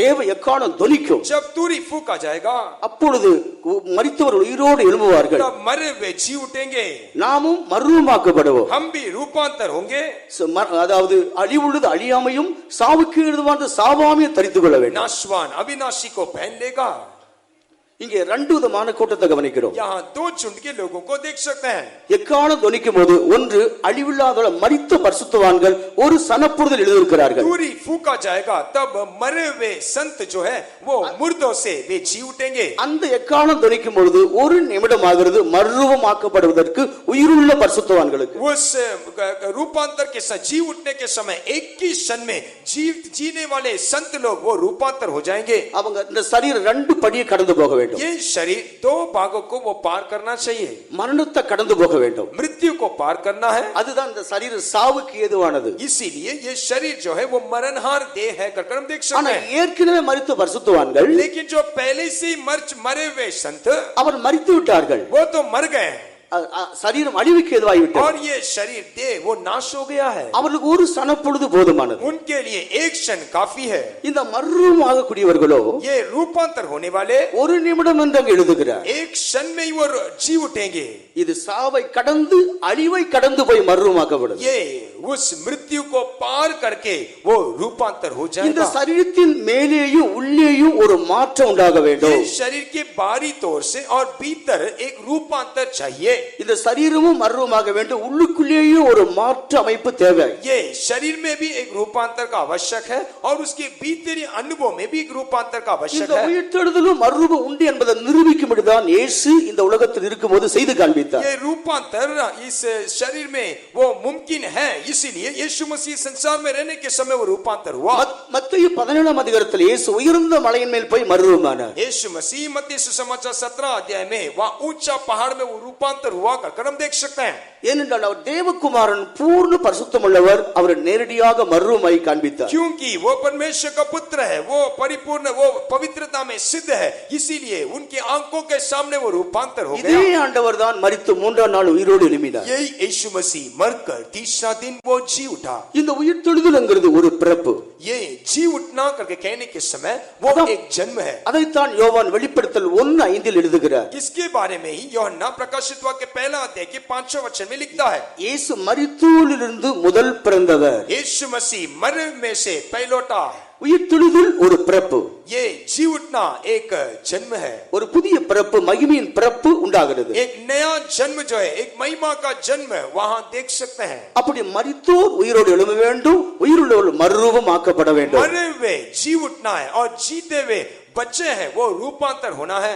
தேவ எக்காலம் தொனிக்கும். जब तुरी फूका जाएगा அப்பொழுது மரித்தவர்கள் உயிரோடு எழும்புவார்கள். तब मरे हुए जी उठेंगे, நாமும் மறுரூபமாக்கப்படுவோம். हम भी रूपांतर होंगे। அதாவது அழிவுள்ளது அழியாமையும் சாவுக்கு எழுதுவான் சாவாமையும் தரித்துக் கொள்ள வேண்டும். नाशवान अविनाशी को पहन लेगा। இங்கே 2 விதமான கூட்டத்தை கவனிக்கிறோம். यहाँ 2 झुंड के लोगों को देख सकते हैं। எக்காலம் தொனிக்கும் போது ஒன்று அழிவில்லாத மரித்த பரிசுத்தவான்கள் ஒரு சனப்புறுதல் எழுதியிருக்கிறார்கள். तुरी फूका जाएगा तब मरे हुए संत जो है वो मुर्दों से वे जी उठेंगे। அந்த எக்காலம் தொனிக்கும் பொழுது ஒரு நிமிடம் ஆகிறது மறுரூபமாக்கப்படுவதற்கு உயிருள்ள பரிசுத்தவான்களுக்கு. उस रूपांतर के समय, जी उठने के समय 21 क्षण में जीने वाले संत लोग वो रूपांतर हो जाएंगे। அவங்க இந்த சரீரம் 2 படியை கடந்து போக வேண்டும். வேண்டும், ये शरीर दो भागों को वो पार करना चाहिए, மரணத்தை கடந்து போக வேண்டும். मृत्यु को पार करना है. அதுதான் இந்த சரீர சாவுக்கு ஏதுவானது. इसीलिए ये शरीर जो है वो मरणहार देह है करके हम देख ஆனா सकते हैं. ஏற்கனவே மரித்த பரிசுத்தவான்கள் लेकिन जो पहले से ही मरे हुए संत அவர் மரித்து விட்டார்கள். वो तो मर गए हैं சரீரம் அழிவுக்கு ஏதுவாகிவிட்டது. और ये शरीर देह वो नाश हो गया है. அவர்களுக்கு ஒரு சனப்பொழுது போதுமானது. उनके लिए एक क्षण काफी है. இந்த மர்ரூம் ஆகக்கூடியவர்களோ ये रूपांतर होने वाले ஒரு நிமிடம் என்று அங்கு எழுதுகிறார். एक क्षण में ही वो जी उठेंगे. இது சாவை கடந்து அழிவை கடந்து போய் மர்ரூமாக்கப்படும். ये उस मृत्यु को पार करके वो रूपांतर हो இந்த जाएगा. சரீரத்தின் மேலேயும் உள்ளேயும் ஒரு மாற்றம் உண்டாக வேண்டும். ये शरीर के बाहरी तौर से और भीतर एक रूपांतर चाहिए. இந்த சரீரமும் மர்ரூமாக வேண்டும், உள்ளுக்குள்ளேயும் ஒரு மாற்று அமைப்பு தேவை. ये शरीर में भी एक रूपांतर का आवश्यक है और उसके भीतरी अनुभव में भी एक रूपांतर का आवश्यक இந்த है. உயிர்த்தெழுதலும் மர்ரூபம் உண்டு என்பதை நிரூபிக்கும்படிதான் இயேசு இந்த உலகத்தில் இருக்கும்போது செய்து காண்பித்தார். ये रूपांतर इस शरीर में वो मुमकिन है, इसीलिए यीशु मसीह संसार में रहने के समय वो रूपांतर हुआ. மத்தேயு 17 அதிகாரத்தில் இயேசு உயர்ந்த மலையின் மேல் போய் மர்ரூமானார். यीशु मसीह मत्ती सुसमाचार 17 अध्याय में वहां ऊंचा पहाड़ में वो रूपांतर हुआ कर हम देख सकते हैं. ஏனென்றால் அவர் தேவகுமாரன் பூர்ண பரிசுத்தமுள்ளவர், அவர் நேரடியாக மர்ரூமாய் காண்பித்தார். क्योंकि वो परमेश्वर का पुत्र है, वो परिपूर्ण, वो पवित्रता में सिद्ध है, इसीलिए उनकी आंखों के सामने वो रूपांतर हो இதே गया. ஆண்டவர் தான் மரித்து மூன்றாம் நாள் உயிரோடு எழும்பினார். यही यीशु मसीह मरकर तीसरा दिन वो जी उठा. இந்த உயிர்த்தெழுதல்ங்கிறது ஒரு பிறப்பு. ये जी उठना करके कहने के समय वो एक जन्म है. அதைத்தான் யோவான் வெளிப்படுத்தல் 1:5 எழுதுகிறார். इसके बारे में ही யோहन्ना प्रकाशित वाक्य पहला अध्याय के 5वें वचन में लिखता है. இயேசு மரித்தோரிலிருந்து முதல் பிறந்தவர். यीशु मसीह मरे में से पहलौटा है. உயிர்த்தெழுதல் ஒரு பிறப்பு. ये जी उठना एक जन्म है. ஒரு புதிய பிறப்பு, மகிமையின் பிறப்பு உண்டாகிறது. एक नया जन्म जो है, एक महिमा का जन्म वहां देख सकते हैं. அப்படி மரித்தோர் உயிரோடு எழும்ப வேண்டும், உயிருள்ளவர்கள் மறுரூபம் ஆக்கப்பட வேண்டும். मरे हुए जी उठना है और जीते हुए बच्चे हैं वो रूपांतर होना है.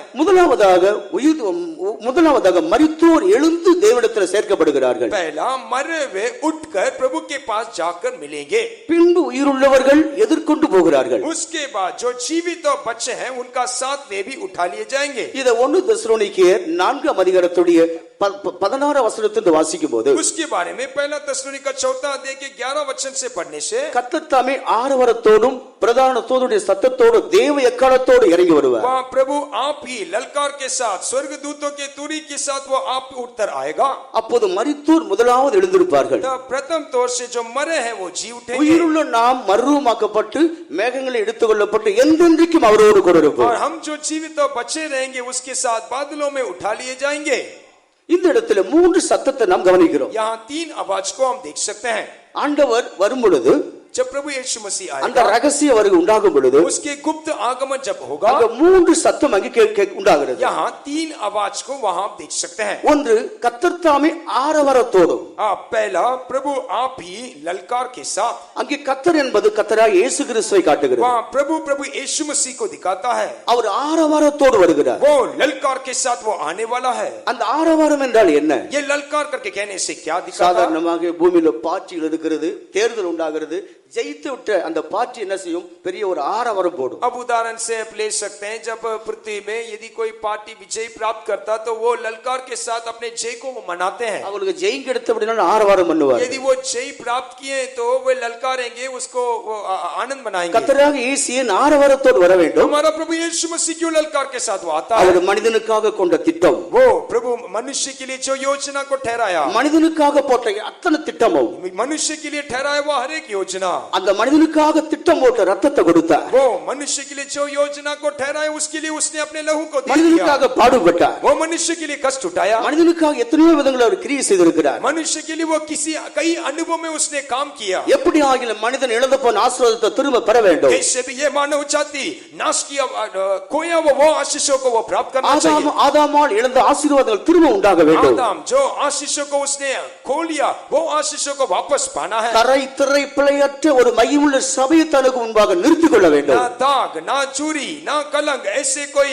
முதலாவதாக மரித்தோர் எழுந்து தேவனிடத்தில் சேர்க்கப்படுகிறார்கள். पहला मरे हुए उठकर प्रभु के पास जाकर मिलेंगे. பின்பு உயிருள்ளவர்கள் எதிர்கொண்டு போகிறார்கள். उसके बाद जो जीवित और बच्चे हैं उनका साथ वे भी उठा लिए जाएंगे. இத 1 தெசலோனிக்கேயர் 4 அதிகாரத்துடைய 16 வசனத்திலிருந்து வாசிக்கும் போது उसके बारे में पहला தெசலோனிக்கா 4 अध्याय के 11 वचन से पढ़ने से கர்த்தர் தாமே ஆரவாரத்தோடும் பிரதான தூதனுடைய சத்தத்தோடு தேவ எக்காளத்தோடு இறங்கி வருவார். वहाँ प्रभु आप ही ललकार के साथ स्वर्गदूतों के तुरी के साथ वो आप उठकर आएगा. அப்போது மரித்தோர் முதலாவது எழுந்திருப்பார்கள். तो प्रथम तौर से जो मरे हैं वो जी उठेंगे. உயிருள்ள நாம் மறுரூபமாக்கப்பட்டு மேகங்களை எடுத்துக்கொள்ளப்பட்டு என்றென்றைக்கும் அவரோடு கூட இருப்போம். और हम जो जीवित और बचे रहेंगे उसके साथ बादलों में उठा लिए जाएंगे. இந்த இடத்துல 3 சத்தத்தை நாம் கவனிக்கிறோம். यहाँ 3 आवाज को हम देख सकते हैं. ஆண்டவர் வரும் பொழுது, जब प्रभु यीशु मसीह அந்த आएगा, ரகசிய வருகை உண்டாகும் பொழுது उसके गुप्त आगमन जब होगा, அங்க 3 சத்தம் அங்கே உண்டாகிறது. यहाँ 3 आवाज को वहां आप देख सकते हैं. ஒன்று கர்த்தர் தாமே ஆரவாரத்தோடும். पहला प्रभु आप ही ललकार के साथ. அங்கே கர்த்தர் என்பது கர்த்தராகிய இயேசு கிறிஸ்துவை காட்டுகிறது. वहाँ प्रभु यीशु मसीह को दिखाता है. அவர் ஆரவாரத்தோடு வருகிறார். वो ललकार के साथ वो आने वाला है. அந்த ஆரவாரம் என்றால் என்ன? ये ललकार करके कहने से क्या दिखाता है? சாதாரணமாக பூமியில பாற்றிகள் இருக்கிறது, தேர்தல் உண்டாகிறது, ஜெயித்து விட்ட அந்த பார்ட்டி என்ன செய்யும்? பெரிய ஒரு ஆரவாரம் போடும். अब उदाहरण से आप ले सकते हैं, जब पृथ्वी में यदि कोई पार्टी विजय प्राप्त करता तो वो ललकार के साथ अपने जय को वो मनाते हैं. அவங்களுக்கு ஜெயம் கிடைத்த அப்படின்னா ஆரவாரம் பண்ணுவார். यदि वो जय प्राप्त किए तो वो ललकारेंगे, उसको वो आनंद मनाएंगे. கர்த்தராகிய இயேசு ஆரவாரத்தோடு வர வேண்டும். हमारा प्रभु यीशु मसीह क्यों ललकार के साथ वो आता है? அவர் மனிதனுக்காக கொண்ட திட்டம், वो प्रभु मनुष्य के लिए जो योजना को ठहराया, மனிதனுக்காக போட்ட அத்தனை திட்டமும், मनुष्य के लिए ठहराया हुआ हर एक योजना, அந்த மனிதனுக்காக திட்டம் போட்ட ரத்தத்தை கொடுத்தார். वो मनुष्य के लिए जो योजना को ठहराया उसके लिए उसने अपने लहू को दे दिया. மனிதனுக்காக பாடுபட்டார். वो मनुष्य के लिए कष्ट उठाया. மனிதனுக்காக எத்தனையோ விதங்களில் அவர் கிரியை செய்திருக்கிறார். मनुष्य के लिए वो कई अनुभव में उसने काम किया. எப்படி ஆகிலும் மனிதன் இழந்து போன ஆசீர்வாதத்தை திரும்ப பெற வேண்டும். कैसे भी ये मानव जाति नाश किया खोया वो आशीषों को वो प्राप्त करना चाहिए. ஆதாமால் இழந்த ஆசீர்வாதங்கள் திரும்ப உண்டாக வேண்டும். आदम जो आशीषों को उसने खो लिया वो आशीषों को वापस पाना है. கரை திரை பிழையற்ற குற்றமற்ற ஒரு மையமுள்ள சபையை தனக்கு முன்பாக நிறுத்திக் கொள்ள வேண்டும். ना दाग, ना चूरी, ना कलंक, ऐसे कोई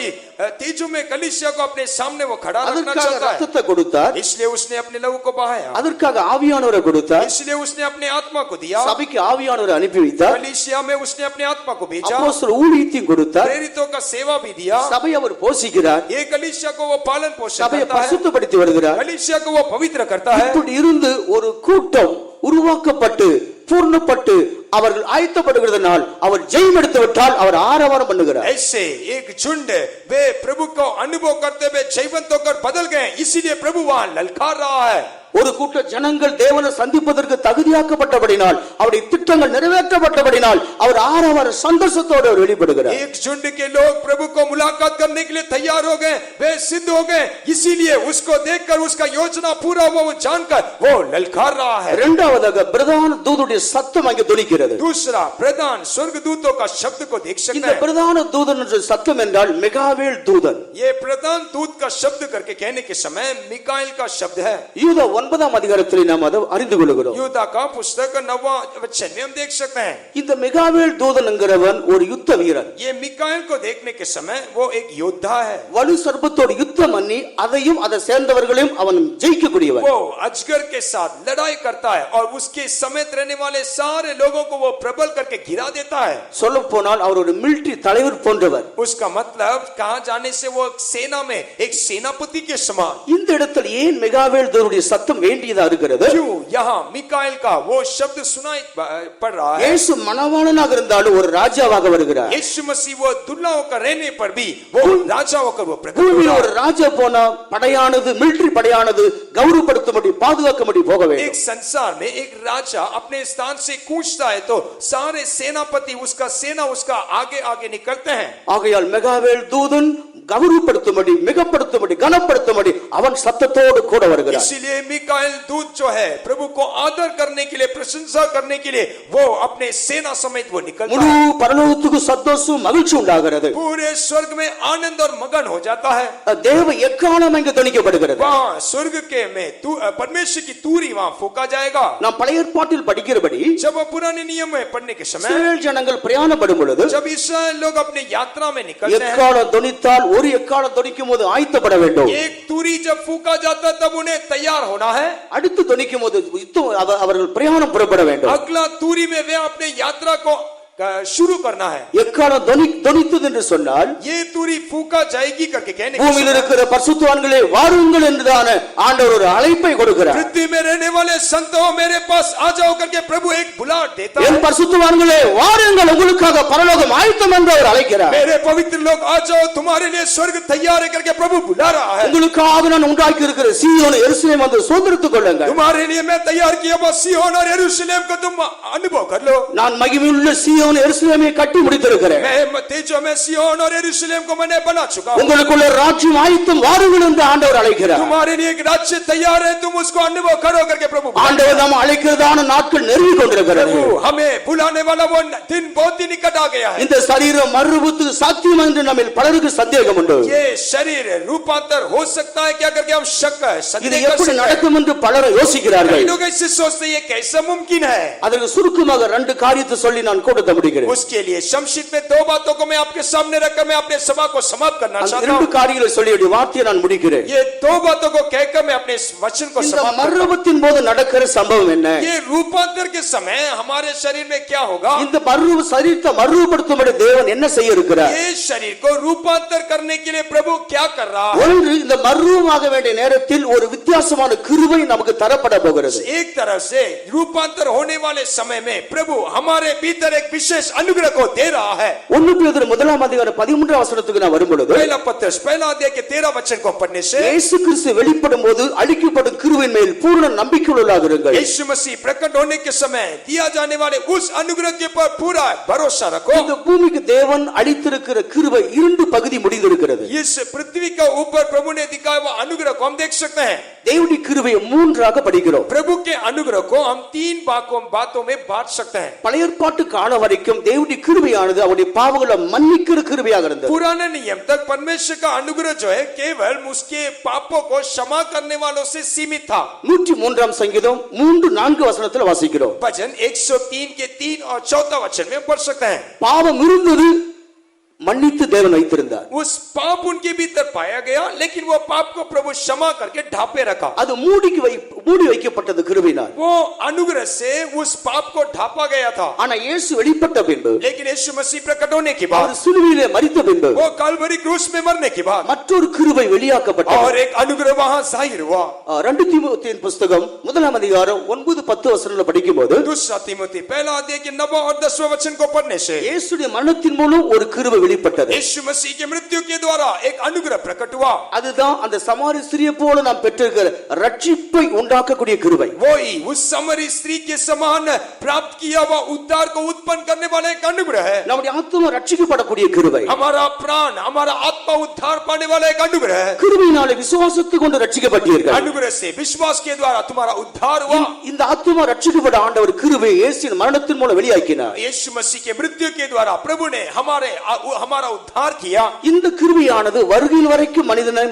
तेजों में कलीसिया को अपने सामने वो खड़ा रखना அதற்காக चाहता है। ரத்தத்தை கொடுத்தார், इसलिए उसने अपने लहू को बहाया, அதற்காக ஆவியானவரை கொடுத்தார், इसलिए उसने अपने आत्मा को दिया, சபைக்கு ஆவியானவரை அனுப்பி வைத்தார், कलीसिया में उसने अपने आत्मा को भेजा, அப்போஸ்தலர் ஊழியத்தையும் கொடுத்தார், प्रेरितों का सेवा भी दिया, சபை அவர் போஷிக்கிறார், ये कलीसिया को वो पालन पोषण சபையை करता है, பரிசுத்தப்படுத்தி வருகிறார். कलीसिया को वो पवित्र करता है। இப்படி இருந்து ஒரு கூட்டம் உருவாக்கப்பட்டு பூர்ணப்பட்டு அவர்கள் ஆயத்தப்படுகிறதுனால் அவர் ஜெயம் எடுத்து விட்டால் அவர் ஆரவாரம் பண்ணுகிறார். ऐसे एक झुंड वे प्रभु को अनुभव करते हुए जयवंत होकर बदल गए, इसीलिए प्रभु वहां ललकार रहा है। ஒரு கூட்ட ஜனங்கள் தேவனை சந்திப்பதற்கு தகுதியாக்கப்பட்டபடினால் அவருடைய திட்டங்கள் நிறைவேற்றப்பட்டபடினால் அவர் ஆரவார சந்தோஷத்தோடு அவர் வெளிப்படுகிறார். एक झुंड के लोग प्रभु को मुलाकात करने के लिए तैयार हो गए, वे सिद्ध हो गए, इसीलिए उसको देखकर उसका योजना पूरा हुआ वो जानकर वो ललकार रहा है। இரண்டாவதாக பிரதான தூதனுடைய சத்தம் அங்கே துணிக்கிறது. दूसरा प्रधान स्वर्गदूतों का शब्द को देख सकते இந்த हैं। பிரதான தூதன் என்ற சத்தம் என்றால் மிகாவேல் தூதன். ये प्रधान दूत का शब्द करके कहने के समय मिकाएल का शब्द है। யூதா 9ஆம் அதிகாரத்தில் நாம் அதை அறிந்து கொள்கிறோம். यूदा का पुस्तक 9वां वचन में हम देख सकते हैं। இந்த மிகாவேல் தூதன் என்கிறவன் ஒரு யுத்த வீரன். ये मिकाएल को देखने के समय वो एक योद्धा है। வலு சர்ப்பத்தோடு யுத்தம் பண்ணி அதையும் அதை சேர்ந்தவர்களையும் அவன் ஜெயிக்கக்கூடியவன். वो अजगर के साथ लड़ाई करता है और उसके समेत रहने वाले सारे लोगों को वो प्रबल करके गिरा देता है। சொல்ல போனால் அவர் ஒரு மிலிட்டரி தலைவர் போன்றவர். उसका मतलब कहा जाने से वो सेना में एक सेनापति के समान। இந்த இடத்தில் ஏன் மிகாவேல் தூதனுடைய சத்தம் வேண்டியதா இருக்கிறது? क्यों यहाँ मिकाएल का वो शब्द सुनाई पड़ रहा है? இயேசு மணவாளனாக இருந்தாலும் ஒரு ராஜாவாக வருகிறார். यीशु मसीह वो दुल्हा होकर रहने पर भी वो राजा होकर वो प्रकट हो பூமியில் रहा ஒரு है। ராஜா போனா படையானது மிலிட்டரி படையானது கௌரவப்படுத்தும்படி பாதுகாக்கும்படி போக एक வேண்டும். संसार में एक राजा अपने स्थान से कूचता है तो सारे सेनापति उसका सेना उसका आगे आगे निकलते हैं। ஆகையால் மிகாவேல் தூதன் கௌரவப்படுத்தும்படி மிகப்படுத்தும்படி கனப்படுத்தும்படி அவன் சத்தத்தோடு கூட வருகிறார். इसीलिए मिकाएल दूत जो है प्रभु को आदर करने के लिए प्रशंसा करने के लिए वो अपने सेना समेत वो निकलता முழு है। பரலோகத்துக்கு சந்தோஷம் மகிழ்ச்சி உண்டாகிறது. पूरे स्वर्ग में आनंद और मगन हो जाता है। தேவ எக்காலம் இங்கு துணிக்கப்படுகிறது. वहाँ स्वर्ग के में परमेश्वर की तूरी वहाँ फूका जाएगा। நாம் பழைய ஏற்பாட்டில் படிக்கிறபடி जब वो पुराने नियम में पढ़ने के समय இஸ்ரவேல் ஜனங்கள் பிரயாணப்படும் பொழுது जब इस्राएल लोग अपने यात्रा में निकलते हैं, எக்காலம் துணித்தால் ஒரு எக்காலம் துணிக்கும் போது ஆயத்தப்பட வேண்டும். एक तूरी जब फूका जाता तब उन्हें तैयार होना है। அடுத்து துணிக்கும் போது யுத்தம் அவர்கள் பிரயாணம் புறப்பட வேண்டும். अगला तूरी में वे अपने यात्रा को शुरू करना है। எக்காலம் துணித்தது என்று சொன்னால் ये तूरी फूका जाएगी करके कहने के பூமியில் समय இருக்கிற பரிசுத்தவான்களே வாருங்கள் என்றுதான ஆண்டவர் ஒரு அழைப்பை கொடுக்கிறார். पृथ्वी में रहने वाले संतों मेरे पास आ जाओ करके प्रभु एक बुलाहट देता என் है। பரிசுத்தவான்களே வாருங்கள் உங்களுக்காக பரலோகம் ஆயத்தம் என்று அவர் அழைக்கிறார். मेरे पवित्र लोग आ जाओ तुम्हारे लिए स्वर्ग तैयार है करके प्रभु बुला रहा है। உங்களுக்காக நான் உண்டாக்கி இருக்கிற சீயோன் எருசலேம் வந்து சுதந்திரத்துக் கொள்ளுங்கள். तुम्हारे लिए मैं तैयार किया वो सिय्योन और यरूशलेम को तुम अनुभव कर लो। நான் மகிமையுள்ள சீயோன் எருசலேமை கட்டி முடித்திருக்கிறேன். मैं तेजो में सिय्योन और यरूशलेम को मैंने बना चुका हूं। உங்களுக்குள்ள ராஜ்யம் ஆயத்தம் வாருங்கள் என்று ஆண்டவர் அழைக்கிறார். तुम्हारे लिए एक राज्य तैयार है, तुम उसको अनुभव करो करके प्रभु बुला रहा है। ஆண்டவர் நாம் அழைக்கிறதான நாட்கள் நெருங்கி கொண்டிருக்கிறது. प्रभु हमें बुलाने वाला वो दिन बहुत ही निकट आ गया है। இந்த சரீரம் மறுரூபத்துக்கு சாத்தியம் என்று நம்மில் பலருக்கு சந்தேகம் உண்டு. ये शरीर रूपांतर हो सकता है क्या करके हम शक இது संदेह कर எப்படி सकते हैं। நடக்கும் என்று பலர் யோசிக்கிறார்கள். कई लोग ऐसे सोचते हैं ये कैसा मुमकिन है। அதற்கு சுருக்கமாக ரெண்டு காரியத்தை சொல்லி நான் கூட்டத்தை முடிக்கிறேன். उसके लिए शमशीद में दो बातों को मैं आपके सामने रखकर मैं अपने सभा को समाप्त करना அந்த चाहता ரெண்டு हूं। காரியங்களை சொல்லி வார்த்தையை நான் முடிக்கிறேன். ये दो बातों को कहकर मैं अपने इस वचन को இந்த समाप्त करता हूं। மறுரூபத்தின் போது நடக்கிற சம்பவம் என்ன? ये रूपांतर के समय हमारे शरीर में क्या होगा? இந்த சரீரத்தை மறுரூபப்படுத்தும்படி தேவன் என்ன செய்ய இருக்கிறார்? ये शरीर को रूपांतर करने के लिए प्रभु क्या कर रहा है? ஒன்று, இந்த மறுரூபமாக வேண்டிய நேரத்தில் ஒரு வித்தியாசமான கிருபை நமக்கு தரப்பட போகிறது. एक तरफ से रूपांतर होने वाले समय में प्रभु हमारे भीतर एक विशेष अनुग्रह को दे रहा है। 1 பேதுரு 1:13 நான் வரும் பொழுது पहला पत्रस पहला अध्याय के 13 वचन को पढ़ने से இயேசு கிறிஸ்து வெளிப்படும் போது அளிக்கப்படும் கிருபையின் மேல் பூரண நம்பிக்கையுள்ளவர்களாக இருங்கள். यीशु मसीह प्रकट होने के समय दिया जाने वाले उस अनुग्रह के ऊपर पूरा भरोसा रखो। இந்த பூமிக்கு தேவன் அளித்திருக்கிற கிருபை 2 பகுதி முடிந்திருக்கிறது. इस पृथ्वी के ऊपर प्रभु ने दिखाया हुआ अनुग्रह को हम देख सकते हैं। தேவனுடைய கிருபையை 3ஆக படிக்கிறோம். प्रभु के अनुग्रह को हम 3 बातों में बांट सकते हैं। பழைய ஏற்பாட்டு காலம் வரை வரைக்கும் தேவனுடைய கிருபையானது அவருடைய பாவங்களை மன்னிக்கிற கிருபையாக இருந்தது. पुराने नियम तक परमेश्वर का अनुग्रह जो है केवल उसके पापों को क्षमा करने वालों से सीमित था. 103 சங்கீதம் 3-4 வசனத்துல வாசிக்கிறோம். भजन 103 के 3 और 4 वचन में पढ़ सकते हैं. பாவம் இருந்தது, மன்னித்து தேவன் வைத்திருந்தார். उस पाप उनके भीतर पाया गया, लेकिन वो पाप को प्रभु क्षमा करके ढापे रखा. அது மூடி வைக்கப்பட்டது கிருபையினால். वो अनुग्रह से उस पाप को ढापा गया था. ஆனா இயேசு வெளிப்பட்ட பின்பு, लेकिन यीशु मसीह प्रकट होने के அவர் बाद, சிலுவையிலே மரித்த பின்பு, वो काल्वरी क्रूस में मरने के बाद மற்றொரு கிருபை வெளியாக்கப்பட்டது. और एक अनुग्रह वहां जाहिर हुआ. 2 தீமோத்தேயுவின் புத்தகம் 1 அதிகாரம் 9-10 வசனங்களை படிக்கும்போது, दूसरा तीमुथी पहला अध्याय के 9 और 10 वचन को पढ़ने से இயேசுடைய மரணத்தின் மூலம் ஒரு கிருபை வெளிப்பட்டது. यीशु मसीह के मृत्यु के द्वारा एक अनुग्रह प्रकट हुआ. அதுதான் அந்த சமாரி ஸ்திரியை போல நாம் பெற்றிருக்கிற ரட்சிப்பை உண்டாக்கக்கூடிய கிருபை. वही उस समरी स्त्री के समान प्राप्त किया हुआ उद्धार को उत्पन्न करने वाला एक अनुग्रह है. நம்முடைய ஆத்துமா ரட்சிக்கப்படக்கூடிய கிருபை. हमारा प्राण, हमारा आत्मा उद्धार पाने वाला एक अनुग्रह है. கிருபையினாலே விசுவாசத்தை கொண்டு ரட்சிக்கப்பட்டீர்கள். अनुग्रह से विश्वास के द्वारा तुम्हारा उद्धार हुआ. இந்த ஆத்துமா ரட்சிக்கப்பட்ட ஆண்டவர் கிருபை இயேசுவின் மரணத்தின் மூலம் வெளியாக்கினார். यीशु मसीह के मृत्यु के द्वारा प्रभु ने हमारा उद्धार किया. இந்த கிருபையானது வருகையில் வரைக்கும் மனிதனை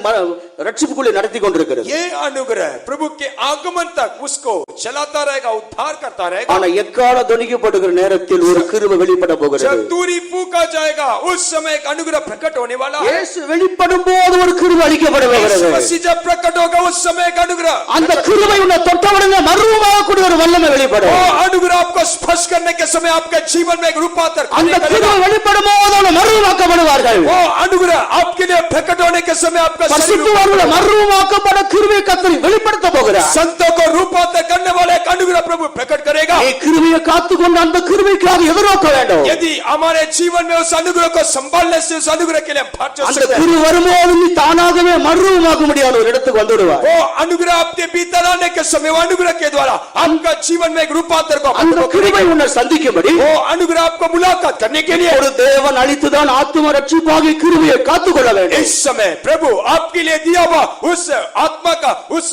ரட்சிப்புக்குள்ளே நடத்தி கொண்டிருக்கிறது. ये अनुग्रह प्रभु के आगमन तक उसको चलाता रहेगा, उद्धार करता रहेगा. ஆனா எக்கால துணிக்கப்படுகிற நேரத்தில் ஒரு கிருபை வெளிப்பட போகிறது. जब तूरी फूका जाएगा उस समय एक अनुग्रह प्रकट होने वाला है. இயேசு வெளிப்படும் போது ஒரு கிருபை அளிக்கப்பட यीशु போகிறது. मसीह जब प्रकट होगा उस समय एक अनुग्रह, அந்த கிருபை உன்னை தொட்டவுடனே மறுரூபமாகக்கூடிய ஒரு வல்லமை வெளிப்படும். वो अनुग्रह आपको स्पर्श करने के समय आपके जीवन में एक रूपांतर அந்த கிருபை வெளிப்படும் போது அவர்கள் மறுரூபமாக்கப்படுவார்கள். वो अनुग्रह आपके लिए प्रकट होने के समय आपका பரிசுத்தவான்கள் மறுரூபமாக்கப்பட கிருபை கர்த்தர் வெளிப்படுத்த போகிறார். संतों को रूपांतर करने वाला एक अनुग्रह प्रभु प्रकट करेगा. நீ கிருபையை காத்துக்கொண்டு அந்த கிருபைக்காக எதிர்நோக்க வேண்டும். यदि हमारे जीवन में उस अनुग्रह को संभालने से उस अनुग्रह के लिए हम भाग அந்த सकते हैं. கிருபை வரும்போது நீ தானாகவே மறுரூபமாக்க முடியாத ஒரு இடத்துக்கு வந்து விடுவாய். वो अनुग्रह आपके भीतर आने के समय वो अनुग्रह के द्वारा आपका जीवन में एक रूपांतर को அந்த கிருபை உன்னை சந்திக்கும்படி वो अनुग्रह आपको मुलाकात करने के लिए ஒரு தேவன் அளித்துதான் ஆத்தும ரட்சிப்பாகிய கிருபையை காத்துக்கொள்ள வேண்டும். इस समय प्रभु आपके लिए दिया हुआ उस आत्मा का उस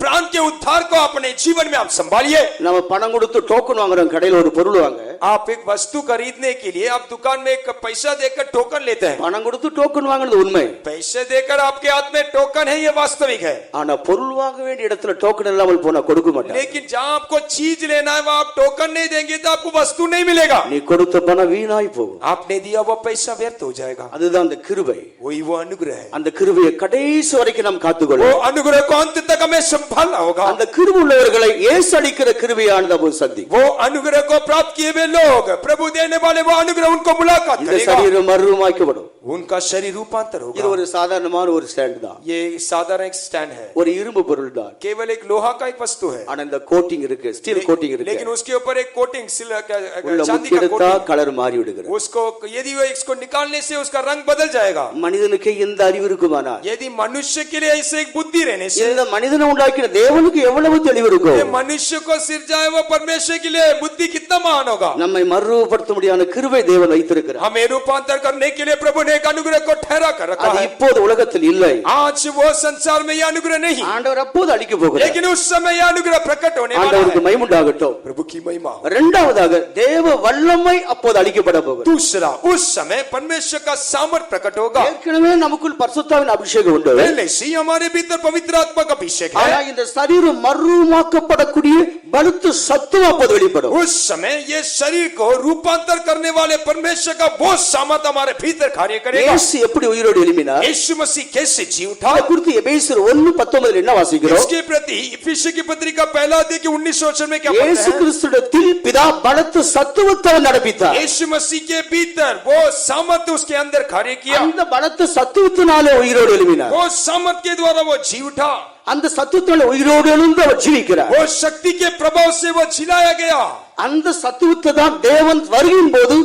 प्राण के उद्धार को अपने जीवन में आप संभालिए. நம்ம பணம் கொடுத்து டோக்கன் வாங்குறோம், கடையில ஒரு பொருள் வாங்க. आप एक वस्तु खरीदने के लिए आप दुकान में एक पैसा देकर टोकन लेते हैं. பணம் கொடுத்து டோக்கன் வாங்குறது உண்மை. पैसे देकर आपके हाथ में टोकन है, ये वास्तविक है. ஆனா பொருள் வாங்க வேண்டிய இடத்துல டோக்கன் இல்லாமல் போனா கொடுக்க மாட்டாங்க. लेकिन जहां आपको चीज लेना है वहां आप टोकन नहीं देंगे तो आपको वस्तु नहीं मिलेगा. நீ கொடுத்த பணம் வீணாய் போகும். आपने दिया वो पैसा व्यर्थ हो जाएगा. அதுதான் அந்த கிருபை. वही वो अनुग्रह है. அந்த கிருபையை கடைசி வரைக்கும் நாம் वो காத்துக்கொள்வோம். अनुग्रह को अंत तक हमें संभालना होगा. அந்த கிருபை உள்ளவர்களை இயேசு அளிக்கிற கிருபையானது அவர் சந்தி. वो अनुग्रह को प्राप्त किए हुए लोग, प्रभु देने वाले वो अनुग्रह उनको मुलाकात இந்த करेगा. சரீரம் மறுரூபமாக்கப்படும். उनका शरीर रूपांतर இது होगा. ஒரு சாதாரணமான ஒரு ஸ்டாண்ட் தான். ये साधारण एक स्टैंड है, ஒரு இரும்பு பொருள் தான். केवल एक लोहा का एक वस्तु है. ஆனா இந்த கோட்டிங் இருக்கு, ஸ்டீல் கோட்டிங் இருக்கு. लेकिन उसके ऊपर एक कोटिंग உள்ள चांदी முக்கி का எடுத்தா कोटिंग, கலர் மாறி விடுகிறது. उसको यदि वो इसको निकालने से उसका रंग बदल जाएगा. மனிதனுக்கு இந்த அறிவு இருக்குமானா, यदि मनुष्य के लिए ऐसे एक बुद्धि रहने से, இந்த மனிதனை உண்டாக்கின தேவனுக்கு எவ்வளவு தெளிவு இருக்கும். ये मनुष्य को सिरजाए वो परमेश्वर के लिए बुद्धि कितना महान होगा. நம்மை மறுரூபப்படுத்த முடியாத கிருபை தேவன் வைத்திருக்கிறார். हमें रूपांतर करने के लिए प्रभु ने एक अनुग्रह को ठहरा कर रखा அது है. இப்போது உலகத்தில் இல்லை. आज वो संसार में ये अनुग्रह नहीं, ஆண்டவர் அப்போது அளிக்க போகிறார். लेकिन उस समय ये अनुग्रह प्रकट होने वाला ஆண்டவருக்கு है. மகிமை உண்டாகட்டும். प्रभु की महिमा हो. இரண்டாவதாக தேவ வல்லமை அப்போது அளிக்கப்பட போகிறது. दूसरा, उस समय परमेश्वर का सामर्थ प्रकट होगा. ஏற்கனவே நமக்குள் பரிசுத்தாவின் அபிஷேகம் உண்டு. पहले से ही हमारे भीतर पवित्र आत्मा का अभिषेक ஆனா है. இந்த சரீரம் மறுரூபமாக்கப்படக்கூடிய பலத்த சத்துவம் அப்போது வெளிப்படும். उस समय ये शरीर को रूपांतर करने वाले परमेश्वर का बहुत सामर्थ हमारे भीतर कार्य करेगा. இயேசு எப்படி உயிரோடு எழும்பினார்? यीशु मसीह कैसे जी उठा, அதை குறித்து எபேசியர் 1:19 என்ன வாசிக்கிறோம்? इसके प्रति इफिसियों की पत्रिका पहला अध्याय के 19 वचन में क्या पढ़ते இயேசு हैं? கிறிஸ்துவிடத்தில் பிதா பலத்த சத்துவத்தை நடப்பித்தார். यीशु मसीह के भीतर वो सामर्थ उसके अंदर कार्य किया. அந்த பலத்த சத்துவத்தினாலே உயிரோடு எழும்பினார். वो सामर्थ के द्वारा वो जी उठा. அந்த சத்துவத்தினாலே உயிரோடு எழுந்து அவர் ஜீவிக்கிறார். वो शक्ति के प्रभाव से वो जिलाया गया. அந்த சத்துவத்தை தான் தேவன் வருகையின் போது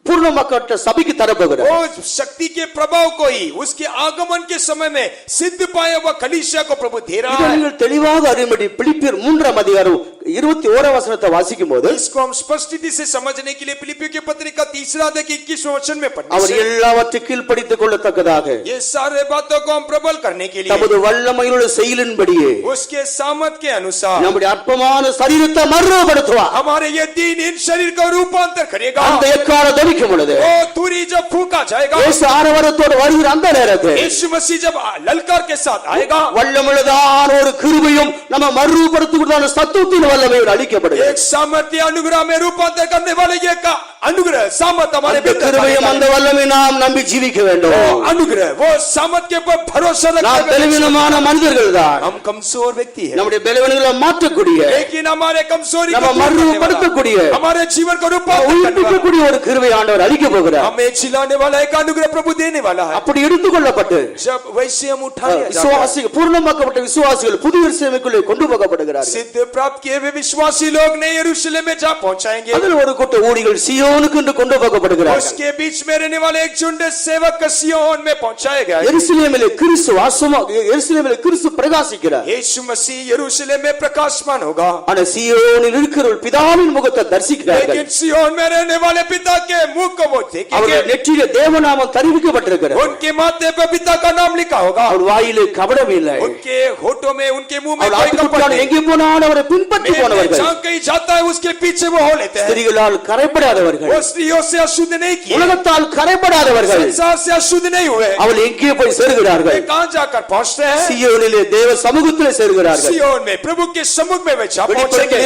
பூர்ணமாக்கப்பட்ட சபைக்கு தரப்போகிறார். वो शक्ति के प्रभाव को ही उसके आगमन के समय में सिद्ध पाया हुआ कलीसिया को प्रभु दे रहा இதை है. நீங்கள் தெளிவாக அறியும்படி பிலிப்பியர் 3 அதிகாரம் 21 வசனத்தை வாசிக்கும் போது इसको हम स्पष्टति से समझने के लिए फिलिपियों की पत्री का 3 अध्याय के 21वें वचन में पढ़ने அவர் से எல்லாவற்றையும் கீழ்ப்படித்துக் கொள்ளத்தக்கதாக ये सारे बातों को हम प्रबल करने के लिए தமது வல்லமையுள்ள செயலின்படியே उसके सामर्थ के अनुसार நம்முடைய அற்பமான சரீரத்தை மறுரூபப்படுத்துவார். हमारे ये दीनहीन शरीर का रूपांतर करेगा. அந்த எக்காலம் துணிக்கும் பொழுது वो तुरी जब फूका जाएगा, இயேசு ஆரவாரத்தோடு வருகிற அந்த நேரத்தில் यीशु मसीह जब ललकार के साथ आएगा, வல்லமுள்ளதான ஒரு கிருபையும் நம்ம மறுரூபப்படுத்துவதான சத்துவத்தின் வல்லமையோடு அளிக்கப்படுகிறது. एक सामर्थ्य अनुग्रह में रूपांतर करने वाले ये का अनुग्रह सामर्थ हमारे அந்த கிருபையும் அந்த வல்லமை நாம் நம்பி ஜீவிக்க வேண்டும். वो अनुग्रह वो सामर्थ के पर भरोसा நாம் रखते हुए பலவீனமான மனிதர்கள் தான். हम कमजोर व्यक्ति हैं, நம்முடைய பலவீனங்களை மாற்றக்கூடிய लेकिन हमारे कमजोरी நம்ம को दूर करने वाला, மறுரூபப்படுத்தக்கூடிய हमारे जीवन को रूपांतर करने वाला, உயிர்ப்பிக்கக்கூடிய ஒரு கிருபை ஆண்டவர் அளிக்க போகிறார். हमें जिलाने वाला एक अनुग्रह प्रभु देने वाला है. அப்படி எடுத்துக்கொள்ளப்பட்டு जब वैसे हम उठाए जाते हैं, விசுவாசிகள் பூர்ணமாக்கப்பட்ட விசுவாசிகள் புதிய எருசலேமுக்குள்ளே கொண்டு போகப்படுகிறார்கள். सिद्ध प्राप्त किए हुए विश्वासी लोग नए यरूशलेम में जा पहुंचाएंगे. அதில் ஒரு கூட்ட ஊழியர்கள் சியோனுக்கு என்று கொண்டு போகப்படுகிறார்கள். उसके बीच में रहने वाले एक झुंड सेवक सिय्योन में पहुंचाए गए. எருசலேமிலே கிறிஸ்து எருசலேமிலே கிறிஸ்து பிரகாசிக்கிறார். यीशु मसीह यरूशलेम में प्रकाशमान होगा. ஆனா சியோனில் இருக்கிறவர்கள் பிதாவின் முகத்தை தரிசிக்கிறார்கள். लेकिन सिय्योन में रहने वाले पिता के मुख को वो देखेंगे. அவருடைய நெற்றியிலே தேவநாமம் தரிவிக்கப்பட்டிருக்கிறது. उनके माथे पर पिता का नाम लिखा होगा. அவர் வாயிலே கபடம் இல்லை. उनके होठों में उनके मुंह में அவர் कोई कपट ஆட்டுக்குட்டியான नहीं. எங்கே போனாலும் அவரை பின்பற்றி போனவர்கள். जहां कहीं जाता है उसके पीछे वो हो लेते हैं. ஸ்திரீகளால் கரைப்படாதவர்கள், वो स्त्रियों से अशुद्ध नहीं किए, உலகத்தால் கரைப்படாதவர்கள், संसार से अशुद्ध नहीं हुए. அவள் எங்கே போய் சேருகிறார்கள்? वे कहां जाकर पहुंचते हैं? சியோனிலே தேவ சமூகத்திலே சேருகிறார்கள். सिय्योन में प्रभु के सम्मुख में वे जा வெளிப்படுத்தல் पहुंचेंगे.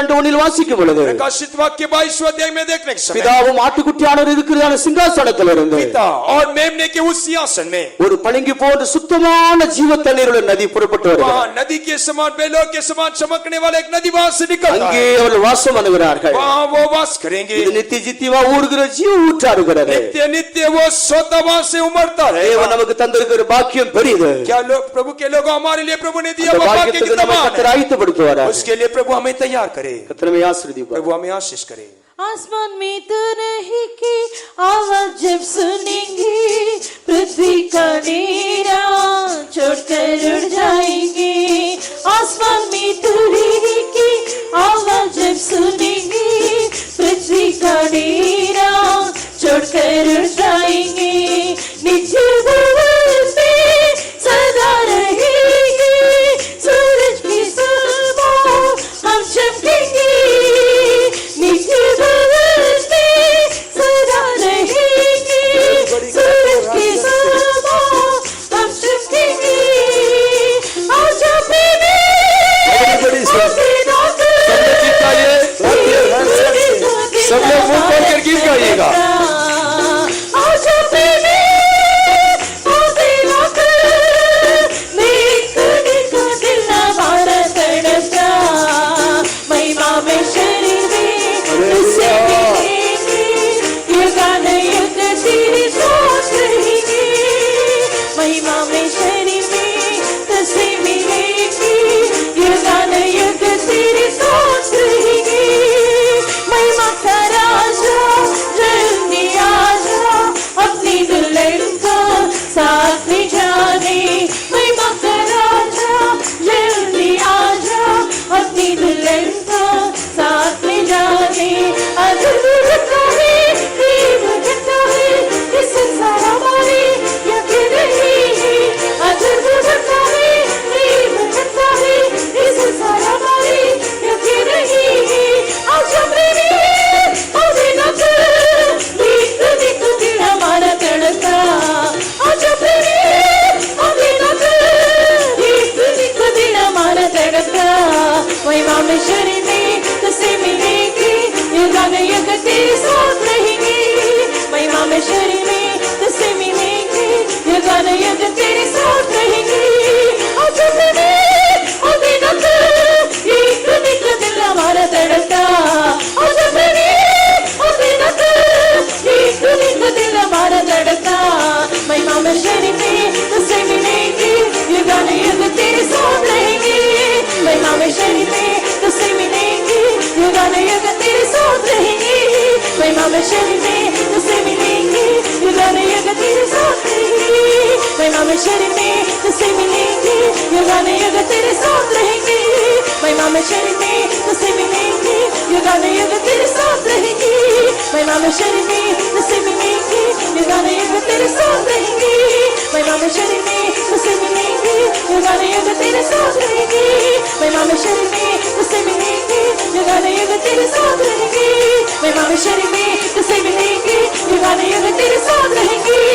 22 வாசிக்கும் பொழுது प्रकाशित वाक्य 22वें अध्याय में देखने के समय பிதாவும் ஆட்டுக்குட்டியானவர் இருக்கிறதான சிங்காசனத்தில் இருந்து पिता और मेमने के उस सिंहासन में ஒரு பளிங்கு போன்ற சுத்தமான ஜீவ தண்ணீருள்ள நதி புறப்பட்டு வருகிறது. वहां नदी के समान बेलों के समान चमकने वाले एक नदी वहां से निकलता அங்கே है. அவர்கள் வாசம் பண்ணுகிறார்கள். वहां वो वास करेंगे. இது நித்திய ஜீவமா ஊறுகிற ஜீவ ஊற்றா இருக்கிறது. नित्य नित्य वो स्वतः वहां से उमड़ता தேவன் रहेगा. நமக்கு தந்திருக்கிற பாக்கியம் பெரியது. क्या लोग प्रभु के लोग हमारे लिए प्रभु ने दिया அந்த वो भाग्य பாக்கியத்துக்கு कितना நம்மை महान கர்த்தர் है. ஆயத்தப்படுத்துவாராக. उसके लिए प्रभु हमें तैयार करे. கர்த்தர் நம்மை ஆசீர்வதிப்பார். प्रभु हमें आशीष करे. आसमान में तो नहीं की आवाज जब सुनेंगे, पृथ्वी का डेरा छोड़कर उड़ जाएंगे. आसमान में तो नहीं की आवाज जब सुनेंगे, पृथ्वी का डेरा छोड़कर उड़ जाएंगे. नित्य भवन में सदा रहेंगे, सूरज की सभा हम चमकेंगे. नित्य भवन में सदा रहेंगे, सूरज की सभा हम चमकेंगे. आजा प्रेमी, सब लोग मुंह खोलकर गीत गाइएगा. आजा प्रेमी, दिल हमारा तड़पता, महिमा में शरीर में उससे मिलेंगे, युगान युग तेरी सोच रहेंगे. महिमा में शरीर में तुझसे मिलेंगे, युगान युग तेरी सोच रहेंगे. महिमा का राजा जल्दी आजा, अपनी दुल्हन को साथ में जाने. महिमा का राजा जल्दी आजा, अपनी दुल्हन को साथ में जाने. अदर करता है, प्रेम करता है, इस संसार हमारे यकीन नहीं है. अदर करता है, प्रेम करता है, इस संसार हमारे यकीन नहीं है. आजा प्रेमी, अभी न कर, देख दिल हमारा तड़पता. आजा प्रेमी, अभी न कर, देख दिल हमारा तड़पता. महिमा में शरीर में तुझसे मिलेंगे, युगान युग तेरे साथ रहेंगे. महिमा में शरीर में तुझसे मिलेंगे, युगान युग तेरे साथ रहेंगे. आजा प्रेमी, अभी न कर, देख दिल हमारा तड़पता. आजा प्रेमी, अभी न कर, देख दिल हमारा तड़पता. महिमा में शरीर में तुझसे मिलेंगे, युगान युग तेरे साथ रहेंगे. महिमा में शरीर में तुझसे मिलेंगे, युगान युग तेरे साथ रहेंगे. महिमा में शरीर में तुझसे मिलेंगे, युगाने युग तेरे साथ रहेंगे। महिमा में शरीर में तुझसे मिलेंगे, युगाने युग तेरे साथ रहेंगे। महिमा में शरीर में तुझसे मिलेंगे, युगाने युग तेरे साथ रहेंगे। महिमा में शरीर में तुझसे मिलेंगे, युगाने युग तेरे साथ रहेंगे। महिमा में शरीर में तुझसे मिलेंगे, युगाने युग तेरे साथ रहेंगे। महिमा में शरीर में तुझसे मिलेंगे, युगाने युग तेरे साथ रहेंगे। महिमा में शरीर में तुझसे मिलेंगे, युगाने युग तेरे साथ रहेंगे।